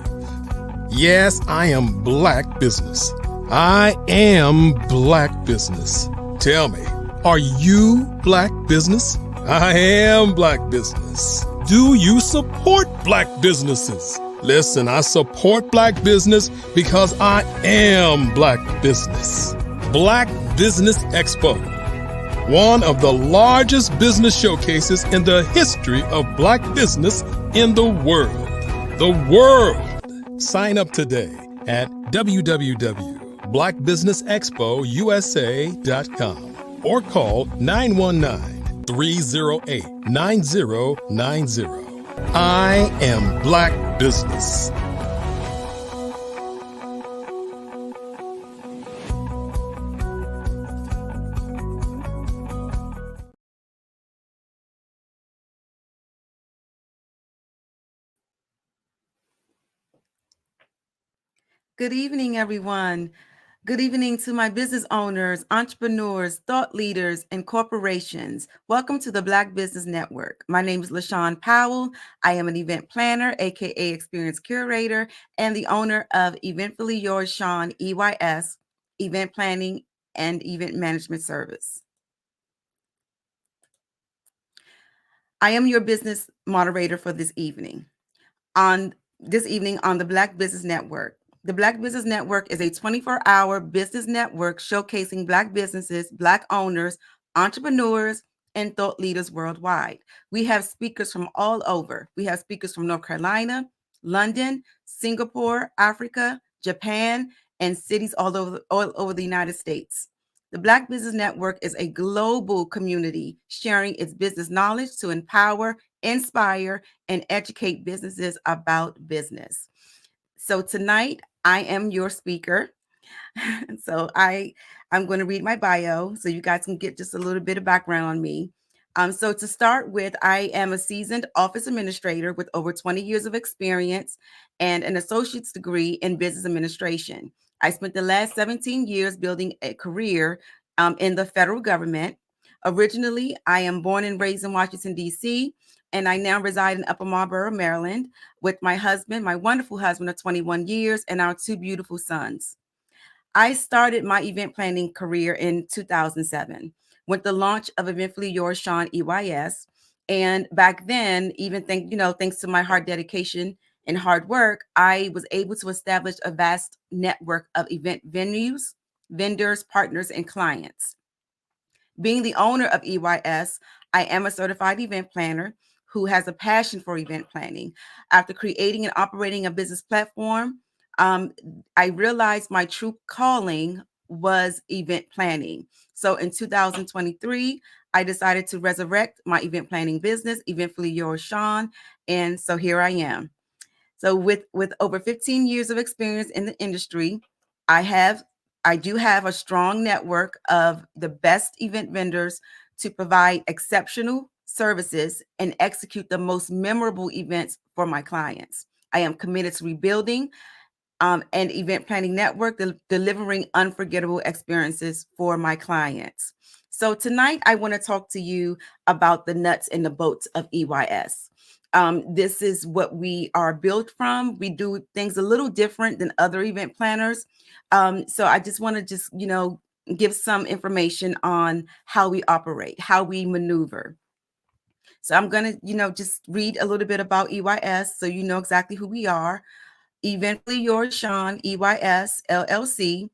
Yes, I am Black business. I am Black business. Tell me, are you Black business? I am Black business. Do you support Black businesses? Listen, I support Black business because I am Black business. Black Business Expo, one of the largest business showcases in the history of Black business in the world. The world. Sign up today at www.blackbusinessexpousa.com or call 919-308-9090. I am Black business. Good evening, everyone. Good evening to my business owners, entrepreneurs, thought leaders, and corporations. Welcome to the Black Business Network. My name is LaShawn Powell. I am an event planner, aka experience curator, and the owner of Eventfully Yours, Sean, EYS, event planning and event management service. I am your business moderator for this evening. On the Black Business Network. The Black Business Network is a 24-hour business network showcasing Black businesses, Black owners, entrepreneurs, and thought leaders worldwide. We have speakers from all over. We have speakers from North Carolina, London, Singapore, Africa, Japan, and cities all over the United States. The Black Business Network is a global community sharing its business knowledge to empower, inspire, and educate businesses about business. So tonight, I am your speaker. So I'm going to read my bio so you guys can get just a little bit of background on me. So to start with, I am a seasoned office administrator with over 20 years of experience and an associate's degree in business administration. I spent the last 17 years building a career in the federal government. Originally, I am born and raised in Washington, D.C., and I now reside in Upper Marlboro, Maryland, with my husband, my wonderful husband of 21 years, and our two beautiful sons. I started my event planning career in 2007 with the launch of Eventfully Yours, Sean, EYS. And back then, even thanks to my hard dedication and hard work, I was able to establish a vast network of event venues, vendors, partners, and clients. Being the owner of EYS, I am a certified event planner who has a passion for event planning. After creating and operating a business platform, I realized my true calling was event planning. So in 2023, I decided to resurrect my event planning business, Eventfully Yours, Sean. And so here I am. So with over 15 years of experience in the industry, I do have a strong network of the best event vendors to provide exceptional services and execute the most memorable events for my clients. I am committed to rebuilding an event planning network, delivering unforgettable experiences for my clients. So tonight, I want to talk to you about the nuts and the bolts of EYS. This is what we are built from. We do things a little different than other event planners. So I just want to give some information on how we operate, how we maneuver. So I'm going to, just read a little bit about EYS so you know exactly who we are. Eventfully Yours, Sean, EYS, LLC.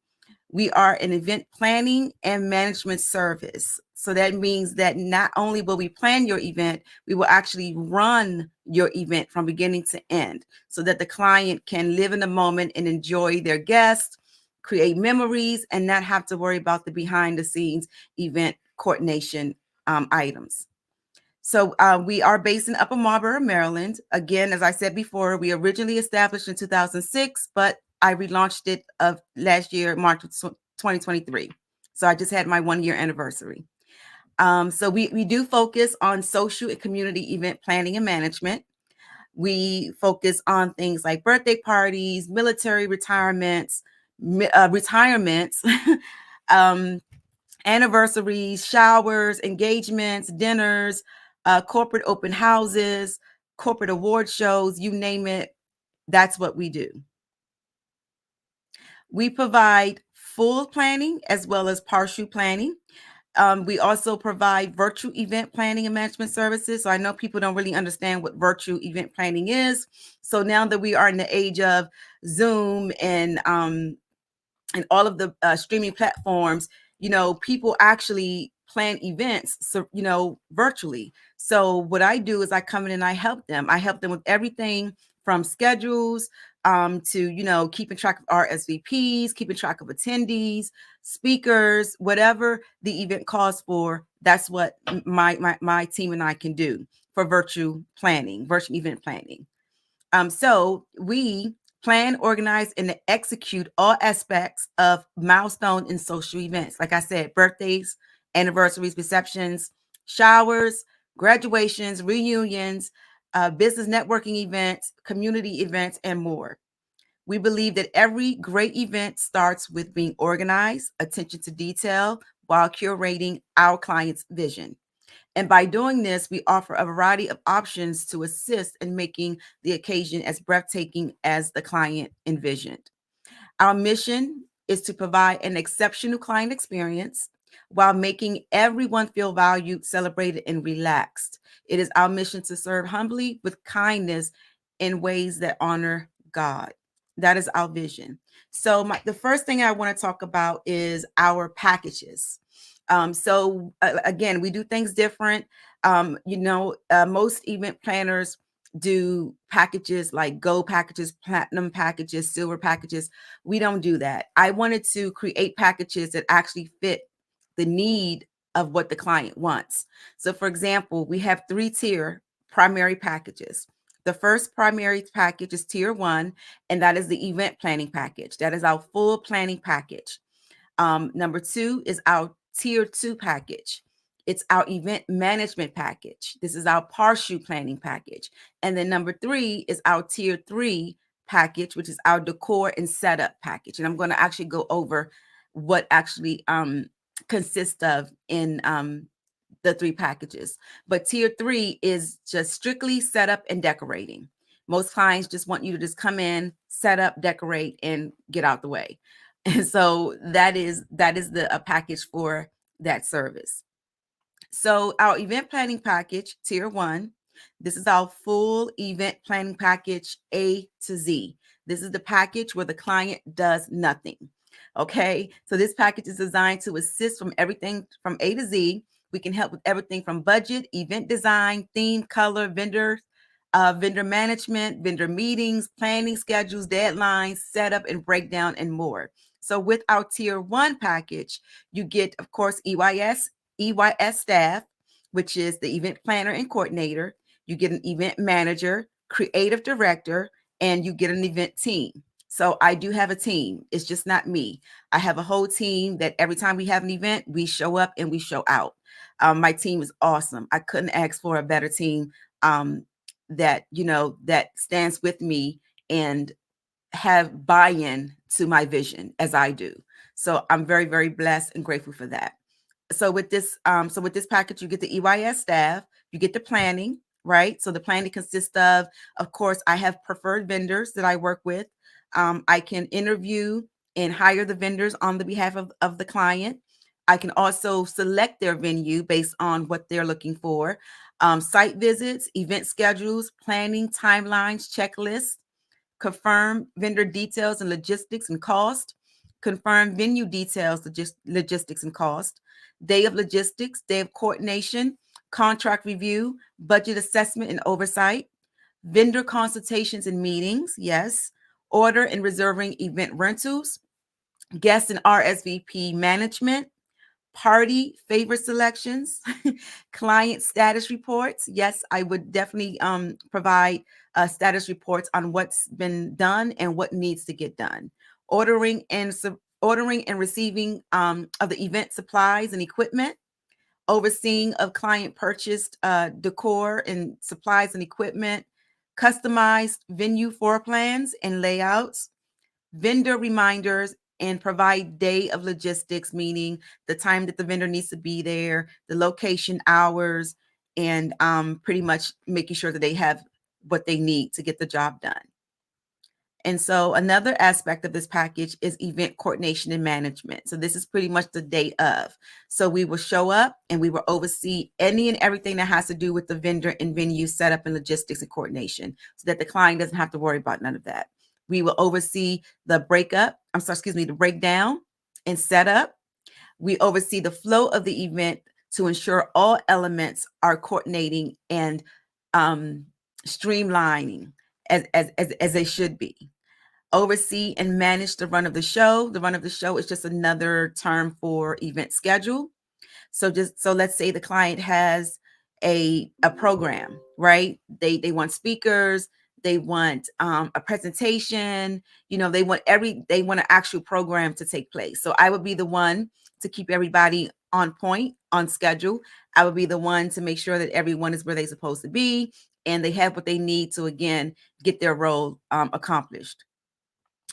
We are an event planning and management service. So that means that not only will we plan your event, we will actually run your event from beginning to end so that the client can live in the moment and enjoy their guests, create memories, and not have to worry about the behind the scenes event coordination items. So we are based in Upper Marlboro, Maryland. Again, as I said before, we originally established in 2006, but I relaunched it of last year, March of 2023. So I just had my 1-year anniversary. So we do focus on social and community event planning and management. We focus on things like birthday parties, military retirements, anniversaries, showers, engagements, dinners, corporate open houses, corporate award shows, you name it. That's what we do. We provide full planning as well as partial planning. We also provide virtual event planning and management services. So I know people don't really understand what virtual event planning is. So now that we are in the age of Zoom and all of the streaming platforms, people actually plan events, virtually. So what I do is I come in and I help them. I help them with everything from schedules to, keeping track of RSVPs, keeping track of attendees, speakers, whatever the event calls for. That's what my team and I can do for virtual event planning. So we plan, organize, and execute all aspects of milestone and social events. Like I said, birthdays, anniversaries, receptions, showers, graduations, reunions, business networking events, community events, and more. We believe that every great event starts with being organized, attention to detail, while curating our client's vision. And by doing this, we offer a variety of options to assist in making the occasion as breathtaking as the client envisioned. Our mission is to provide an exceptional client experience while making everyone feel valued, celebrated, and relaxed. It is our mission to serve humbly with kindness in ways that honor God. That is our vision. So the first thing I want to talk about is our packages. Again, we do things different. Most event planners do packages like gold packages, platinum packages, silver packages. We don't do that. I wanted to create packages that actually fit the need of what the client wants. So for example, we have 3-tier primary packages. The first primary package is tier 1, and that is the event planning package. That is our full planning package. Number 2 is our tier 2 package. It's our event management package. This is our partial planning package. And then number 3 is our tier 3 package, which is our decor and setup package. And I'm going to actually go over what actually consists of in the 3 packages. But tier 3 is just strictly setup and decorating. Most clients just want you to just come in, set up, decorate, and get out the way. And so that is a package for that service. So our event planning package, tier 1, this is our full event planning package A to Z. This is the package where the client does nothing. Okay, so this package is designed to assist from everything from A to Z. We can help with everything from budget, event design, theme, color, vendor management, vendor meetings, planning schedules, deadlines, setup and breakdown, and more. So with our tier 1 package, you get, of course, EYS staff, which is the event planner and coordinator. You get an event manager, creative director, and you get an event team. So I do have a team. It's just not me. I have a whole team that every time we have an event, we show up and we show out. My team is awesome. I couldn't ask for a better team that stands with me and have buy-in to my vision as I do. So I'm very, very blessed and grateful for that. So with this package, you get the EYS staff, you get the planning, right? So the planning consists of course, I have preferred vendors that I work with. I can interview and hire the vendors on the behalf of the client. I can also select their venue based on what they're looking for. Site visits, event schedules, planning, timelines, checklists, confirm vendor details and logistics and cost, confirm venue details, logistics and cost, day of logistics, day of coordination, contract review, budget assessment and oversight, vendor consultations and meetings, yes, order and reserving event rentals, guest and RSVP management, party favor selections, client status reports. Yes, I would definitely provide status reports on what's been done and what needs to get done. Ordering and receiving of the event supplies and equipment. Overseeing of client purchased decor and supplies and equipment. Customized venue floor plans and layouts. Vendor reminders and provide day of logistics, meaning the time that the vendor needs to be there, the location, hours, and pretty much making sure that they have what they need to get the job done. And so another aspect of this package is event coordination and management. So this is pretty much the day of. So we will show up and we will oversee any and everything that has to do with the vendor and venue setup and logistics and coordination so that the client doesn't have to worry about none of that. We will oversee the the breakdown and setup. We oversee the flow of the event to ensure all elements are coordinating and streamlining as they should be. Oversee and manage the run of the show. The run of the show is just another term for event schedule. So let's say the client has a program, right? They want speakers, they want a presentation, they want an actual program to take place. So I would be the one to keep everybody on point, on schedule. I would be the one to make sure that everyone is where they're supposed to be and they have what they need to, again, get their role accomplished.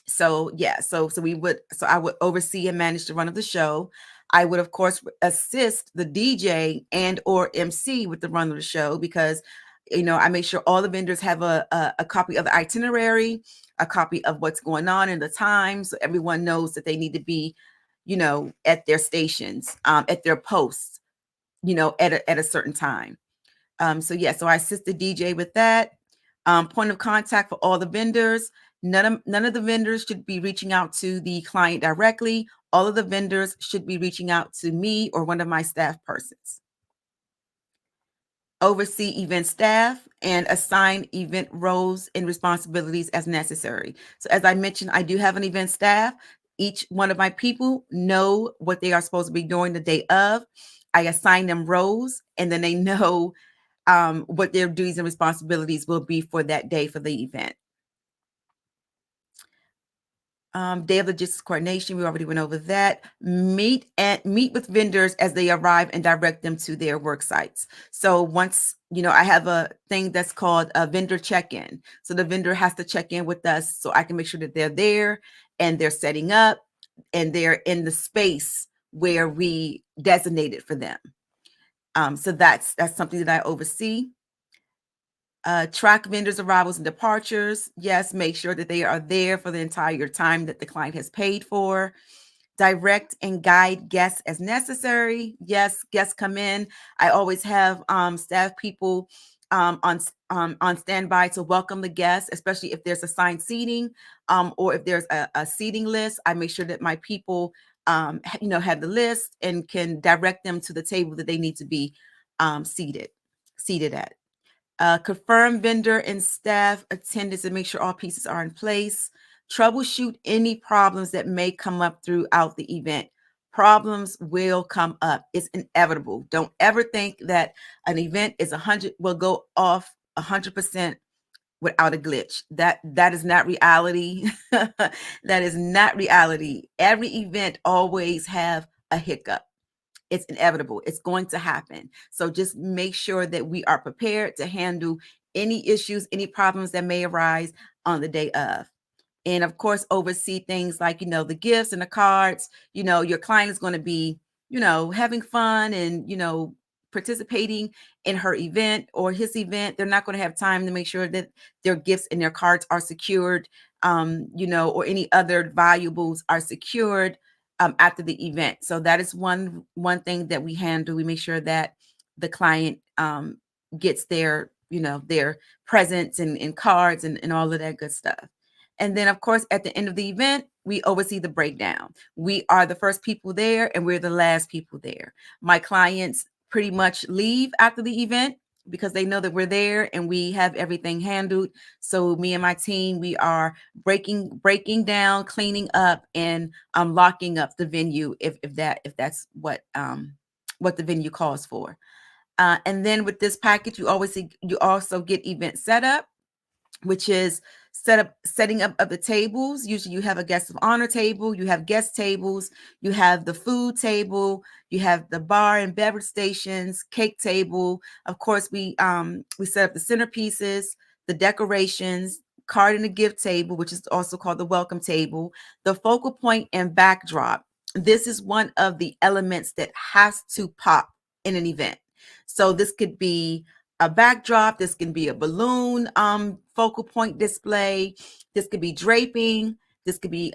So I would oversee and manage the run of the show. I would, of course, assist the DJ and or MC with the run of the show because, I make sure all the vendors have a copy of the itinerary, a copy of what's going on in the time. So everyone knows that they need to be, at their stations, at their posts, at a certain time. So I assist the DJ with that. Point of contact for all the vendors. None of the vendors should be reaching out to the client directly. All of the vendors should be reaching out to me or one of my staff persons. Oversee event staff and assign event roles and responsibilities as necessary. So as I mentioned, I do have an event staff. Each one of my people know what they are supposed to be doing the day of. I assign them roles and then they know what their duties and responsibilities will be for that day for the event. Day of logistics coordination, we already went over that. Meet with vendors as they arrive and direct them to their work sites. So once, I have a thing that's called a vendor check-in. So the vendor has to check in with us so I can make sure that they're there and they're setting up and they're in the space where we designated for them. So that's something that I oversee. Track vendors' arrivals and departures. Yes, make sure that they are there for the entire time that the client has paid for. Direct and guide guests as necessary. Yes, guests come in. I always have staff people on standby to welcome the guests, especially if there's assigned seating or if there's a seating list. I make sure that my people have the list and can direct them to the table that they need to be seated at. Confirm vendor and staff attendance and make sure all pieces are in place. Troubleshoot any problems that may come up throughout the event. Problems will come up. It's inevitable. Don't ever think that an event will go off 100% without a glitch. That is not reality. That is not reality. Every event always have a hiccup. It's inevitable. It's going to happen. So just make sure that we are prepared to handle any issues, any problems that may arise on the day of. And of course, oversee things like, the gifts and the cards. Your client is going to be, having fun and, participating in her event or his event. They're not going to have time to make sure that their gifts and their cards are secured, or any other valuables are secured after the event. So that is one thing that we handle. We make sure that the client gets their presents and cards and all of that good stuff. And then, of course, at the end of the event, we oversee the breakdown. We are the first people there and we're the last people there. My clients pretty much leave after the event because they know that we're there and we have everything handled. So me and my team, we are breaking down, cleaning up, and locking up the venue if that's what the venue calls for. And then with this package, you also get event setup, which is setting up of the tables. Usually you have a guest of honor table, you have guest tables, you have the food table, you have the bar and beverage stations, cake table. Of course, we set up the centerpieces, the decorations, card and the gift table, which is also called the welcome table, the focal point and backdrop. This is one of the elements that has to pop in an event. So this could be a backdrop, this can be a balloon focal point display, this could be draping, this could be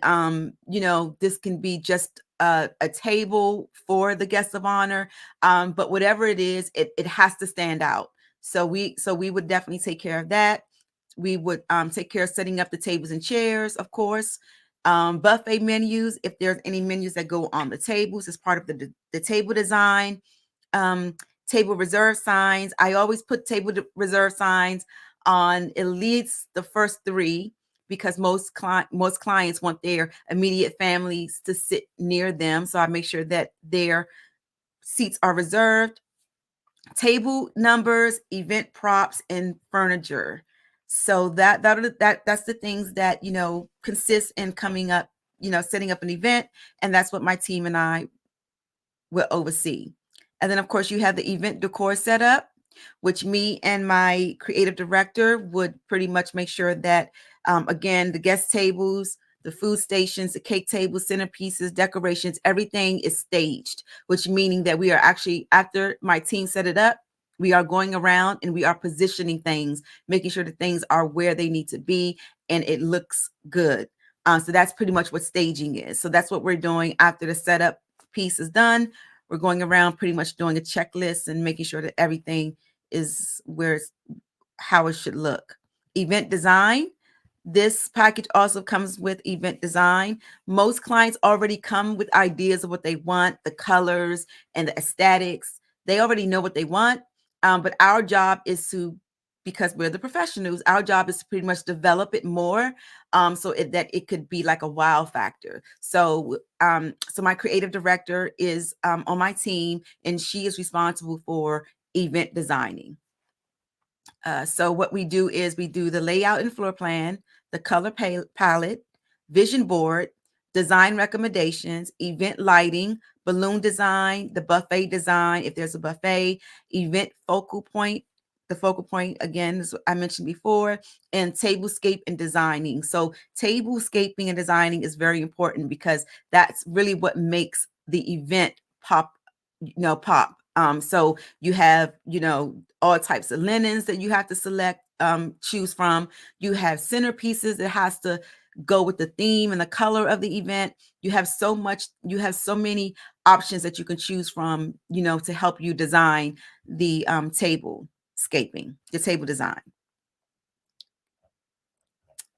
this can be just a table for the guest of honor, but whatever it is, it has to stand out. So we would definitely take care of that. We would take care of setting up the tables and chairs, of course. Buffet menus, if there's any menus that go on the tables as part of the table design. Table reserve signs. I always put table reserve signs on at least the first 3 because most clients want their immediate families to sit near them. So I make sure that their seats are reserved. Table numbers, event props, and furniture. So that's the things that consist in coming up, setting up an event, and that's what my team and I will oversee. And then, of course, you have the event decor set up, which me and my creative director would pretty much make sure that, again, the guest tables, the food stations, the cake tables, centerpieces, decorations, everything is staged, which meaning that we are actually, after my team set it up, we are going around and we are positioning things, making sure that things are where they need to be and it looks good. So that's pretty much what staging is. So that's what we're doing after the setup piece is done. We're going around pretty much doing a checklist and making sure that everything is how it should look. Event design. This package also comes with event design. Most clients already come with ideas of what they want, the colors and the aesthetics. They already know what they want. But our job is to, because we're the professionals, our job is to pretty much develop it more so that it could be like a wow factor. So my creative director is on my team, and she is responsible for event designing. So what we do is we do the layout and floor plan, the color palette, vision board, design recommendations, event lighting, balloon design, the buffet design, if there's a buffet, event focal point, the focal point, again, as I mentioned before, and tablescape and designing. So tablescaping and designing is very important because that's really what makes the event pop. So you have, all types of linens that you have to select, choose from. You have centerpieces that has to go with the theme and the color of the event. You have so many options that you can choose from, to help you design the tablescaping, the table design.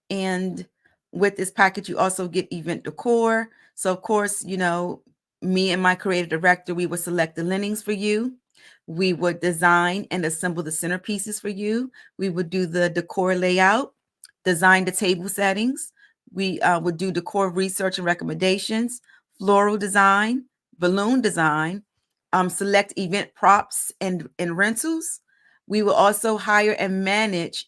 And with this package, you also get event decor. So of course, me and my creative director, we would select the linens for you. We would design and assemble the centerpieces for you. We would do the decor layout, design the table settings. We would do decor research and recommendations, floral design, balloon design, select event props and rentals. We will also hire and manage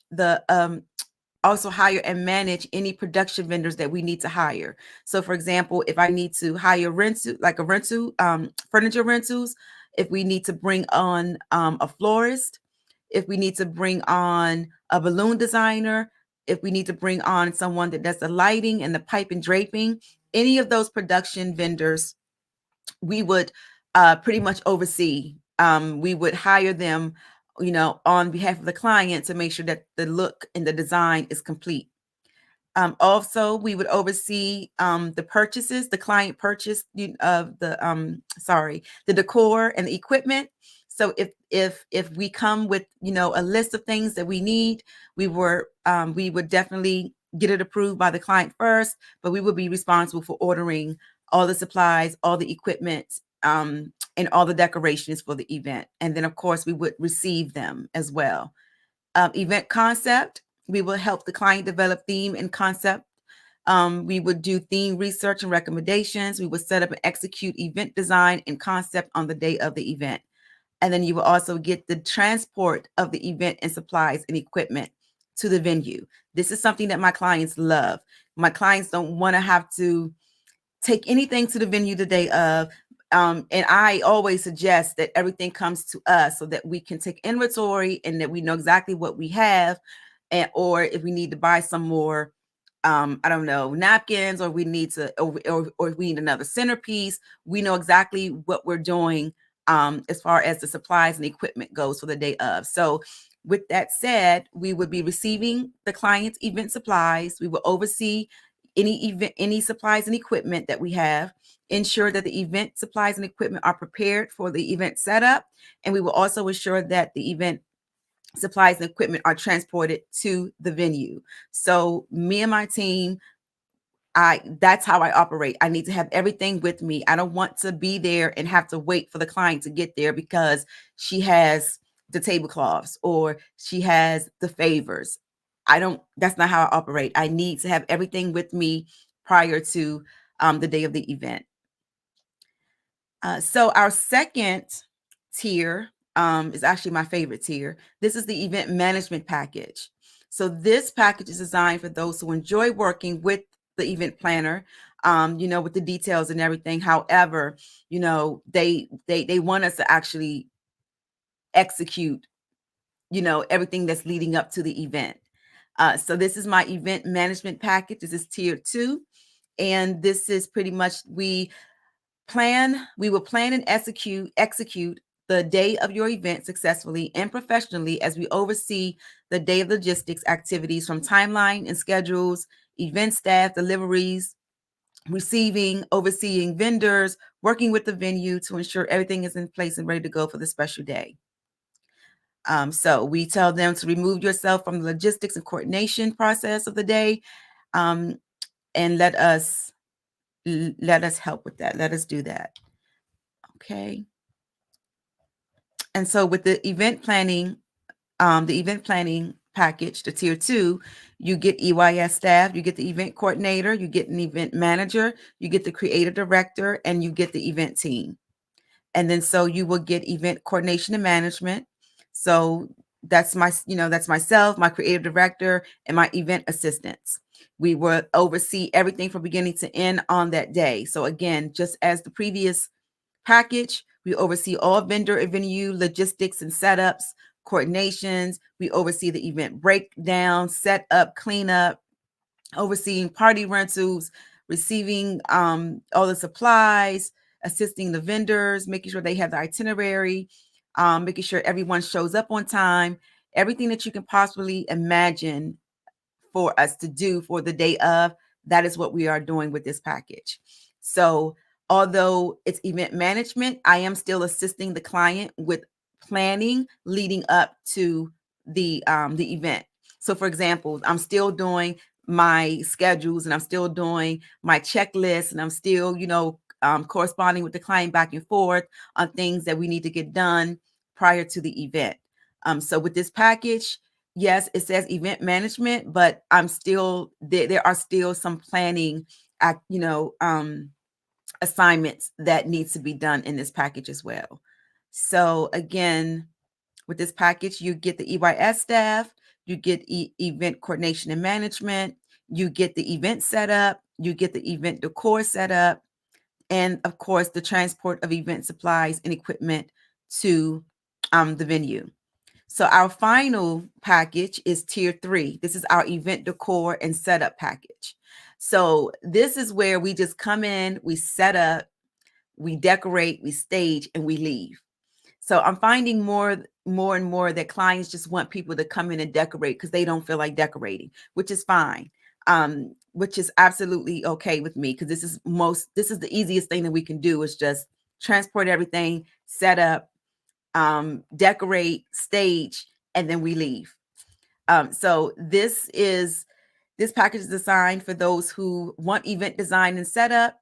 any production vendors that we need to hire. So for example, if I need to hire furniture rentals, if we need to bring on a florist, if we need to bring on a balloon designer, if we need to bring on someone that does the lighting and the pipe and draping, any of those production vendors, we would pretty much oversee. We would hire them, on behalf of the client to make sure that the look and the design is complete. Also, we would oversee the purchases, the client purchase of the decor and the equipment. So if we come with a list of things that we need, we would definitely get it approved by the client first, but we would be responsible for ordering all the supplies, all the equipment, and all the decorations for the event. And then, of course, we would receive them as well. Event concept, we will help the client develop theme and concept. We would do theme research and recommendations. We would set up and execute event design and concept on the day of the event. And then you will also get the transport of the event and supplies and equipment to the venue. This is something that my clients love. My clients don't want to have to take anything to the venue the day of. And I always suggest that everything comes to us so that we can take inventory and that we know exactly what we have, and or if we need to buy some more, I don't know, napkins, or we need to, or we need another centerpiece. We know exactly what we're doing as far as the supplies and equipment goes for the day of. So with that said, we would be receiving the client's event supplies. We will oversee any supplies and equipment that we have, ensure that the event supplies and equipment are prepared for the event setup. And we will also ensure that the event supplies and equipment are transported to the venue. So me and my team, that's how I operate. I need to have everything with me. I don't want to be there and have to wait for the client to get there because she has the tablecloths or she has the favors. That's not how I operate. I need to have everything with me prior to the day of the event. So our second tier is actually my favorite tier. This is the event management package. So this package is designed for those who enjoy working with the event planner, with the details and everything. However, they want us to actually execute, everything that's leading up to the event. So this is my event management package. This is tier 2. And this is pretty much, we will plan and execute the day of your event successfully and professionally as we oversee the day of logistics activities from timeline and schedules, event staff, deliveries, receiving, overseeing vendors, working with the venue to ensure everything is in place and ready to go for the special day. So we tell them to remove yourself from the logistics and coordination process of the day, and let us help with that. Let us do that. Okay. And so with the event planning package, the tier 2, you get EYS staff, you get the event coordinator, you get an event manager, you get the creative director, and you get the event team. And then so you will get event coordination and management. So that's that's myself, my creative director, and my event assistants. We will oversee everything from beginning to end on that day. So again, just as the previous package, we oversee all vendor and venue logistics and setups, coordinations. We oversee the event breakdown, setup, cleanup, overseeing party rentals, receiving all the supplies, assisting the vendors, making sure they have the itinerary, making sure everyone shows up on time, everything that you can possibly imagine for us to do for the day of. That is what we are doing with this package. So although it's event management, I am still assisting the client with planning leading up to the event. So for example, I'm still doing my schedules and I'm still doing my checklist and I'm still, corresponding with the client back and forth on things that we need to get done prior to the event. So with this package, yes, it says event management, but I'm still there are still some planning assignments that needs to be done in this package as well. So again, with this package, you get the EYS staff, you get event coordination and management, you get the event setup, you get the event decor setup, and of course, the transport of event supplies and equipment to the venue. So our final package is tier 3. This is our event decor and setup package. So this is where we just come in, we set up, we decorate, we stage, and we leave. So I'm finding more and more that clients just want people to come in and decorate because they don't feel like decorating, which is fine, which is absolutely okay with me, because this is the easiest thing that we can do is just transport everything, set up, decorate, stage, and then we leave. So this package is designed for those who want event design and setup,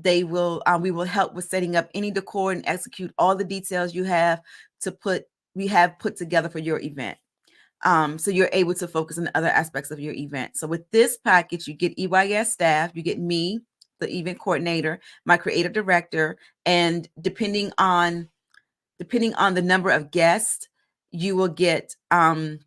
we will help with setting up any decor and execute all the details we have put together for your event. So you're able to focus on other aspects of your event. So with this package, you get EYS staff, you get me, the event coordinator, my creative director, and depending on the number of guests, you will get a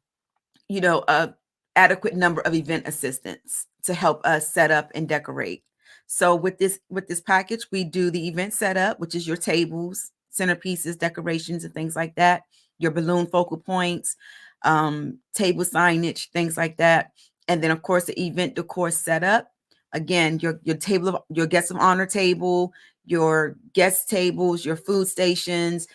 adequate number of event assistants to help us set up and decorate. So with this package, we do the event setup, which is your tables, centerpieces, decorations, and things like that, your balloon focal points, table signage, things like that. And then of course the event decor setup. Again, your table, your guest of honor table, your guest tables, your food stations,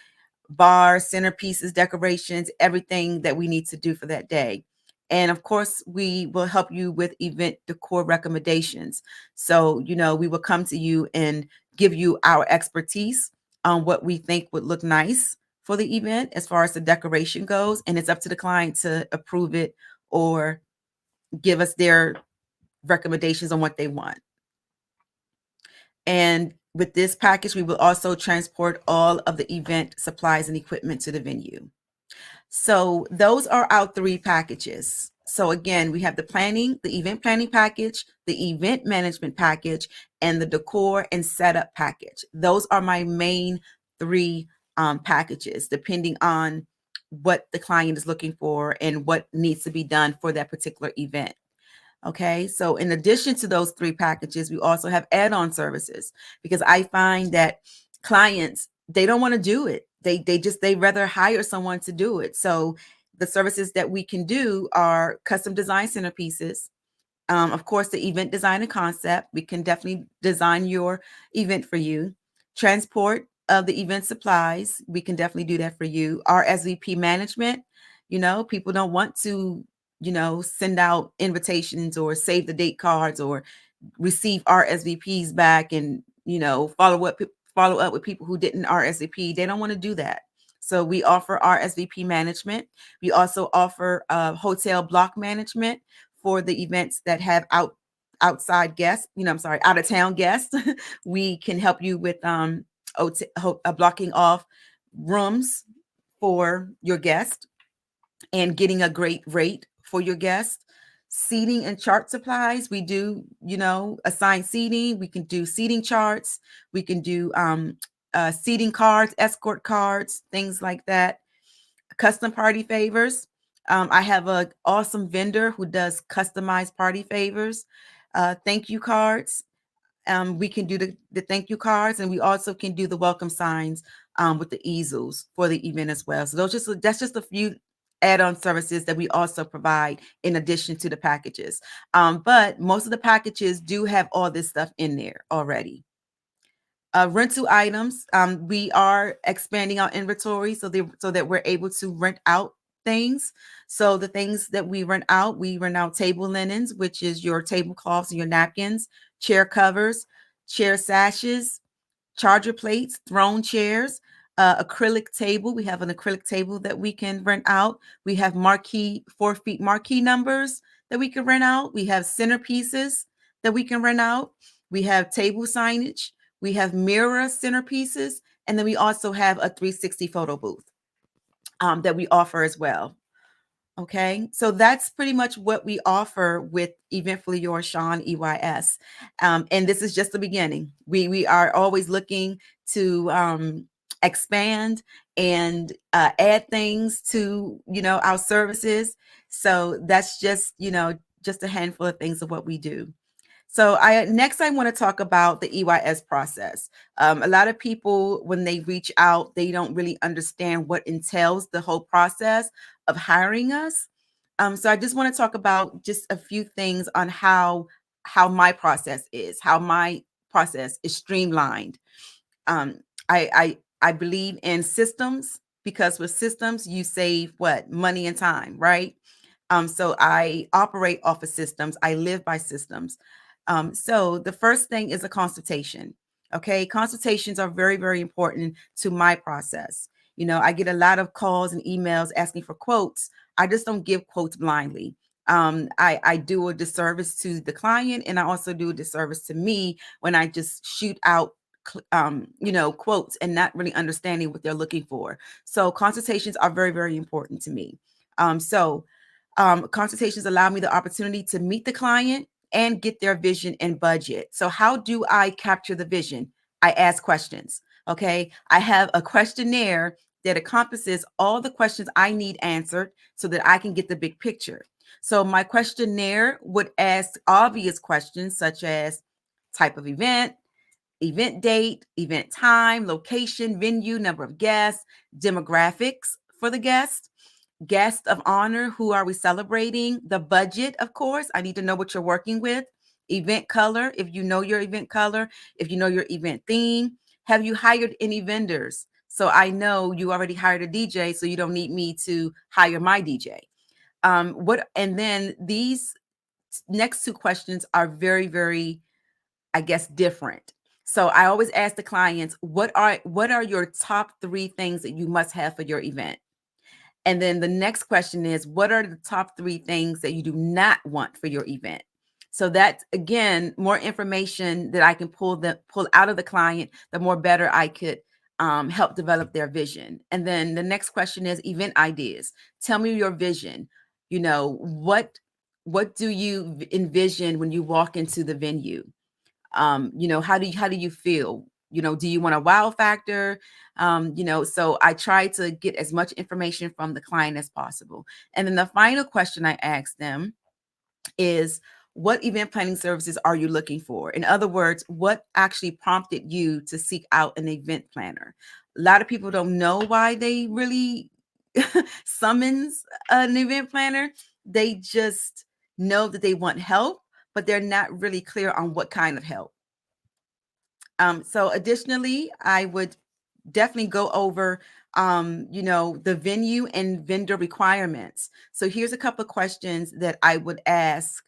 bars, centerpieces, decorations, everything that we need to do for that day. And of course, we will help you with event decor recommendations. So, we will come to you and give you our expertise on what we think would look nice for the event as far as the decoration goes. And it's up to the client to approve it or give us their recommendations on what they want. And with this package, we will also transport all of the event supplies and equipment to the venue. So those are our 3 packages. So again, we have the event planning package, the event management package, and the decor and setup package. Those are my main 3 packages, depending on what the client is looking for and what needs to be done for that particular event. Okay, so in addition to those 3 packages, we also have add-on services, because I find that clients, they don't want to do it. They rather hire someone to do it. So the services that we can do are custom design centerpieces. Of course, the event design and concept. We can definitely design your event for you. Transport of the event supplies. We can definitely do that for you. RSVP management. People don't want to send out invitations or save the date cards or receive RSVPs back and, follow up with people who didn't RSVP. They don't want to do that. So we offer RSVP management. We also offer hotel block management for the events that have outside guests, out of town guests. We can help you with blocking off rooms for your guest and getting a great rate for your guests. Seating and chart supplies. We do, assigned seating. We can do seating charts. We can do seating cards, escort cards, things like that. Custom party favors. I have an awesome vendor who does customized party favors. Thank you cards. We can do the thank you cards, and we also can do the welcome signs with the easels for the event as well. So that's just a few add-on services that we also provide in addition to the packages. But most of the packages do have all this stuff in there already. Rental items. We are expanding our inventory so that we're able to rent out things. So the things that we rent out table linens, which is your tablecloths and your napkins, chair covers, chair sashes, charger plates, throne chairs, acrylic table. We have an acrylic table that we can rent out. We have 4 feet marquee numbers that we can rent out. We have centerpieces that we can rent out. We have table signage. We have mirror centerpieces. And then we also have a 360 photo booth that we offer as well. Okay, so that's pretty much what we offer with Eventfully Yours Sean EYS. And this is just the beginning. We are always looking to expand and add things to, our services. So that's just a handful of things of what we do. So next I want to talk about the EYS process. A lot of people, when they reach out, they don't really understand what entails the whole process of hiring us. So I just want to talk about just a few things on how my process is, streamlined. I believe in systems, because with systems you save money and time, right? So I operate off of systems. I live by systems. So the first thing is a consultation. Okay, consultations are very, very important to my process. I get a lot of calls and emails asking for quotes. I just don't give quotes blindly. I do a disservice to the client, and I also do a disservice to me when I just shoot out quotes and not really understanding what they're looking for. So consultations are very, very important to me. Consultations allow me the opportunity to meet the client and get their vision and budget. So how do I capture the vision? I ask questions. Okay. I have a questionnaire that encompasses all the questions I need answered so that I can get the big picture. So my questionnaire would ask obvious questions such as type of event, event date, event time, location, venue, number of guests, demographics for the guest, guest of honor, who are we celebrating, the budget, of course. I need to know what you're working with, event color, if you know your event color, if you know your event theme. Have you hired any vendors? So I know you already hired a DJ, so you don't need me to hire my DJ. And then these next two questions are very, very, I guess, different. So I always ask the clients, what are your top 3 things that you must have for your event? And then the next question is, what are the top 3 things that you do not want for your event? So that's, again, more information that I can pull out of the client, the more better I could help develop their vision. And then the next question is event ideas. Tell me your vision. What do you envision when you walk into the venue? How do you feel? Do you want a wow factor? So I try to get as much information from the client as possible. And then the final question I ask them is, what event planning services are you looking for? In other words, what actually prompted you to seek out an event planner? A lot of people don't know why they really summons an event planner. They just know that they want help, but they're not really clear on what kind of help. So additionally, I would definitely go over, the venue and vendor requirements. So here's a couple of questions that I would ask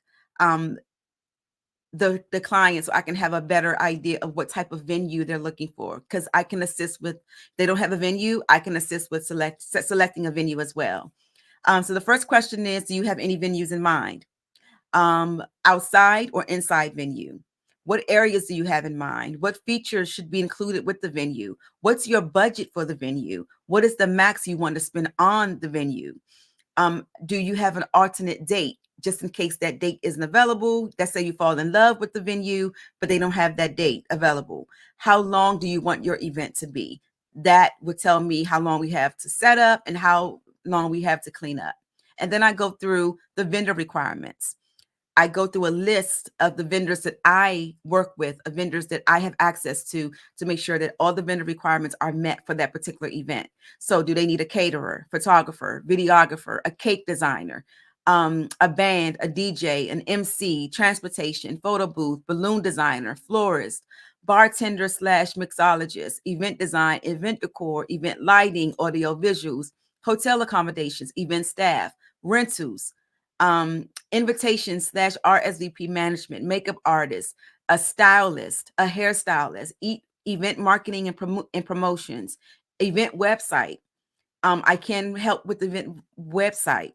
the client so I can have a better idea of what type of venue they're looking for. Because I can assist with, they don't have a venue, I can assist with selecting a venue as well. So the first question is, do you have any venues in mind? Outside or inside venue? What areas do you have in mind? What features should be included with the venue? What's your budget for the venue? What is the max you want to spend on the venue? Do you have an alternate date just in case that date isn't available? Let's say you fall in love with the venue, but they don't have that date available. How long do you want your event to be? That would tell me how long we have to set up and how long we have to clean up. And then I go through the vendor requirements. I go through a list of the vendors that I work with, of vendors that I have access to make sure that all the vendor requirements are met for that particular event. So do they need a caterer, photographer, videographer, a cake designer, a band, a DJ, an MC, transportation, photo booth, balloon designer, florist, bartender / mixologist, event design, event decor, event lighting, audio visuals, hotel accommodations, event staff, rentals, invitation / RSVP management, makeup artist, a stylist, a hairstylist, event marketing and promotions, event website. I can help with the event website,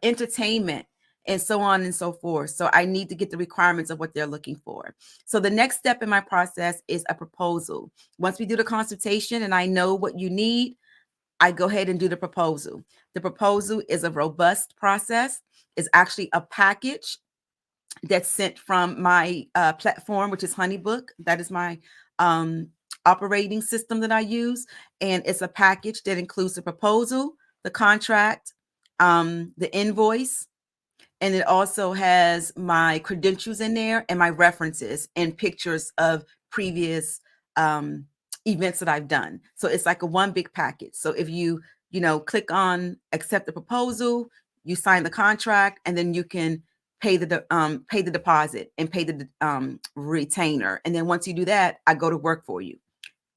entertainment, and so on and so forth. So I need to get the requirements of what they're looking for. So the next step in my process is a proposal. Once we do the consultation and I know what you need, I go ahead and do the proposal. The proposal is a robust process. It's actually a package that's sent from my platform, which is HoneyBook. That is my operating system that I use. And it's a package that includes the proposal, the contract, the invoice, and it also has my credentials in there and my references and pictures of previous events that I've done. So it's like a one big package. So if you click on accept the proposal, you sign the contract, and then you can pay the deposit and pay the retainer. And then once you do that, I go to work for you.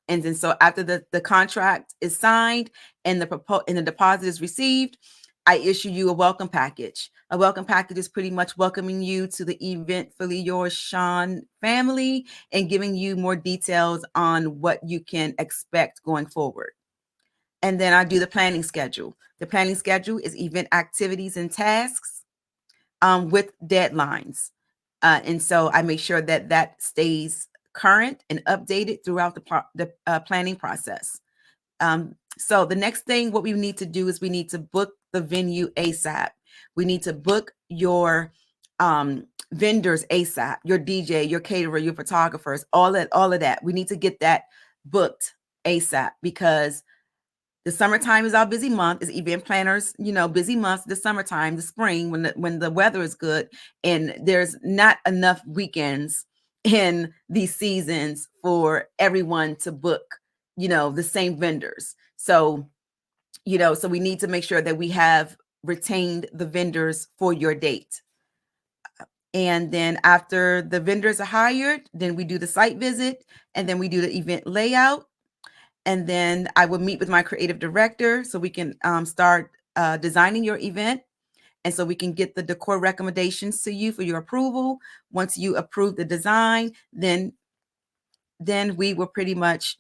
And then so after the contract is signed and the deposit is received, I issue you a welcome package. A welcome package is pretty much welcoming you to the Eventfully Yours Sean family and giving you more details on what you can expect going forward. And then I do the planning schedule. The planning schedule is event activities and tasks. with deadlines. And so I make sure that that stays current and updated throughout the planning process. So the next thing, what we need to do is we need to book the venue ASAP. We need to book your vendors ASAP, your DJ, your caterer, your photographers, all of that. We need to get that booked ASAP because the summertime is our busy month. Is event planners, busy months. The summertime, the spring, when the weather is good, and there's not enough weekends in these seasons for everyone to book, the same vendors. So, so we need to make sure that we have retained the vendors for your date. And then after the vendors are hired, then we do the site visit, and then we do the event layout. And then I will meet with my creative director so we can start designing your event. And so we can get the decor recommendations to you for your approval. Once you approve the design, then we will pretty much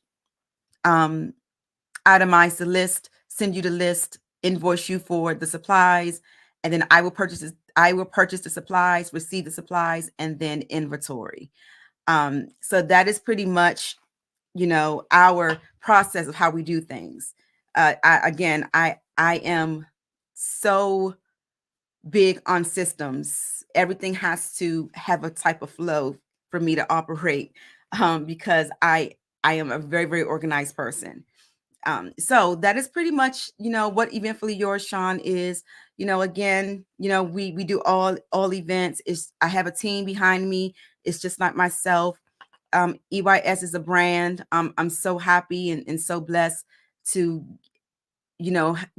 itemize the list, send you the list, invoice you for the supplies, and then I will purchase the supplies, receive the supplies, and then inventory. So that is pretty much our process of how we do things. I am so big on systems. Everything has to have a type of flow for me to operate because I am a very, very organized person. So that is pretty much, what Eventfully Yours, Sean, is. Again, we do all events. I have a team behind me. It's just not myself. EYS is a brand. I'm so happy and so blessed to,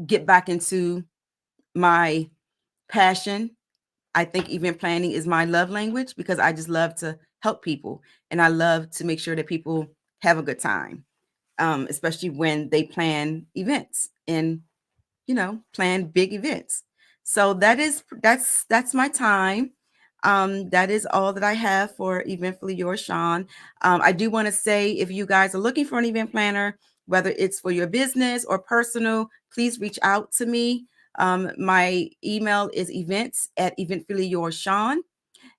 get back into my passion. I think event planning is my love language because I just love to help people and I love to make sure that people have a good time, especially when they plan events and, plan big events. So that's my time. That is all that I have for Eventfully Yours, Sean. I do want to say, if you guys are looking for an event planner, whether it's for your business or personal, please reach out to me. My email is events@eventfullyyoursean.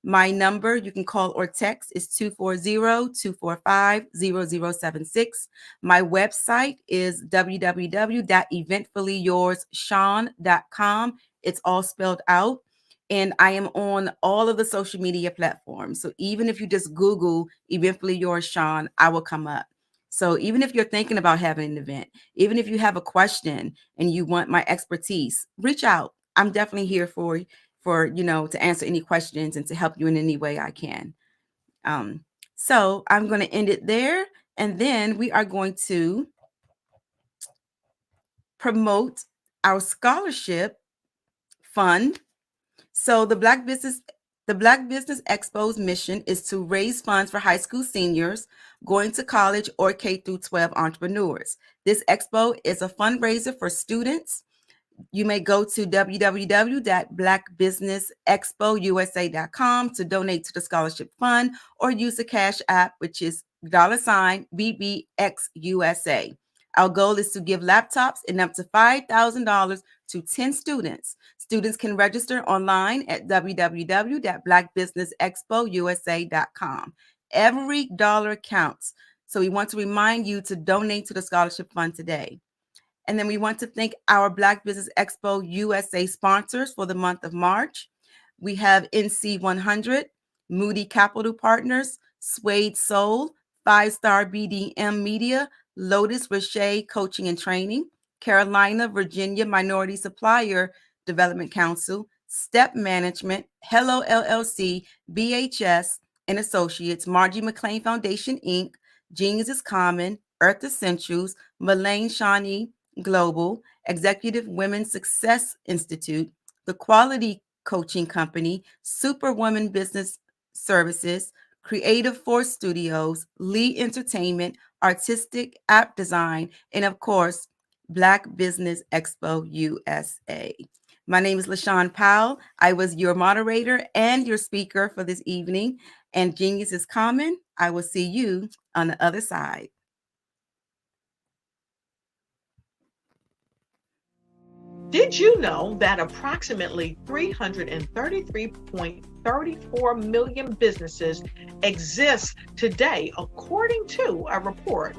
My number you can call or text is 240-245-0076. My website is www.eventfullyyoursean.com. It's all spelled out. And I am on all of the social media platforms. So even if you just Google Eventfully Yours, Sean, I will come up. So even if you're thinking about having an event, even if you have a question and you want my expertise, reach out. I'm definitely here for to answer any questions and to help you in any way I can. So I'm going to end it there. And then we are going to promote our scholarship fund. So the Black Business Expo's mission is to raise funds for high school seniors going to college or K-12 entrepreneurs. This expo is a fundraiser for students. You may go to www.blackbusinessexpousa.com to donate to the scholarship fund or use the Cash App, which is $BBXUSA. Our goal is to give laptops and up to $5,000 to 10 students. Students can register online at www.blackbusinessexpousa.com. Every dollar counts. So we want to remind you to donate to the scholarship fund today. And then we want to thank our Black Business Expo USA sponsors for the month of March. We have NC 100, Moody Capital Partners, Suede Soul, 5-Star BDM Media, Lotus Richey Coaching and Training, Carolina, Virginia Minority Supplier Development Council, Step Management, Hello LLC, BHS and Associates, Margie McLean Foundation, Inc., Genius is Common, Earth Essentials, Malaine Shawnee Global, Executive Women's Success Institute, The Quality Coaching Company, Superwoman Business Services, Creative Force Studios, Lee Entertainment, Artistic App Design, and of course, Black Business Expo USA. My name is LaShawn Powell. I was your moderator and your speaker for this evening. And Genius is Common. I will see you on the other side. Did you know that approximately 333.34 million businesses exist today, according to a report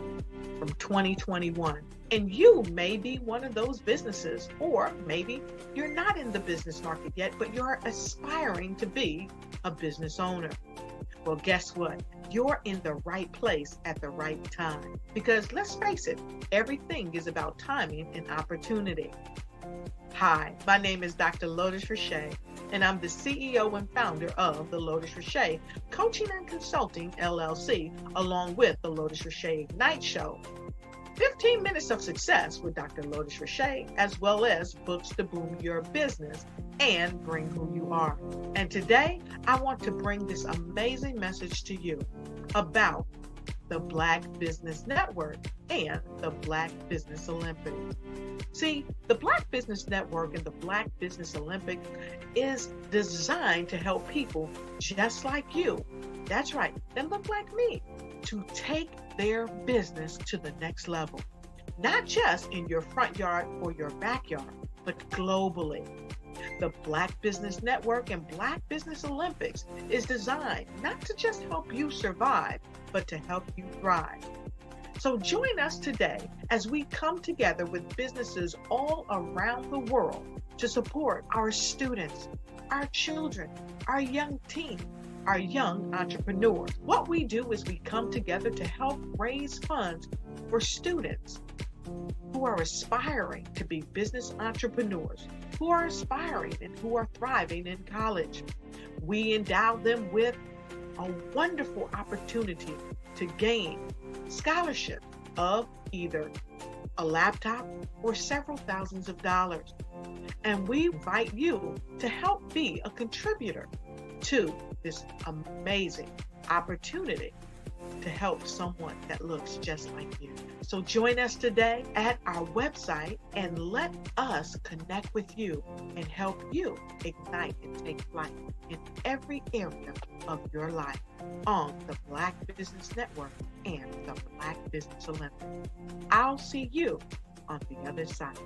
from 2021? And you may be one of those businesses, or maybe you're not in the business market yet, but you're aspiring to be a business owner. Well, guess what? You're in the right place at the right time. Because let's face it, everything is about timing and opportunity. Hi, my name is Dr. Lotus Richey, and I'm the CEO and founder of the Lotus Richey Coaching and Consulting LLC, along with the Lotus Richey Ignite Show. 15 minutes of success with Dr. Lotus Richey, as well as books to boom your business and bring who you are. And today, I want to bring this amazing message to you about the Black Business Network and the Black Business Olympics. See, the Black Business Network and the Black Business Olympics is designed to help people just like you, that's right, that look like me, to take their business to the next level. Not just in your front yard or your backyard, but globally. The Black Business Network and Black Business Olympics is designed not to just help you survive, but to help you thrive. So join us today as we come together with businesses all around the world to support our students, our children, our young teens, our young entrepreneurs. What we do is we come together to help raise funds for students who are aspiring to be business entrepreneurs, who are aspiring and who are thriving in college. We endow them with a wonderful opportunity to gain scholarship of either a laptop or several thousands of dollars. And we invite you to help be a contributor to this amazing opportunity to help someone that looks just like you. So join us today at our website and let us connect with you and help you ignite and take flight in every area of your life on the Black Business Network and the Black Business Olympics. I'll see you on the other side.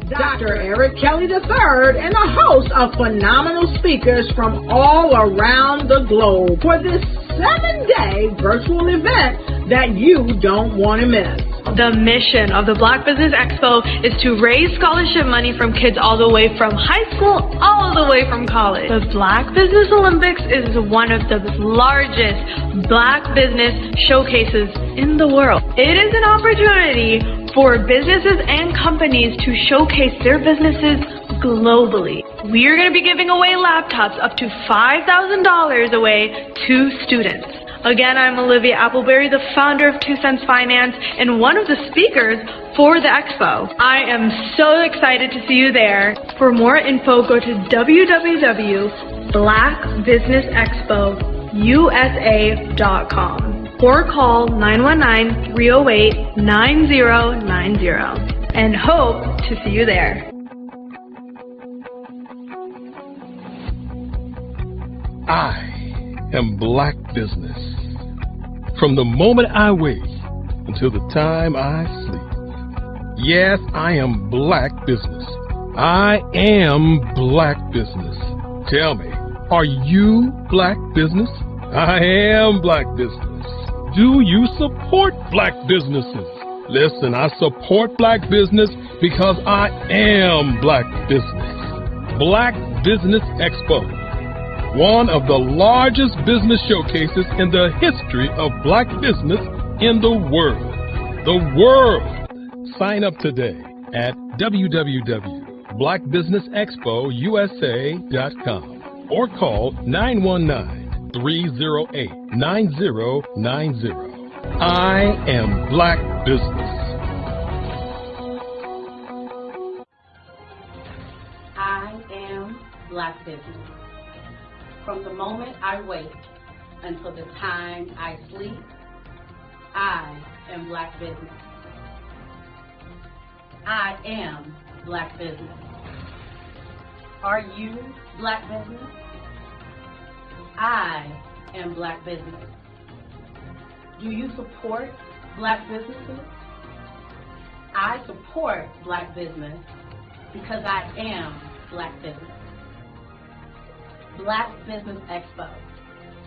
Dr. Eric Kelly III and a host of phenomenal speakers from all around the globe for this 7-day virtual event that you don't want to miss. The mission of the Black Business Expo is to raise scholarship money from kids all the way from high school all the way from college. The Black Business Olympics is one of the largest Black business showcases in the world. It is an opportunity for businesses and companies to showcase their businesses globally. We are going to be giving away laptops up to $5,000 away to students. Again, I'm Olivia Appleberry, the founder of 2 Cents Finance and one of the speakers for the expo. I am so excited to see you there. For more info, go to www.blackbusinessexpousa.com or call 919-308-9090 and hope to see you there. I am Black Business. From the moment I wake until the time I sleep. Yes, I am Black Business. I am Black Business. Tell me, are you Black Business? I am Black Business. Do you support black businesses? Listen, I support black business because I am black business. Black Business Expo, one of the largest business showcases in the history of black business in the world. The world! Sign up today at www.blackbusinessexpousa.com or call 919-308-9090. I am black business. I am black business. From the moment I wake until the time I sleep, I am black business. I am black business. Are you black business? I am black business. Do you support black businesses? I support black business because I am black business. Black Business Expo,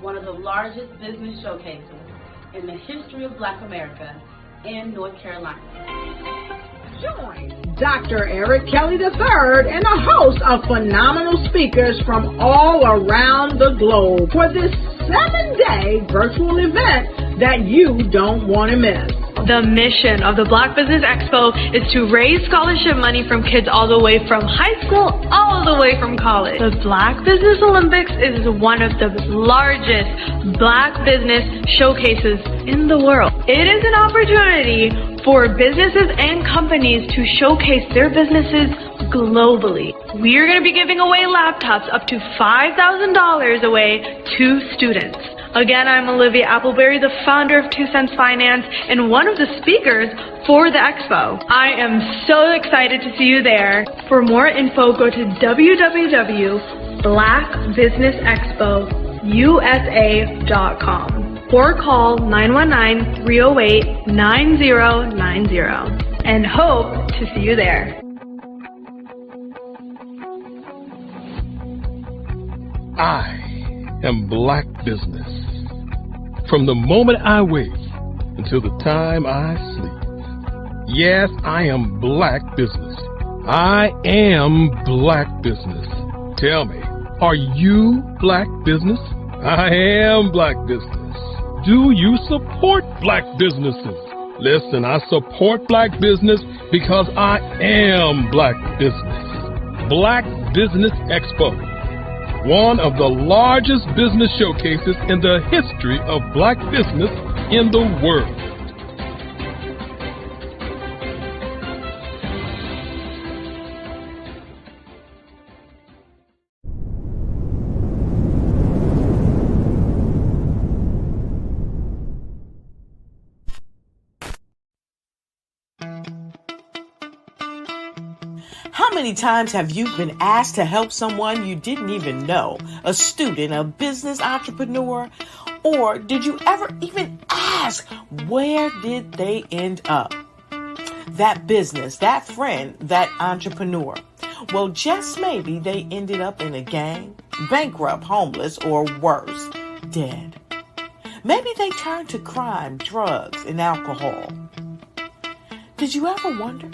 one of the largest business showcases in the history of Black America in North Carolina. Join Dr. Eric Kelly III and a host of phenomenal speakers from all around the globe for this 7-day virtual event that you don't want to miss. The mission of the Black Business Expo is to raise scholarship money from kids all the way from high school, all the way from college. The Black Business Olympics is one of the largest black business showcases in the world. It is an opportunity for businesses and companies to showcase their businesses globally. We are going to be giving away laptops up to $5,000 away to students. Again, I'm Olivia Appleberry, the founder of 2 Cents Finance and one of the speakers for the expo. I am so excited to see you there. For more info, go to www.blackbusinessexpousa.com or call 919-308-9090 and hope to see you there. I am black business. From the moment I wake until the time I sleep. Yes, I am black business. I am black business. Tell me, are you black business? I am black business. Do you support black businesses? Listen, I support black business because I am black business. Black Business Expo, one of the largest business showcases in the history of black business in the world. How many times have you been asked to help someone you didn't even know, a student, a business entrepreneur, or did you ever even ask, where did they end up? That business, that friend, that entrepreneur. Well, just maybe they ended up in a gang, bankrupt, homeless, or worse, dead. Maybe they turned to crime, drugs, and alcohol. Did you ever wonder?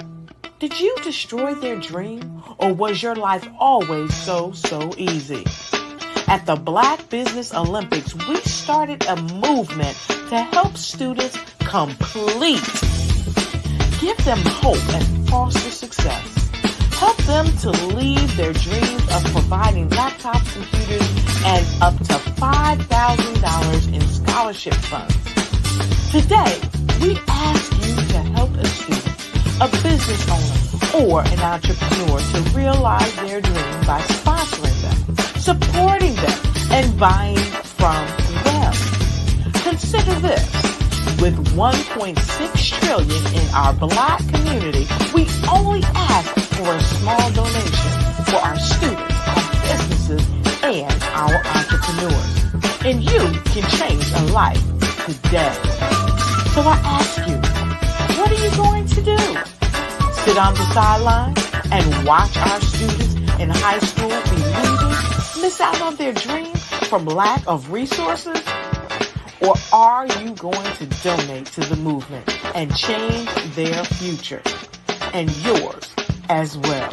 Did you destroy their dream, or was your life always so easy? At the Black Business Olympics, we started a movement to help students complete. Give them hope and foster success. Help them to leave their dreams of providing laptops, computers, and up to $5,000 in scholarship funds. Today, we ask you to help a student, a business owner, or an entrepreneur to realize their dream by sponsoring them, supporting them, and buying from them. Consider this. With $1.6 trillion in our black community, we only ask for a small donation for our students, our businesses, and our entrepreneurs. And you can change a life today. So I ask you, what are you going to do? Sit on the sideline and watch our students in high school be losers, miss out on their dream from lack of resources? Or are you going to donate to the movement and change their future and yours as well?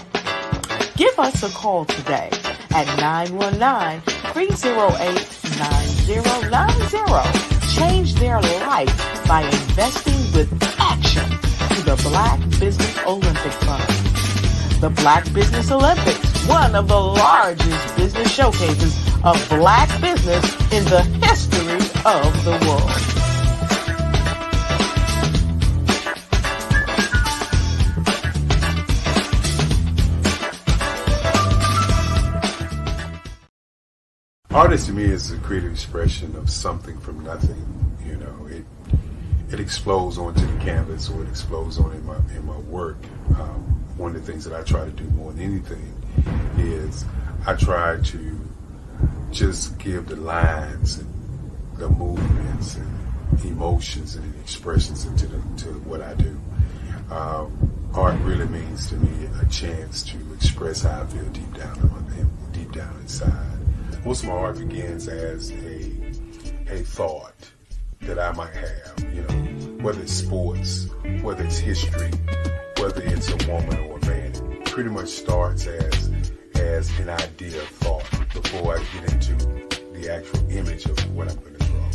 Give us a call today at 919-308-9090. Change their life by investing with action to the Black Business Olympic Fund. The Black Business Olympics, one of the largest business showcases of Black business in the history of the world. Artist to me is a creative expression of something from nothing. You know, it explodes onto the canvas, or it explodes on in my work. One of the things that I try to do more than anything is I try to just give the lines and the movements and emotions and expressions into what I do. Art really means to me a chance to express how I feel deep down inside. Most of my art begins as a thought that I might have, you know, whether it's sports, whether it's history, whether it's a woman or a man. It pretty much starts as an idea of thought before I get into the actual image of what I'm going to draw.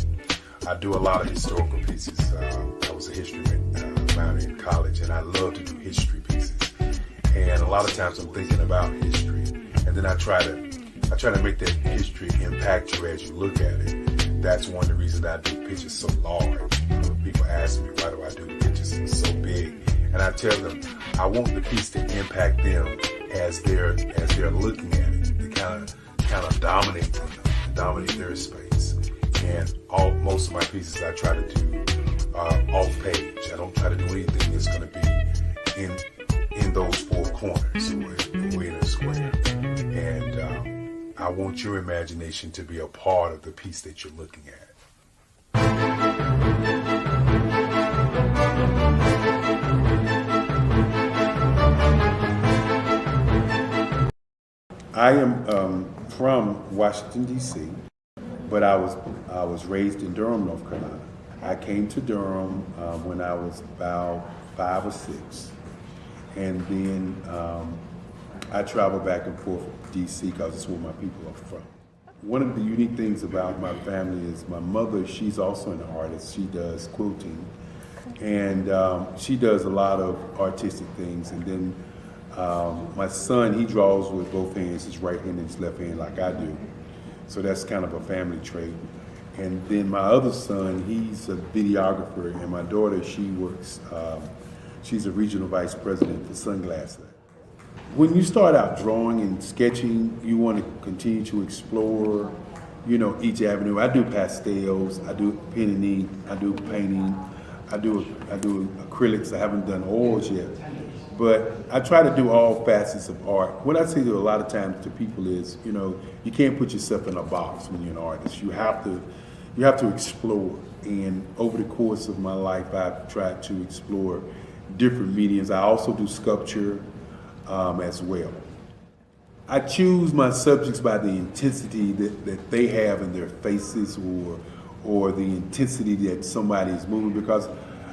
I do a lot of historical pieces. I was a history minor in college, and I love to do history pieces. And a lot of times I'm thinking about history, and then I try to make that history impact you as you look at it. That's one of the reasons I do pictures so large. People ask me, why do I do the pictures so big? And I tell them, I want the piece to impact them as they're looking at it, to kind of dominate them, dominate their space. And most of my pieces I try to do off page. I don't try to do anything that's going to be in those four corners or in a square. And I want your imagination to be a part of the piece that you're looking at. I am from Washington, D.C., but I was raised in Durham, North Carolina. I came to Durham when I was about 5 or 6, and then I traveled back and forth to D.C. because it's where my people are from. One of the unique things about my family is my mother, she's also an artist. She does quilting, and she does a lot of artistic things. And then my son, he draws with both hands, his right hand and his left hand like I do. So that's kind of a family trait. And then my other son, he's a videographer, and my daughter, she works, she's a regional vice president for Sunglasses. When you start out drawing and sketching, you want to continue to explore, you know, each avenue. I do pastels, I do pen and ink, I do painting, I do acrylics. I haven't done oils yet, but I try to do all facets of art. What I say to a lot of times to people is, you know, you can't put yourself in a box when you're an artist. You have to explore. And over the course of my life, I've tried to explore different mediums. I also do sculpture as well. I choose my subjects by the intensity that they have in their faces, or the intensity that somebody is moving, because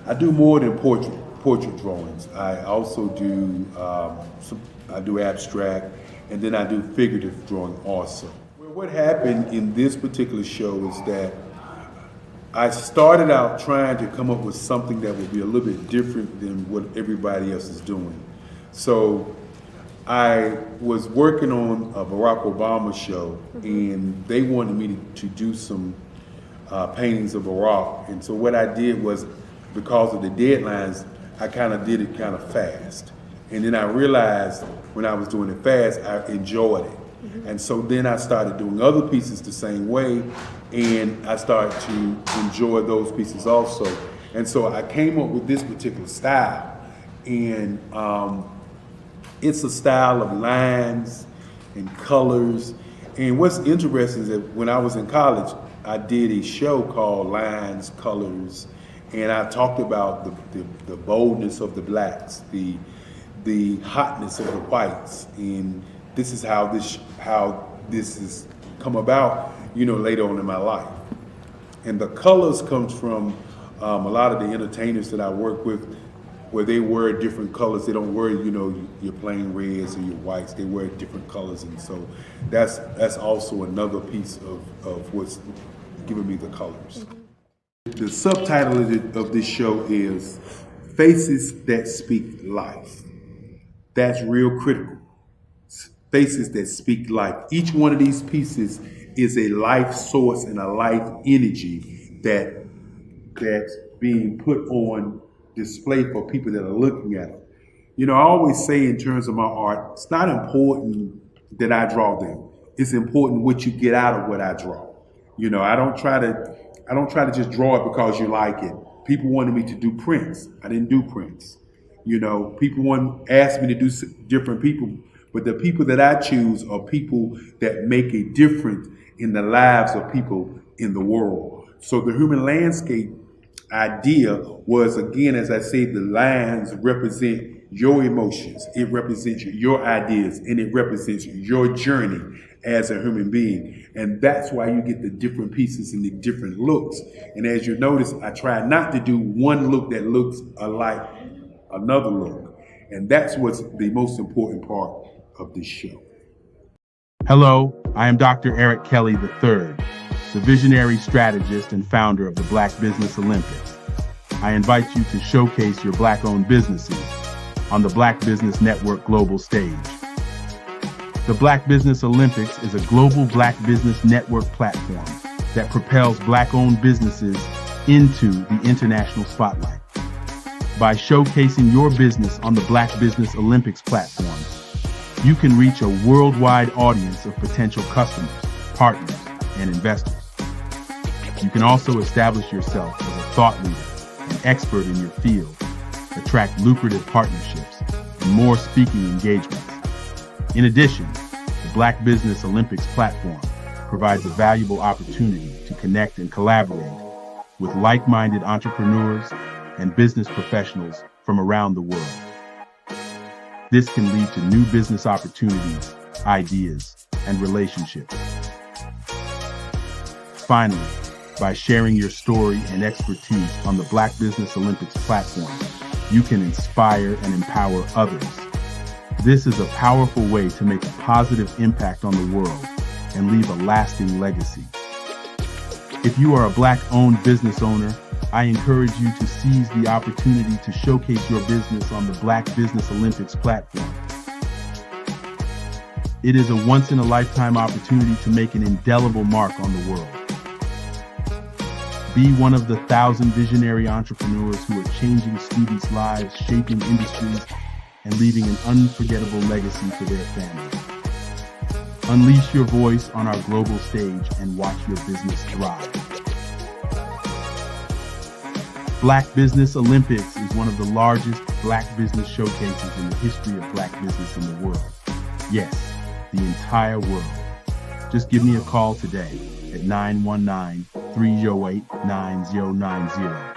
I do more than portrait drawings. I also do I do abstract, and then I do figurative drawing also. Well, what happened in this particular show is that I started out trying to come up with something that would be a little bit different than what everybody else is doing. So I was working on a Barack Obama show, and they wanted me to do some paintings of Barack. And so what I did was, because of the deadlines, I kind of did it kind of fast. And then I realized when I was doing it fast, I enjoyed it. And so then I started doing other pieces the same way, and I started to enjoy those pieces also. And so I came up with this particular style, and it's a style of lines and colors. And what's interesting is that when I was in college, I did a show called Lines, Colors, and I talked about the boldness of the blacks, the hotness of the whites, and this is how this has come about, you know, later on in my life. And the colors comes from a lot of the entertainers that I work with, where they wear different colors. They don't wear, your plain reds or your whites. They wear different colors, and so that's also another piece of what's giving me the colors. The subtitle of this show is Faces That Speak Life. That's real critical. Faces that speak life. Each one of these pieces is a life source and a life energy that's being put on display for people that are looking at them. I always say in terms of my art, it's not important that I draw them. It's important what you get out of what I draw. I don't try to just draw it because you like it. People wanted me to do prints. I didn't do prints. People asked me to do different people, but the people that I choose are people that make a difference in the lives of people in the world. So the human landscape idea was, again, as I say, the lines represent your emotions, it represents your ideas, and it represents your journey as a human being. And that's why you get the different pieces and the different looks. And as you notice, I try not to do one look that looks alike another look. And that's what's the most important part of this show. Hello, I am Dr. Eric Kelly III, the visionary strategist and founder of the Black Business Olympics. I invite you to showcase your Black-owned businesses on the Black Business Network global stage. The Black Business Olympics is a global Black Business Network platform that propels Black-owned businesses into the international spotlight. By showcasing your business on the Black Business Olympics platform, you can reach a worldwide audience of potential customers, partners, and investors. You can also establish yourself as a thought leader, an expert in your field, attract lucrative partnerships, and more speaking engagements. In addition, the Black Business Olympics platform provides a valuable opportunity to connect and collaborate with like-minded entrepreneurs and business professionals from around the world. This can lead to new business opportunities, ideas, and relationships. Finally, by sharing your story and expertise on the Black Business Olympics platform, you can inspire and empower others. This is a powerful way to make a positive impact on the world and leave a lasting legacy. If you are a Black-owned business owner, I encourage you to seize the opportunity to showcase your business on the Black Business Olympics platform. It is a once-in-a-lifetime opportunity to make an indelible mark on the world. Be one of the 1,000 visionary entrepreneurs who are changing students' lives, shaping industries, and leaving an unforgettable legacy for their families. Unleash your voice on our global stage and watch your business thrive. Black Business Olympics is one of the largest Black business showcases in the history of Black business in the world. Yes, the entire world. Just give me a call today at 919-308-9090.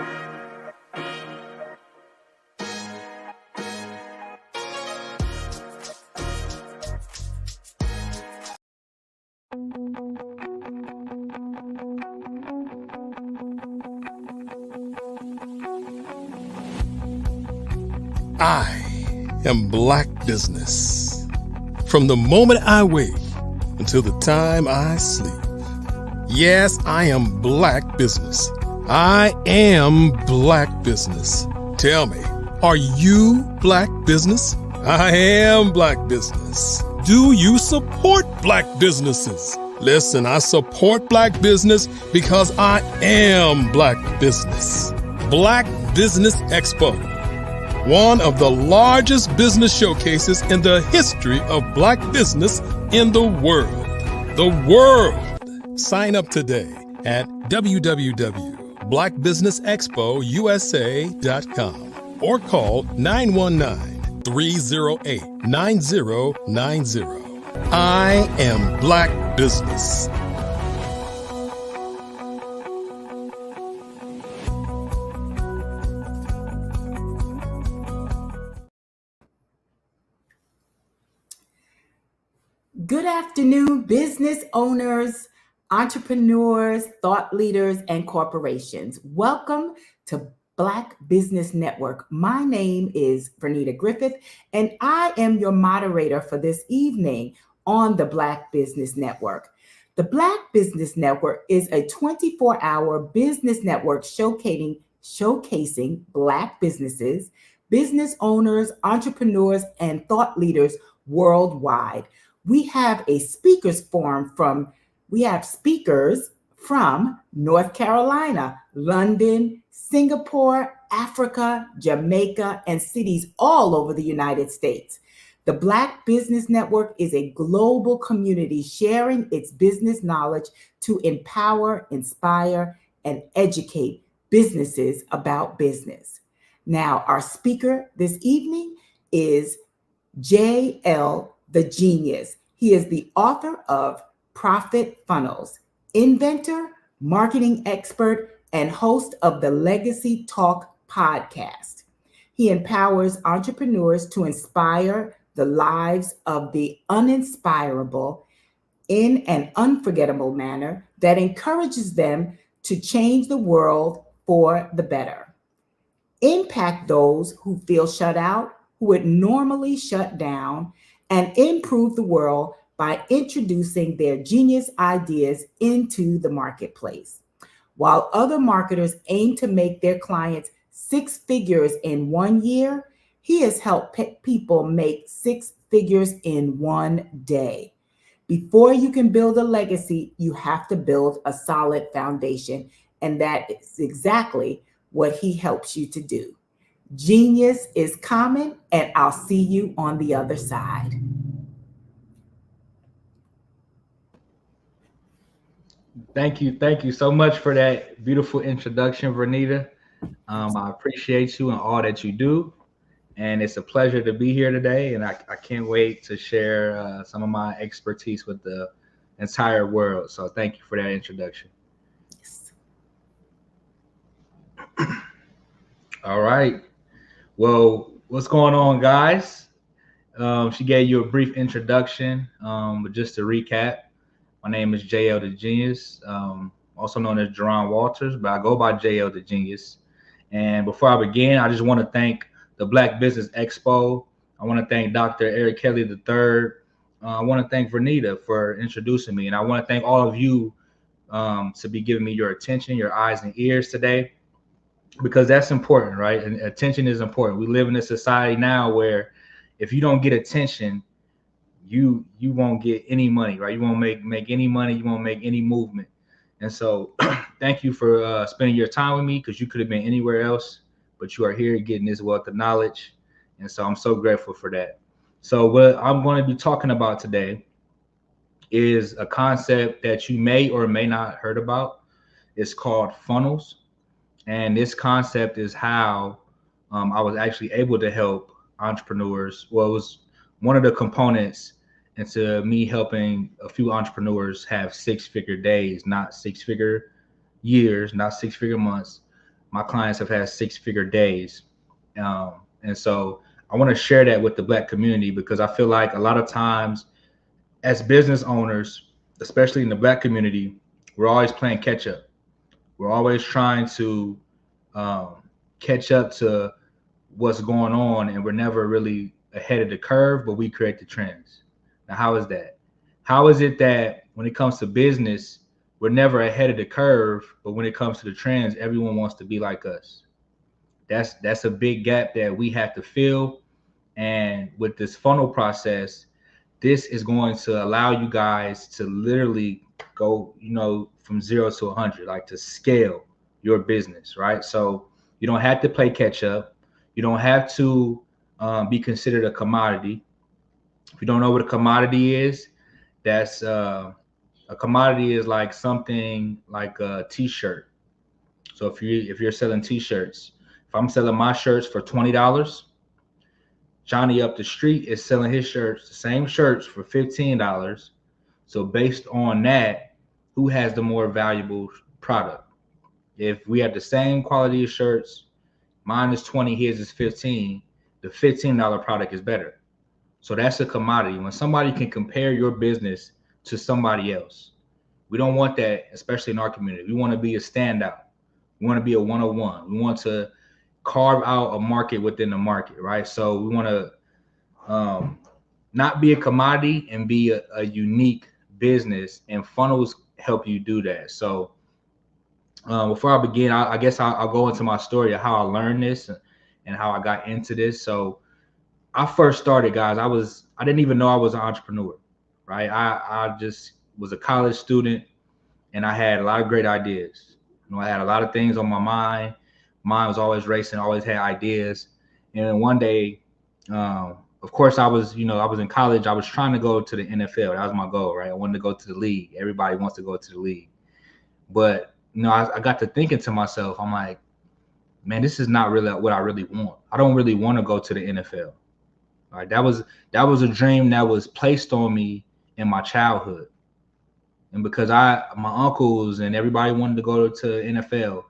I am Black Business. From the moment I wake until the time I sleep. Yes, I am Black Business. I am Black Business. Tell me, are you Black Business? I am Black Business. Do you support Black businesses? Listen, I support Black business because I am Black Business. Black Business Expo, one of the largest business showcases in the history of Black business in the world. The world! Sign up today at www.blackbusinessexpousa.com or call 919-308-9090. I am Black Business. Good afternoon, business owners, entrepreneurs, thought leaders, and corporations. Welcome to Black Business Network. My name is Vernita Griffith, and I am your moderator for this evening on the Black Business Network. The Black Business Network is a 24-hour business network showcasing Black businesses, business owners, entrepreneurs, and thought leaders worldwide. We have speakers from North Carolina, London, Singapore, Africa, Jamaica, and cities all over the United States. The Black Business Network is a global community sharing its business knowledge to empower, inspire, and educate businesses about business. Now, our speaker this evening is J.L. the Genius. He is the author of Profit Funnels, inventor, marketing expert, and host of the Legacy Talk podcast. He empowers entrepreneurs to inspire the lives of the uninspirable in an unforgettable manner that encourages them to change the world for the better. Impact those who feel shut out, who would normally shut down, and improve the world by introducing their genius ideas into the marketplace. While other marketers aim to make their clients 6 figures in 1 year, he has helped people make 6 figures in 1 day. Before you can build a legacy, you have to build a solid foundation, and that is exactly what he helps you to do. Genius is common, and I'll see you on the other side. Thank you so much for that beautiful introduction, Vernita. I appreciate you and all that you do, and it's a pleasure to be here today, and I can't wait to share some of my expertise with the entire world. So thank you for that introduction. Yes. All right. Well, what's going on, guys? She gave you a brief introduction, but just to recap, my name is J.L. the Genius, also known as Jerron Walters, but I go by J.L. the Genius. And before I begin, I just want to thank the Black Business Expo. I want to thank Dr. Eric Kelly III. I want to thank Vernita for introducing me. And I want to thank all of you to be giving me your attention, your eyes and ears today, because that's important, right? And attention is important. We live in a society now where if you don't get attention, you won't get any money, right? You won't make any money. You won't make any movement. And so thank you for spending your time with me, because you could have been anywhere else, but you are here getting this wealth of knowledge. And so I'm so grateful for that. So what I'm going to be talking about today is a concept that you may or may not heard about. It's called funnels. And this concept is how I was actually able to help entrepreneurs. Well, it was one of the components into me helping a few entrepreneurs have 6-figure days, not 6-figure years, not 6-figure months. My clients have had 6-figure days. And so I want to share that with the Black community, because I feel like a lot of times as business owners, especially in the Black community, we're always playing catch up. We're always trying to catch up to what's going on, and we're never really ahead of the curve, but we create the trends. Now, how is that? How is it that when it comes to business, we're never ahead of the curve, but when it comes to the trends, everyone wants to be like us? That's a big gap that we have to fill. And with this funnel process, this is going to allow you guys to literally go, from 0 to 100, like to scale your business, right? So you don't have to play catch up. You don't have to be considered a commodity. If you don't know what a commodity is, that's a commodity is like something like a t-shirt. So if you're selling t-shirts, if I'm selling my shirts for $20, Johnny up the street is selling his shirts, the same shirts, for $15. So based on that, who has the more valuable product? If we have the same quality of shirts, mine is 20, his is 15, the $15 product is better. So that's a commodity. When somebody can compare your business to somebody else, We don't want that, especially in our community. We want to be a standout. We want to be a one-on-one. We want to carve out a market within the market, right? So we want to not be a commodity and be a unique business, and funnels help you do that. So before I begin, I guess I'll go into my story of how I learned this and how I got into this. So I first started, guys, I didn't even know I was an entrepreneur, right? I just was a college student, and I had a lot of great ideas. You know, I had a lot of things on my mind. Mine was always racing, always had ideas. And then one day, of course, I was in college. I was trying to go to the NFL. That was my goal, right? I wanted to go to the league. Everybody wants to go to the league. But, I got to thinking to myself, I'm like, man, this is not really what I really want. I don't really want to go to the NFL. All right, that was a dream that was placed on me in my childhood. And because my uncles and everybody wanted to go to NFL,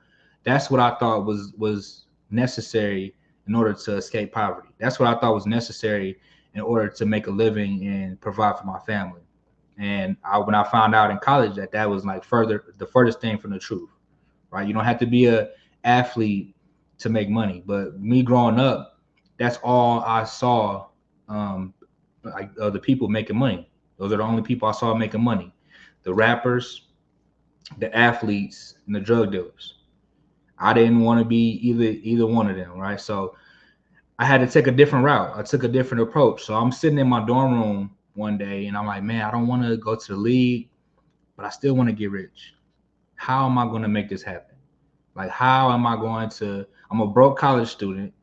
that's what I thought was necessary in order to escape poverty. That's what I thought was necessary in order to make a living and provide for my family. And when I found out in college that was like the furthest thing from the truth, right? You don't have to be an athlete to make money. But me growing up, that's all I saw, the people making money. Those are the only people I saw making money. The rappers, the athletes, and the drug dealers. I didn't want to be either one of them, right? So I had to take a different route. I took a different approach. So I'm sitting in my dorm room one day, and I'm like, man, I don't want to go to the league, but I still want to get rich. How am I going to make this happen? Like, how am I going to? I'm a broke college student.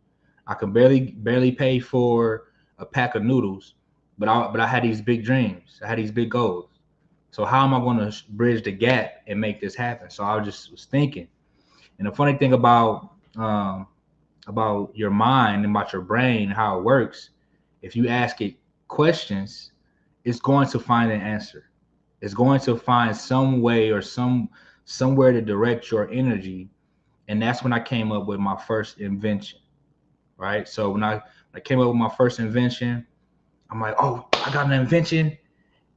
I could barely pay for a pack of noodles, but I had these big dreams. I had these big goals. So how am I going to bridge the gap and make this happen? So I was thinking. And the funny thing about your mind and about your brain, how it works, if you ask it questions, it's going to find an answer. It's going to find some way or somewhere to direct your energy. And that's when I came up with my first invention, right? So when I came up with my first invention, I'm like, oh, I got an invention.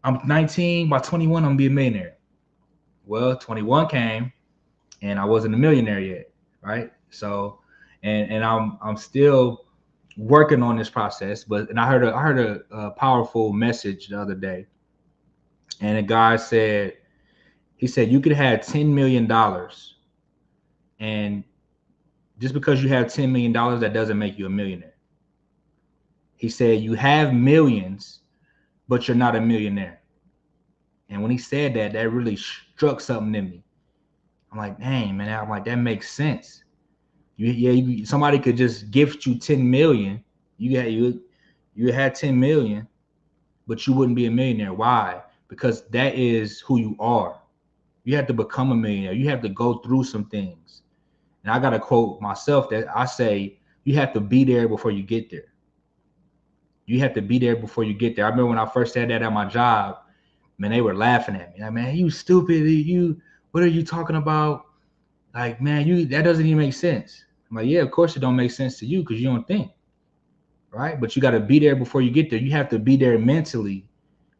I'm 19, by 21, I'm gonna be a millionaire. Well, 21 came and I wasn't a millionaire yet, right? So, and I'm still working on this process, and I heard a powerful message the other day. And a guy said, you could have $10 million, and just because you have $10 million, that doesn't make you a millionaire. He said, you have millions, but you're not a millionaire. And when he said that, that really struck something in me. I'm like, dang, man, I'm like, that makes sense. Somebody could just gift you 10 million. You had 10 million, but you wouldn't be a millionaire. Why? Because that is who you are. You have to become a millionaire. You have to go through some things. And I got to quote myself that I say, you have to be there before you get there. You have to be there before you get there. I remember when I first said that at my job, man, they were laughing at me. Like, man, you stupid. What are you talking about? Like, man, that doesn't even make sense. I'm like, yeah, of course it don't make sense to you because you don't think, right? But you got to be there before you get there. You have to be there mentally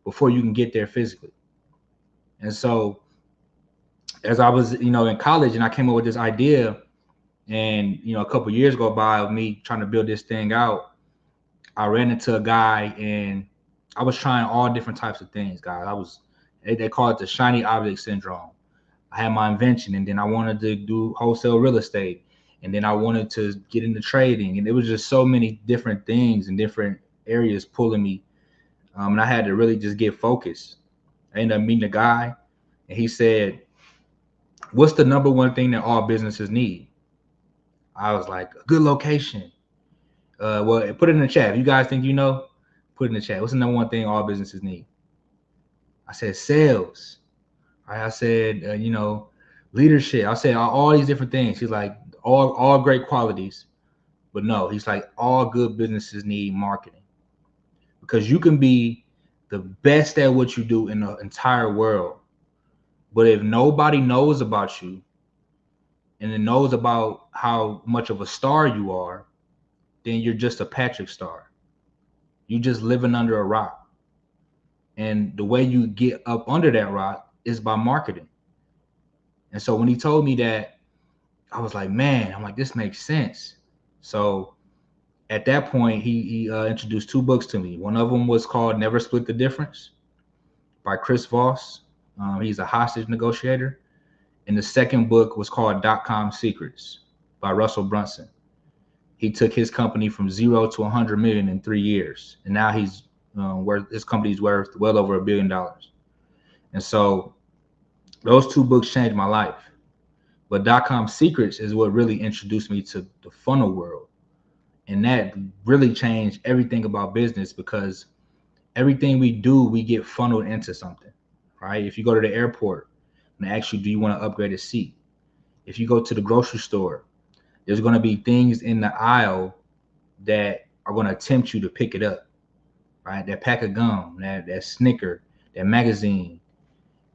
before you can get there physically. And so as I was, in college, and I came up with this idea, and, a couple of years go by of me trying to build this thing out, I ran into a guy, and I was trying all different types of things, guys. They call it the shiny object syndrome. I had my invention, and then I wanted to do wholesale real estate, and then I wanted to get into trading, and it was just so many different things and different areas pulling me, and I had to really just get focused. I ended up meeting a guy, and he said, what's the number one thing that all businesses need? I was like, a good location. Well, put it in the chat. If you guys think put it in the chat. What's the number one thing all businesses need? I said sales. I said, leadership. I said all these different things. He's like, all great qualities. But no, he's like, all good businesses need marketing. Because you can be the best at what you do in the entire world. But if nobody knows about you and it knows about how much of a star you are, then you're just a Patrick star. You're just living under a rock. And the way you get up under that rock is by marketing. And so when he told me that, I was like, man, I'm like, this makes sense. So at that point, he introduced 2 books to me. One of them was called Never Split the Difference by Chris Voss. He's a hostage negotiator. And the second book was called .com Secrets by Russell Brunson. He took his company from 0 to 100 million in 3 years. And now he's his company's worth well over $1 billion. And so those 2 books changed my life. But .com Secrets is what really introduced me to the funnel world. And that really changed everything about business, because everything we do, we get funneled into something, right? If you go to the airport and they ask you, do you want to upgrade a seat? If you go to the grocery store, there's going to be things in the aisle that are going to tempt you to pick it up, right? That pack of gum, that Snicker, that magazine.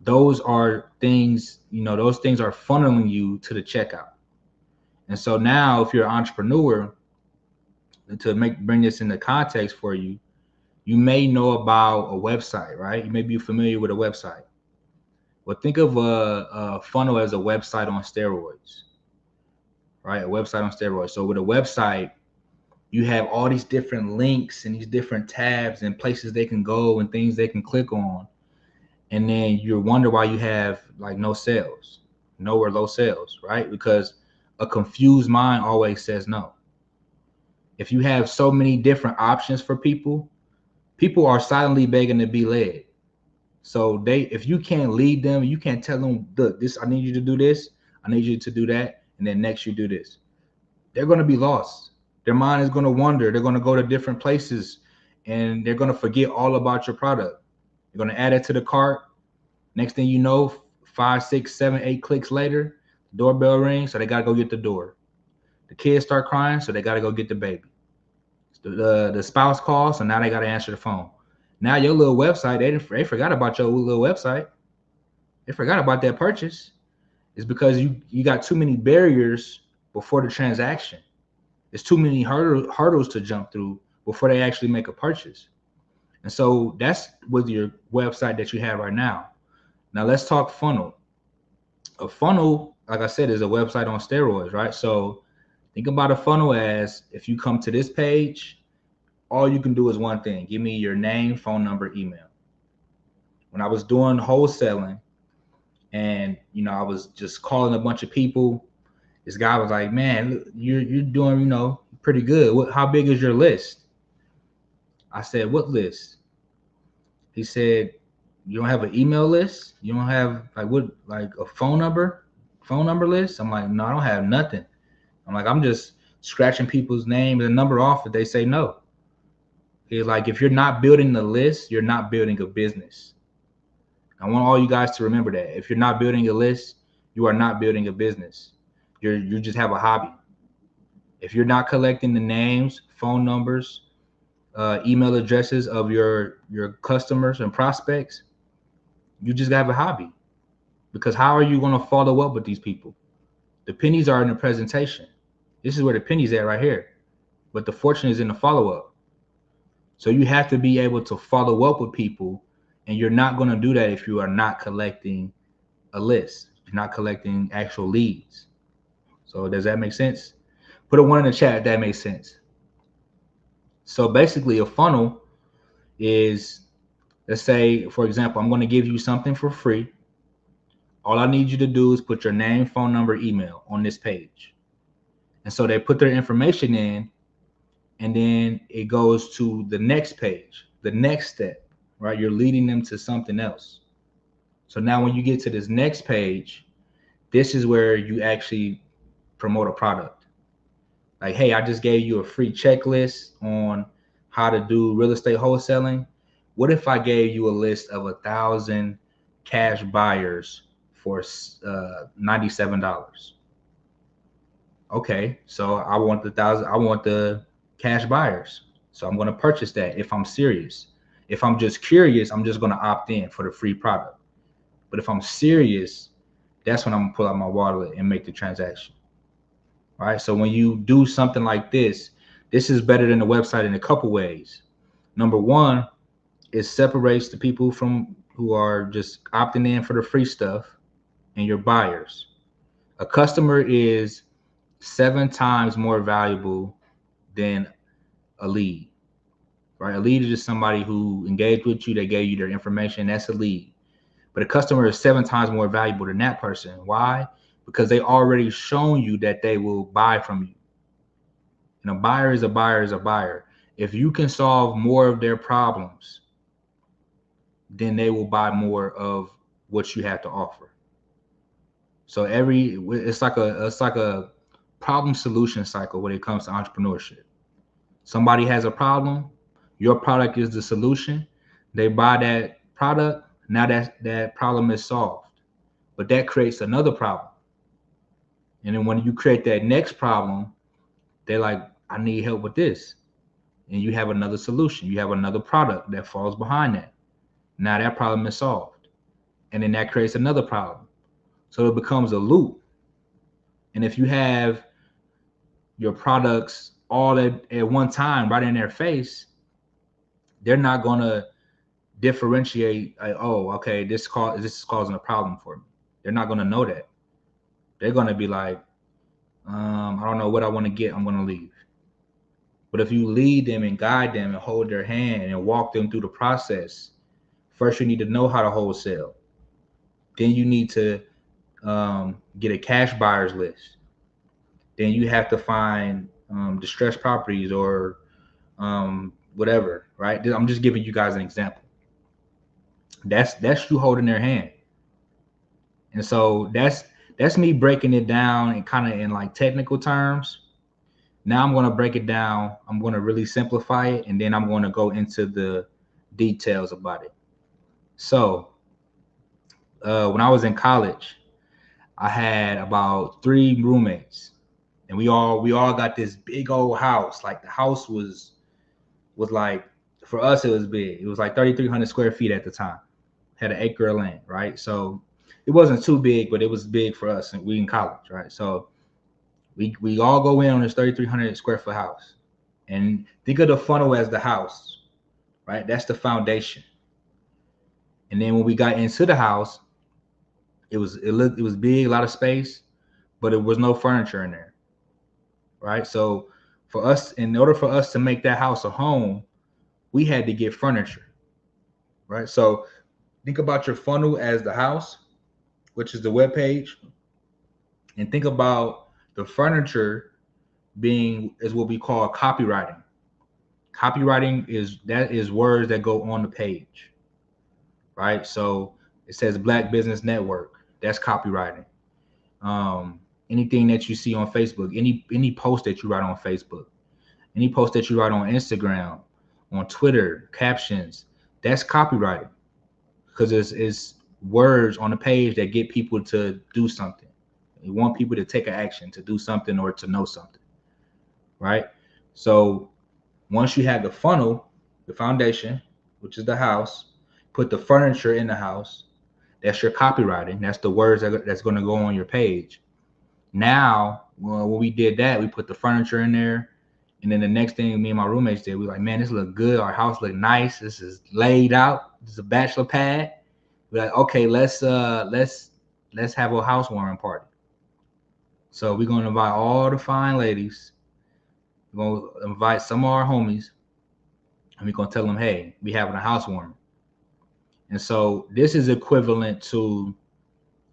Those are things, those things are funneling you to the checkout. And so now if you're an entrepreneur, to bring this into context for you, you may know about a website, right? You may be familiar with a website. Well, think of a funnel as a website on steroids, right? A website on steroids. So with a website, you have all these different links and these different tabs and places they can go and things they can click on. And then you wonder why you have like no sales, no or low sales, right? Because a confused mind always says no. If you have so many different options for people are silently begging to be led. So if you can't lead them, you can't tell them, look, I need you to do this, I need you to do that, and then next you do this. They're going to be lost. Their mind is going to wander. They're going to go to different places, and they're going to forget all about your product. You're going to add it to the cart. Next thing you know, 5, 6, 7, 8 clicks later, the doorbell rings, so they got to go get the door. The kids start crying, so they got to go get the baby. The spouse calls, so now they got to answer the phone. Now your little website, they forgot about your little website. They forgot about that purchase. It's because you got too many barriers before the transaction. There's too many hurdles to jump through before they actually make a purchase. And so that's with your website that you have right now. Now let's talk funnel. A funnel, like I said, is a website on steroids, right? So think about a funnel as, if you come to this page, all you can do is one thing: give me your name, phone number, email. When I was doing wholesaling and, I was just calling a bunch of people, this guy was like, man, you're doing, pretty good. How big is your list? I said, what list? He said, you don't have an email list? You don't have like a phone number list? I'm like, no, I don't have nothing. I'm like, I'm just scratching people's names and number off if they say no. He's like, if you're not building the list, you're not building a business. I want all you guys to remember that. If you're not building a list, you are not building a business. You just have a hobby. If you're not collecting the names, phone numbers, email addresses of your customers and prospects, you just have a hobby. Because how are you going to follow up with these people? The pennies are in the presentation. This is where the penny's at right here. But the fortune is in the follow-up. So you have to be able to follow up with people, and you're not going to do that if you are not collecting a list. You're not collecting actual leads. So does that make sense? Put a 1 in the chat if that makes sense. So basically a funnel is, let's say, for example, I'm going to give you something for free. All I need you to do is put your name, phone number, email on this page. And so they put their information in, and then it goes to the next page, the next step, right? You're leading them to something else. So now when you get to this next page, this is where you actually promote a product. Like, hey, I just gave you a free checklist on how to do real estate wholesaling. What if I gave you a list of 1,000 cash buyers for $97? Okay, so I want the cash buyers. So I'm going to purchase that if I'm serious. If I'm just curious, I'm just going to opt in for the free product. But if I'm serious, that's when I'm going to pull out my wallet and make the transaction. All right, so when you do something like this is better than the website in a couple ways. Number one, it separates the people from who are just opting in for the free stuff, and your buyers. A customer is 7 times more valuable than a lead, right? A lead is just somebody who engaged with you, they gave you their information, that's a lead. But a customer is 7 times more valuable than that person. Why? Because they already shown you that they will buy from you. And a buyer is a buyer is a buyer. If you can solve more of their problems, then they will buy more of what you have to offer. So it's like a problem solution cycle when it comes to entrepreneurship. Somebody has a problem, your product is the solution. They buy that product, now that problem is solved. But that creates another problem. And then when you create that next problem, they're like, I need help with this. And you have another solution. You have another product that falls behind that. Now that problem is solved. And then that creates another problem. So it becomes a loop. And if you have your products all at one time right in their face, they're not going to differentiate, like, oh, okay, this is causing a problem for me. They're not going to know that. They're going to be like, I don't know what I want to get. I'm going to leave. But if you lead them and guide them and hold their hand and walk them through the process, first you need to know how to wholesale. Then you need to get a cash buyers list. Then you have to find distressed properties or whatever, right? I'm just giving you guys an example. That's you holding their hand. And so that's me breaking it down and kind of in like technical terms. Now I'm going to break it down. I'm going to really simplify it, and then I'm going to go into the details about it. So when I was in college, I had about 3 roommates, and we all got this big old house. Like the house was like, for us, it was big. It was like 3,300 square feet at the time. Had an acre of land, right? So it wasn't too big, but it was big for us, and we in college, right? So we all go in on this 3,300 square foot house, and think of the funnel as the house, right? That's the foundation. And then when we got into the house, it was big, a lot of space, but it was no furniture in there, right? So for us, in order for us to make that house a home, we had to get furniture, right? So think about your funnel as the house, which is the web page, and think about the furniture is what we call copywriting. Copywriting is words that go on the page, right? So it says Black Business Network. That's copywriting. Anything that you see on Facebook, any post that you write on Facebook, any post that you write on Instagram, on Twitter, captions, that's copywriting, because it's words on the page that get people to do something. You want people to take an action, to do something, or to know something, right? So once you have the funnel, the foundation, which is the house, put the furniture in the house, that's your copywriting. That's the words that's going to go on your page. Now, when we did that, we put the furniture in there. And then the next thing me and my roommates did, we were like, man, this look good. Our house look nice. This is laid out. This is a bachelor pad. We're like, okay, let's have a housewarming party. So we're going to invite all the fine ladies. We're going to invite some of our homies. And we're going to tell them, hey, we having a housewarming. And so this is equivalent to,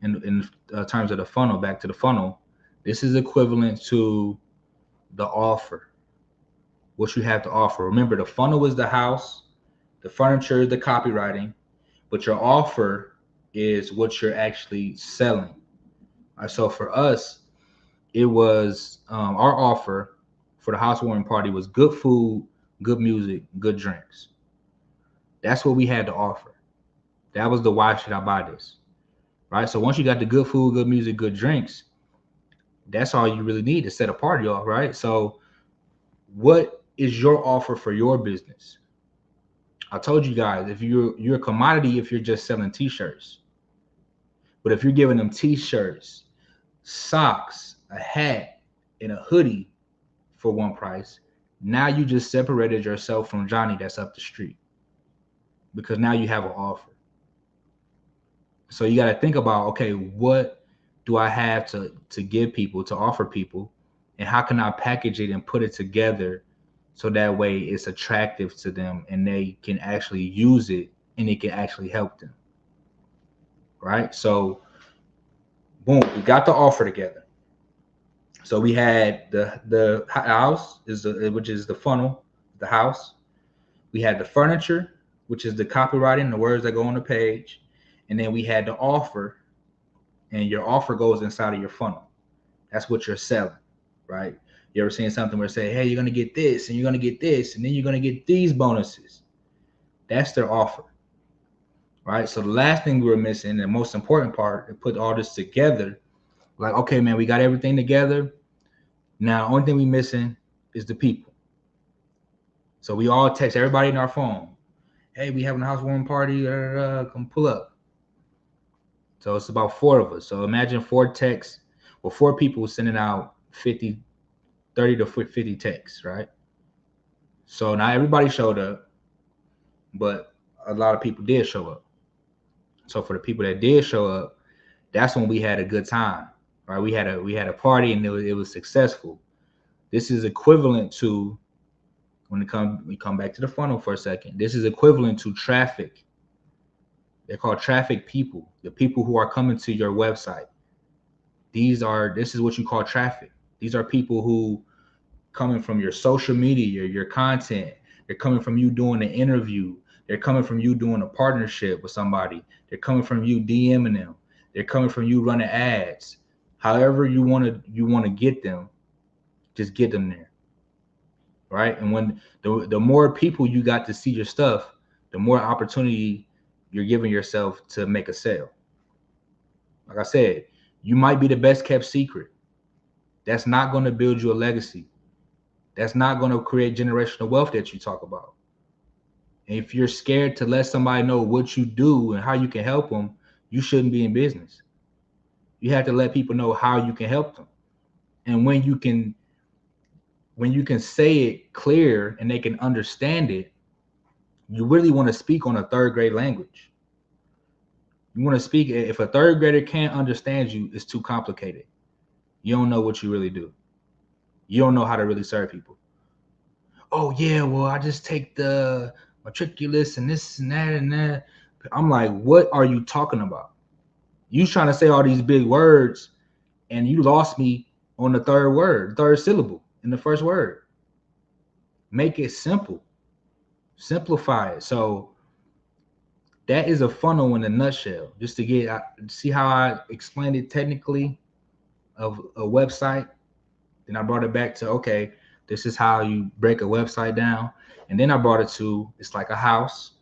in terms of the funnel, back to the funnel, this is equivalent to the offer, what you have to offer. Remember, the funnel is the house, the furniture is the copywriting, but your offer is what you're actually selling. All right, so for us, it was our offer for the housewarming party was good food, good music, good drinks. That's what we had to offer. That was the why should I buy this, right? So once you got the good food, good music, good drinks, that's all you really need to set a party off, right? So what is your offer for your business? I told you guys, if you're a commodity, if you're just selling t-shirts, but if you're giving them t-shirts, socks, a hat, and a hoodie for one price, now you just separated yourself from Johnny that's up the street, because now you have an offer. So you got to think about, okay, what do I have to give people, to offer people, and how can I package it and put it together so that way it's attractive to them and they can actually use it and it can actually help them, right? So boom, we got the offer together. So we had the house which is the funnel, the house. We had the furniture, which is the copywriting, the words that go on the page, and then we had the offer, and your offer goes inside of your funnel. That's what you're selling, right? You ever seen something where say, hey, you're gonna get this, and you're gonna get this, and then you're gonna get these bonuses? That's their offer, right? So the last thing we were missing, the most important part, to put all this together, like, okay, man, we got everything together. Now, the only thing we missing is the people. So we all text everybody in our phone, hey, we having a housewarming party, come pull up. So it's about 4 of us. So imagine 4 texts, or 4 people sending out 30 to 50 texts, right? So not everybody showed up, but a lot of people did show up. So for the people that did show up, that's when we had a good time, right? We had a party and it was successful. This is equivalent to, when we come back to the funnel for a second, this is equivalent to traffic. They're called traffic people, the people who are coming to your website. This is what you call traffic. These are people who coming from your social media, your content. They're coming from you doing an interview. They're coming from you doing a partnership with somebody. They're coming from you DMing them. They're coming from you running ads. However you want to get them, just get them there, right? And when the more people you got to see your stuff, the more opportunity you're giving yourself to make a sale. Like I said, you might be the best kept secret. That's not going to build you a legacy. That's not going to create generational wealth that you talk about. And if you're scared to let somebody know what you do and how you can help them, you shouldn't be in business. You have to let people know how you can help them. And when you can say it clear and they can understand it, you really want to speak on a 3rd grade language. You want to speak, if a 3rd grader can't understand you, it's too complicated. You don't know what you really do. You don't know how to really serve people. Oh yeah, well, I just take the matriculus and this and that and that. I'm like, what are you talking about? You trying to say all these big words and you lost me on the 3rd word, 3rd syllable in the 1st word. Make it simple. Simplify it. So that is a funnel in a nutshell. Just to see how I explained it technically of a website. Then I brought it back to, okay, this is how you break a website down. And then I brought it to, it's like a house.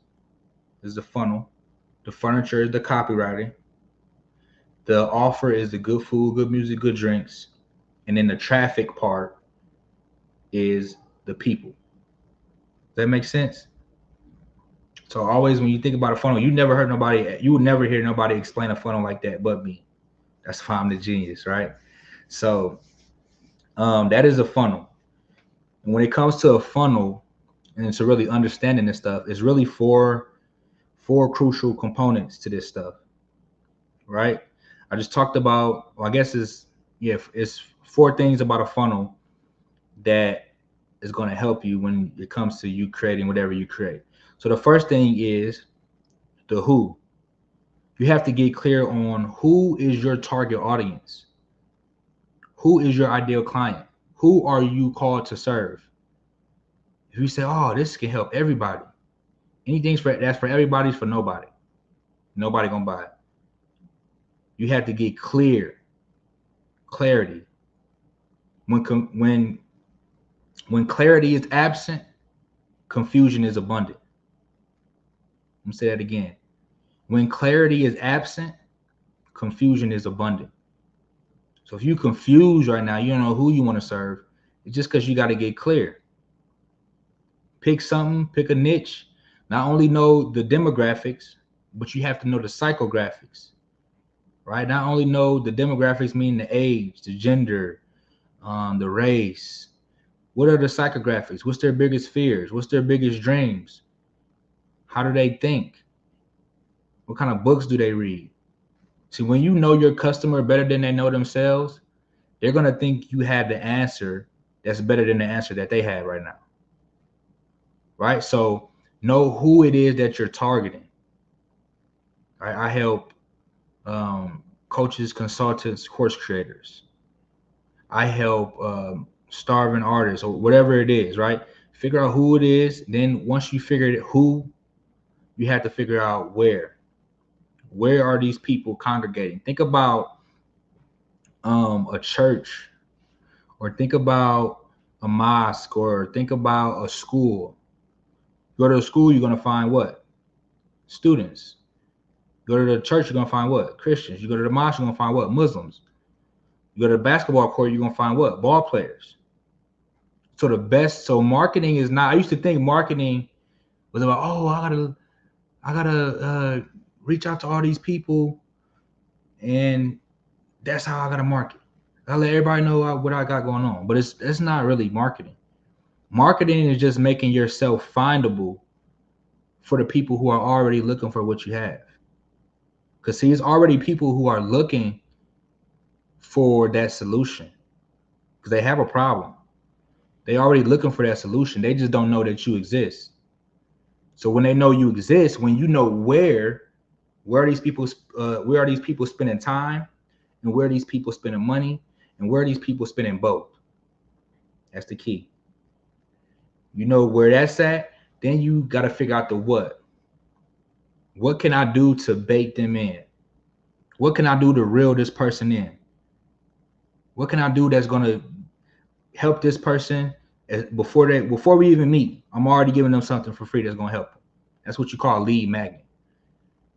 This is the funnel. The furniture is the copywriting. The offer is the good food, good music, good drinks. And then the traffic part is the people. Does that make sense? So always when you think about a funnel, you would never hear nobody explain a funnel like that but me. That's why I'm the genius, right? So that is a funnel. And when it comes to a funnel and to really understanding this stuff, it's really four crucial components to this stuff, right? I just talked about, well, I guess it's 4 things about a funnel that is going to help you when it comes to you creating whatever you create. So the first thing is the who. You have to get clear on who is your target audience. Who is your ideal client? Who are you called to serve? If you say, oh, this can help everybody. Anything's that's for everybody's for nobody. Nobody gonna buy it. You have to get clarity. When clarity is absent, confusion is abundant. I'm gonna say that again. When clarity is absent, confusion is abundant. So if you're confused right now, you don't know who you want to serve, it's just because you got to get clear. Pick something, pick a niche. Not only know the demographics, but you have to know the psychographics, right? Not only know the demographics, meaning the age, the gender, the race. What are the psychographics? What's their biggest fears? What's their biggest dreams? How do they think? What kind of books do they read? See, when you know your customer better than they know themselves, they're going to think you have the answer that's better than the answer that they have right now. Right? So know who it is that you're targeting. Right? I help coaches, consultants, course creators. I help starving artists or whatever it is, right? Figure out who it is. Then once you figure it who, you have to figure out where. Where are these people congregating? Think about a church, or think about a mosque, or think about a school. You go to a school, you're going to find what? Students. You go to the church, you're going to find what? Christians. You go to the mosque, you're going to find what? Muslims. You go to the basketball court, you're going to find what? Ball players. So marketing is not, I used to think marketing was about, oh, I gotta reach out to all these people, and that's how I gotta market. I let everybody know what I got going on, but it's not really marketing. Marketing is just making yourself findable for the people who are already looking for what you have. Because see, it's already people who are looking for that solution because they have a problem. They already looking for that solution. They just don't know that you exist. So when they know you exist, when you know where are these people spending time, and where are these people spending money, and where are these people spending both? That's the key. You know where that's at, then you got to figure out the what. What can I do to bait them in? What can I do to reel this person in? What can I do that's going to help this person before we even meet? I'm already giving them something for free that's going to help them. That's what you call a lead magnet.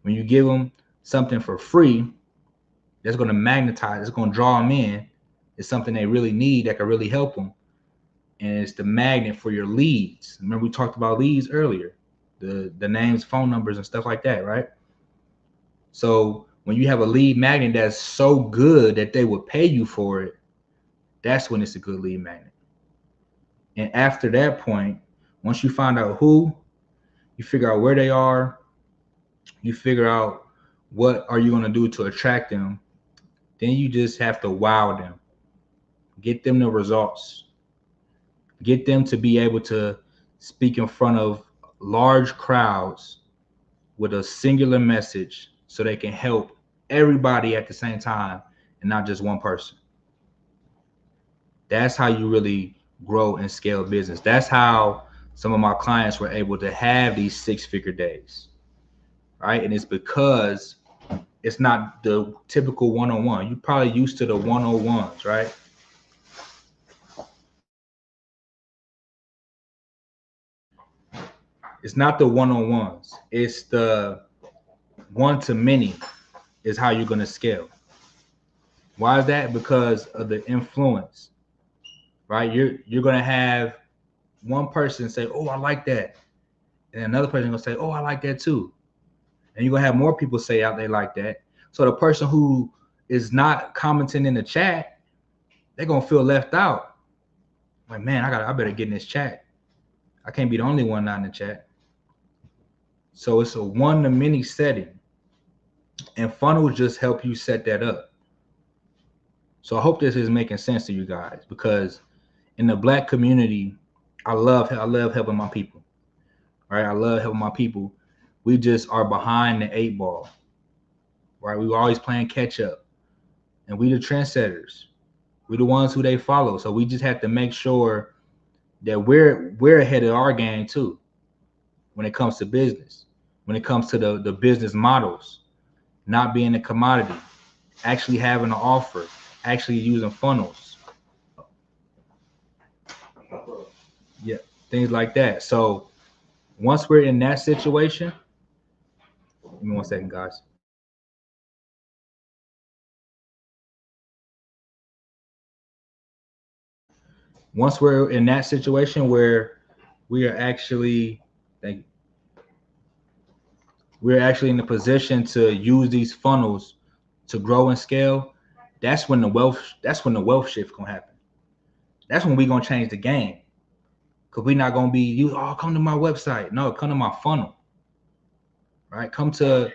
When you give them something for free, that's going to magnetize, it's going to draw them in. It's something they really need that can really help them. And it's the magnet for your leads. Remember we talked about leads earlier, the names, phone numbers, and stuff like that, right? So when you have a lead magnet that's so good that they would pay you for it, that's when it's a good lead magnet. And after that point, once you find out who, you figure out where they are, you figure out what are you going to do to attract them, then you just have to wow them. Get them the results. Get them to be able to speak in front of large crowds with a singular message so they can help everybody at the same time and not just one person. That's how you really grow and scale business. That's how some of my clients were able to have these 6-figure days, right? And it's because it's not the typical one-on-one. You're probably used to the 101s, right? It's not the one-on-ones. It's the one-to-many is how you're going to scale. Why is that? Because of the influence, right? You're going to have one person say, oh, I like that. And another person going to say, oh, I like that too. And you're going to have more people say out they like that. So the person who is not commenting in the chat, they're going to feel left out. Like, man, I better get in this chat. I can't be the only one not in the chat. So it's a one-to-many setting. And funnels just help you set that up. So I hope this is making sense to you guys, because in the Black community, I love helping my people. Right? I love helping my people. We just are behind the 8 ball. Right? We were always playing catch up. And we the trendsetters. We the ones who they follow. So we just have to make sure that we're ahead of our game too. When it comes to business, when it comes to the business models, not being a commodity, actually having an offer, actually using funnels. Yeah, things like that. So once we're in that situation, give me one second, guys. Once we're in that situation where we are actually, we're actually in the position to use these funnels to grow and scale, that's when the wealth shift gonna happen. That's when we're gonna change the game. Cause we're not gonna be come to my website. No, come to my funnel. Right? Come to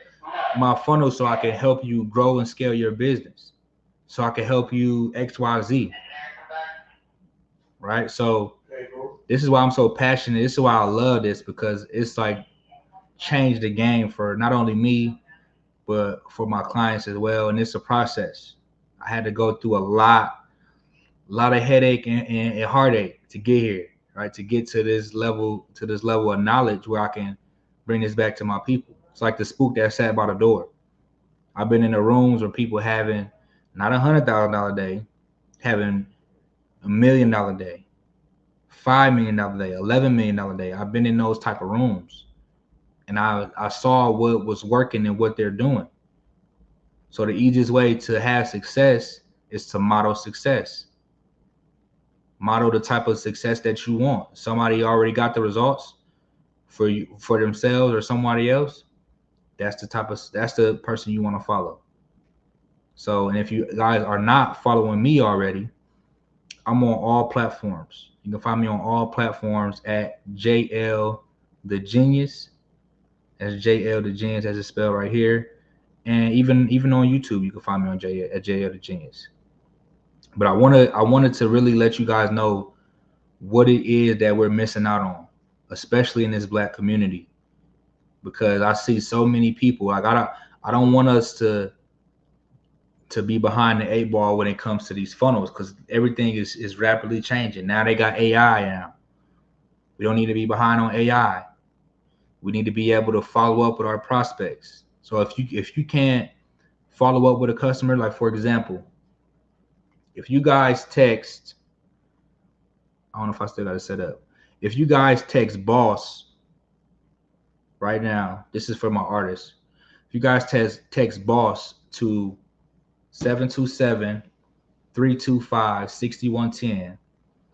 my funnel so I can help you grow and scale your business, so I can help you XYZ, right? So this is why I'm so passionate. This is why I love this, because it's like changed the game for not only me, but for my clients as well. And it's a process. I had to go through a lot of headache and heartache to get here, right? To get to this level of knowledge where I can bring this back to my people. It's like the spook that sat by the door. I've been in the rooms where people having not $100,000 a day, having $1 million a day, $5 million a day, $11 million a day. I've been in those type of rooms, and I saw what was working and what they're doing. So the easiest way to have success is to model success. Model the type of success that you want. Somebody already got the results for you, for themselves or somebody else. That's the person you want to follow. So, and if you guys are not following me already, I'm on all platforms. You can find me on all platforms at JL the Genius. That's JL the Genius, as it's spelled right here. And even on YouTube, you can find me on JL the Genius. But I wanted to really let you guys know what it is that we're missing out on, especially in this Black community, because I see so many people. Like I don't want us to be behind the 8 ball when it comes to these funnels, because everything is rapidly changing. Now they got AI now. We don't need to be behind on AI. We need to be able to follow up with our prospects. So if you can't follow up with a customer, like for example, if you guys text, I don't know if I still got it set up. If you guys text boss right now, this is for my artists. If you guys text boss to 727-325-6110,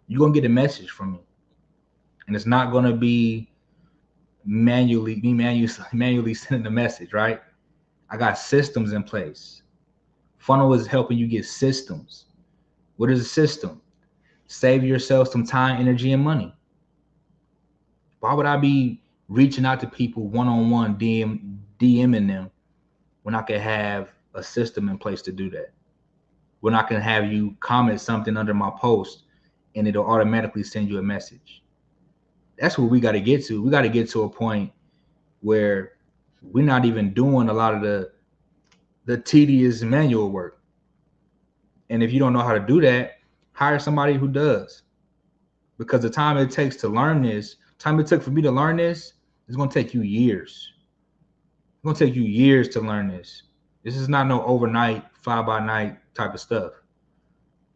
you're gonna get a message from me, and it's not gonna be manually sending the message, right? I got systems in place. Funnel is helping you get systems. What is a system? Save yourself some time, energy, and money. Why would I be reaching out to people one-on-one, DMing them, when I could have a system in place to do that? When I can have you comment something under my post and it'll automatically send you a message. That's what we got to get to. We got to get to a point where we're not even doing a lot of the tedious manual work. And if you don't know how to do that, hire somebody who does. Because the time it takes to learn this, time it took for me to learn this, it's going to take you years. It's going to take you years to learn this. This is not no overnight, fly-by-night type of stuff.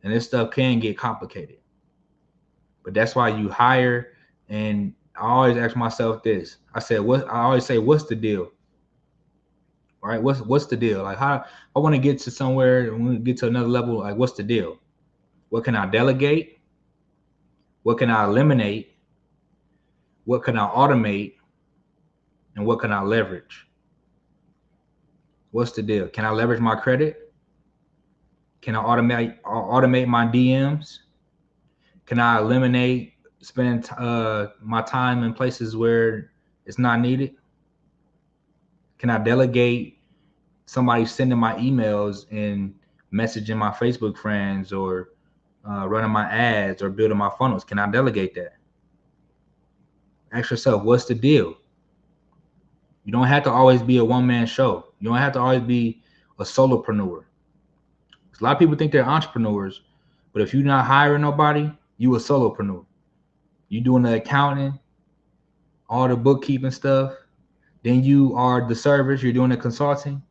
And this stuff can get complicated. But that's why you hire. And I always ask myself this. I always say, what's the deal? Right? What's the deal? Like, how I want to get to somewhere, I want to get to another level. Like, what's the deal? What can I delegate? What can I eliminate? What can I automate? And what can I leverage? What's the deal? Can I leverage my credit? Can I automate my DMs? Can I eliminate spending my time in places where it's not needed? Can I delegate somebody sending my emails and messaging my Facebook friends, or running my ads, or building my funnels? Can I delegate that? Ask yourself, what's the deal? You don't have to always be a one-man show. You don't have to always be a solopreneur. A lot of people think they're entrepreneurs, but if you're not hiring nobody, you a solopreneur. You doing the accounting, all the bookkeeping stuff. Then you are the service. You're doing the consulting.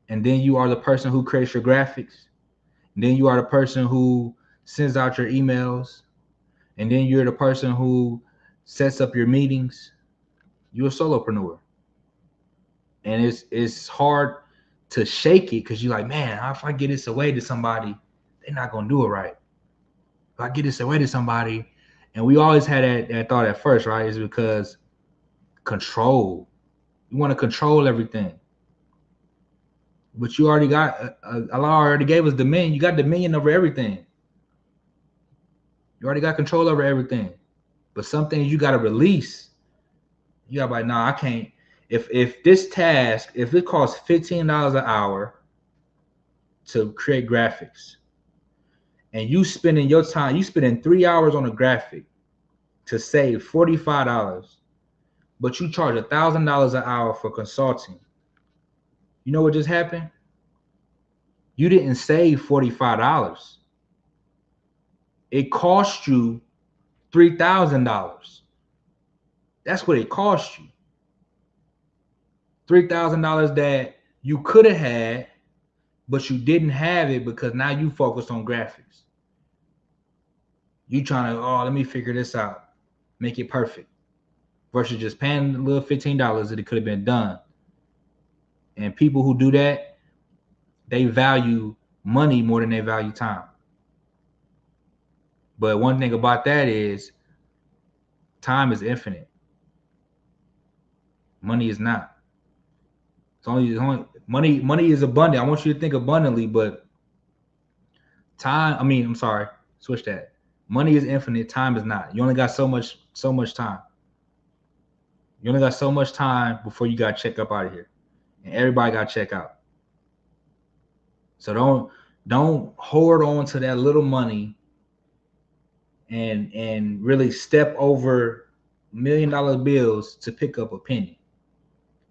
And then you are the person who creates your graphics. And then you are the person who sends out your emails. And then you're the person who sets up your meetings. You're a solopreneur. And it's hard to shake it, because you're like, man, if I get this away to somebody, they're not going to do it right. If I get this away to somebody, and we always had that thought at first, right? Is because control. You want to control everything. But you already got, Allah already gave us dominion. You got dominion over everything. You already got control over everything. But some things you got to release. You got to be like, nah, I can't. If this task, if it costs $15 an hour to create graphics, and you spending your time, you spending 3 hours on a graphic to save $45, but you charge $1,000 an hour for consulting, you know what just happened? You didn't save $45. It cost you $3,000. That's what it cost you. $3,000 that you could have had, but you didn't have it because now you focused on graphics. You trying to, let me figure this out, make it perfect, versus just paying a little $15 that it could have been done. And people who do that, they value money more than they value time. But one thing about that is time is infinite. Money is not. It's only money is abundant. I want you to think abundantly, but switch that. Money is infinite, time is not. You only got so much time. You only got so much time before you got to check up out of here. And everybody got to check out. So don't hoard on to that little money and really step over $1 million bills to pick up a penny.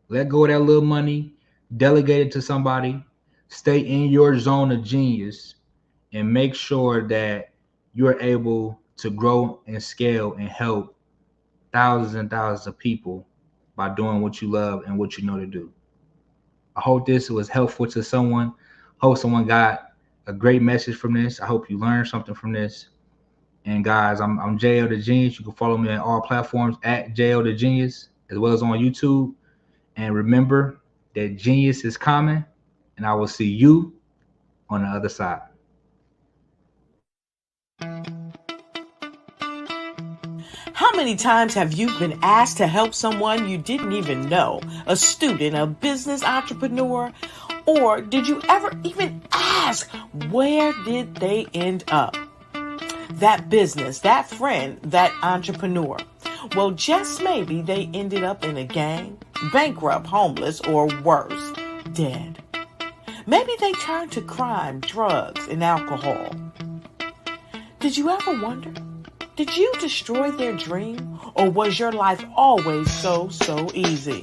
Let go of that little money, delegate it to somebody, stay in your zone of genius, and make sure that you're able to grow and scale and help thousands and thousands of people by doing what you love and what you know to do. I hope this was helpful to someone. Hope someone got a great message from this. I hope you learned something from this. And guys, I'm JL the Genius. You can follow me on all platforms at JL the Genius, as well as on YouTube. And remember that genius is common, and I will see you on the other side. How many times have you been asked to help someone you didn't even know, a student, a business entrepreneur, or did you ever even ask, where did they end up? That business, that friend, that entrepreneur. Well, just maybe they ended up in a gang, bankrupt, homeless, or worse, dead. Maybe they turned to crime, drugs, and alcohol. Did you ever wonder? Did you destroy their dream, or was your life always so easy?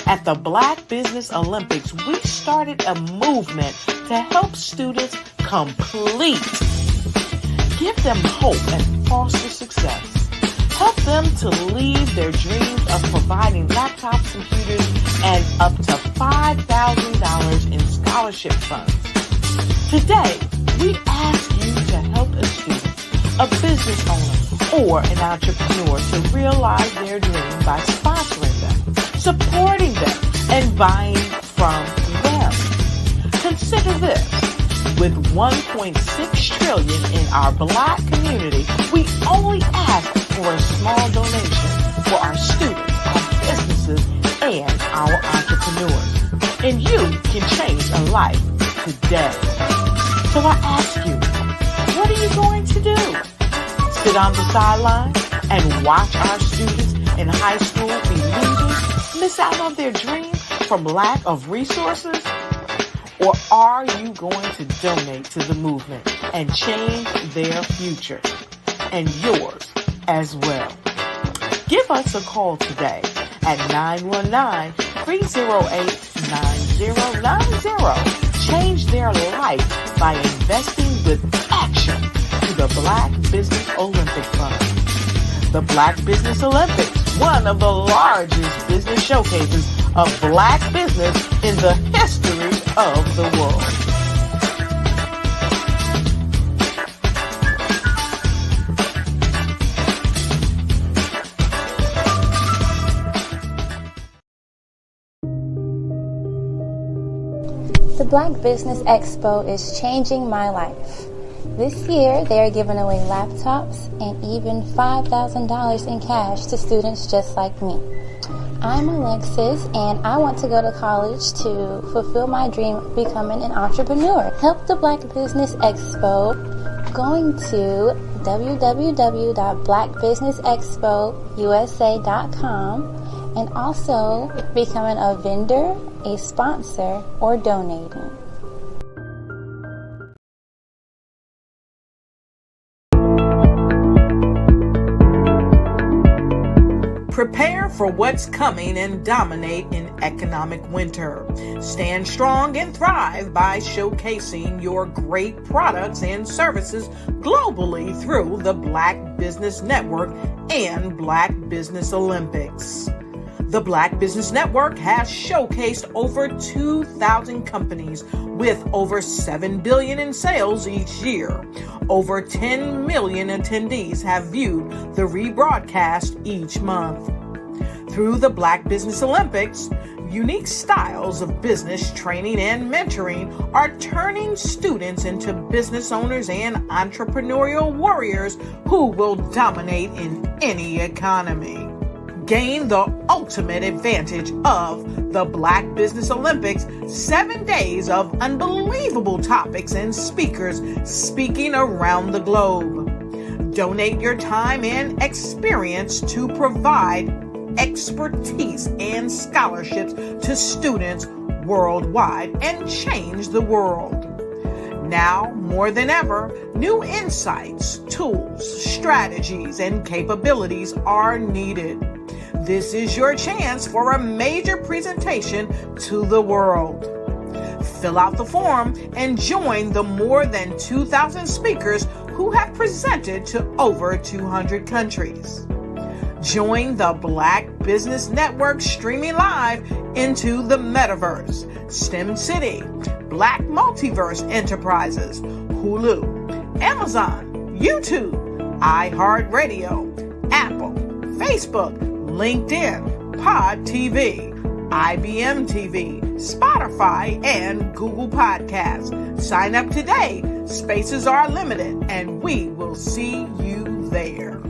At the Black Business Olympics, we started a movement to help students complete. Give them hope and foster success. Help them to leave their dreams of providing laptops, computers, and up to $5,000 in scholarship funds. Today, we ask you to help a student, a business owner, or an entrepreneur to realize their dream by sponsoring them, supporting them, and buying from them. Consider this. With $1.6 trillion in our Black community, we only ask for a small donation for our students, our businesses, and our entrepreneurs. And you can change a life today. So I ask you, what are you going to do? Sit on the sideline and watch our students in high school be losers, miss out on their dream from lack of resources? Or are you going to donate to the movement and change their future and yours as well? Give us a call today at 919-308-9090. Change their life by investing with action to the Black Business Olympic Fund. The Black Business Olympics, one of the largest business showcases of Black business in the history of the world. The Black Business Expo is changing my life. This year, they are giving away laptops and even $5,000 in cash to students just like me. I'm Alexis, and I want to go to college to fulfill my dream of becoming an entrepreneur. Help the Black Business Expo going to www.blackbusinessexpousa.com and also becoming a vendor, a sponsor, or donating. Prepare for what's coming and dominate in economic winter. Stand strong and thrive by showcasing your great products and services globally through the Black Business Network and Black Business Olympics. The Black Business Network has showcased over 2,000 companies with over $7 billion in sales each year. Over 10 million attendees have viewed the rebroadcast each month. Through the Black Business Olympics, unique styles of business training and mentoring are turning students into business owners and entrepreneurial warriors who will dominate in any economy. Gain the ultimate advantage of the Black Business Olympics, 7 days of unbelievable topics and speakers speaking around the globe. Donate your time and experience to provide expertise and scholarships to students worldwide and change the world. Now, more than ever, new insights, tools, strategies, and capabilities are needed. This is your chance for a major presentation to the world. Fill out the form and join the more than 2,000 speakers who have presented to over 200 countries. Join the Black Business Network streaming live into the Metaverse, STEM City, Black Multiverse Enterprises, Hulu, Amazon, YouTube, iHeartRadio, Apple, Facebook, LinkedIn, Pod TV, IBM TV, Spotify, and Google Podcasts. Sign up today. Spaces are limited, and we will see you there.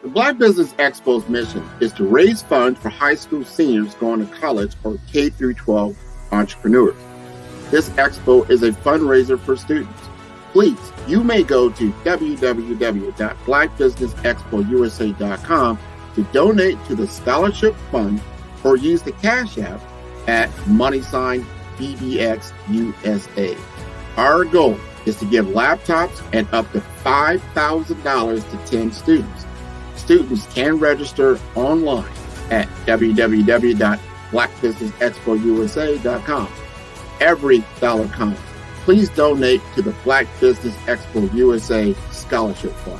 The Black Business Expo's mission is to raise funds for high school seniors going to college or K-12 entrepreneurs. This expo is a fundraiser for students. Please, you may go to www.blackbusinessexpousa.com to donate to the scholarship fund or use the Cash App at $BBXUSA. Our goal is to give laptops and up to $5,000 to 10 students. Students can register online at www.blackbusinessexpousa.com. Every dollar counts. Please donate to the Black Business Expo USA Scholarship Fund.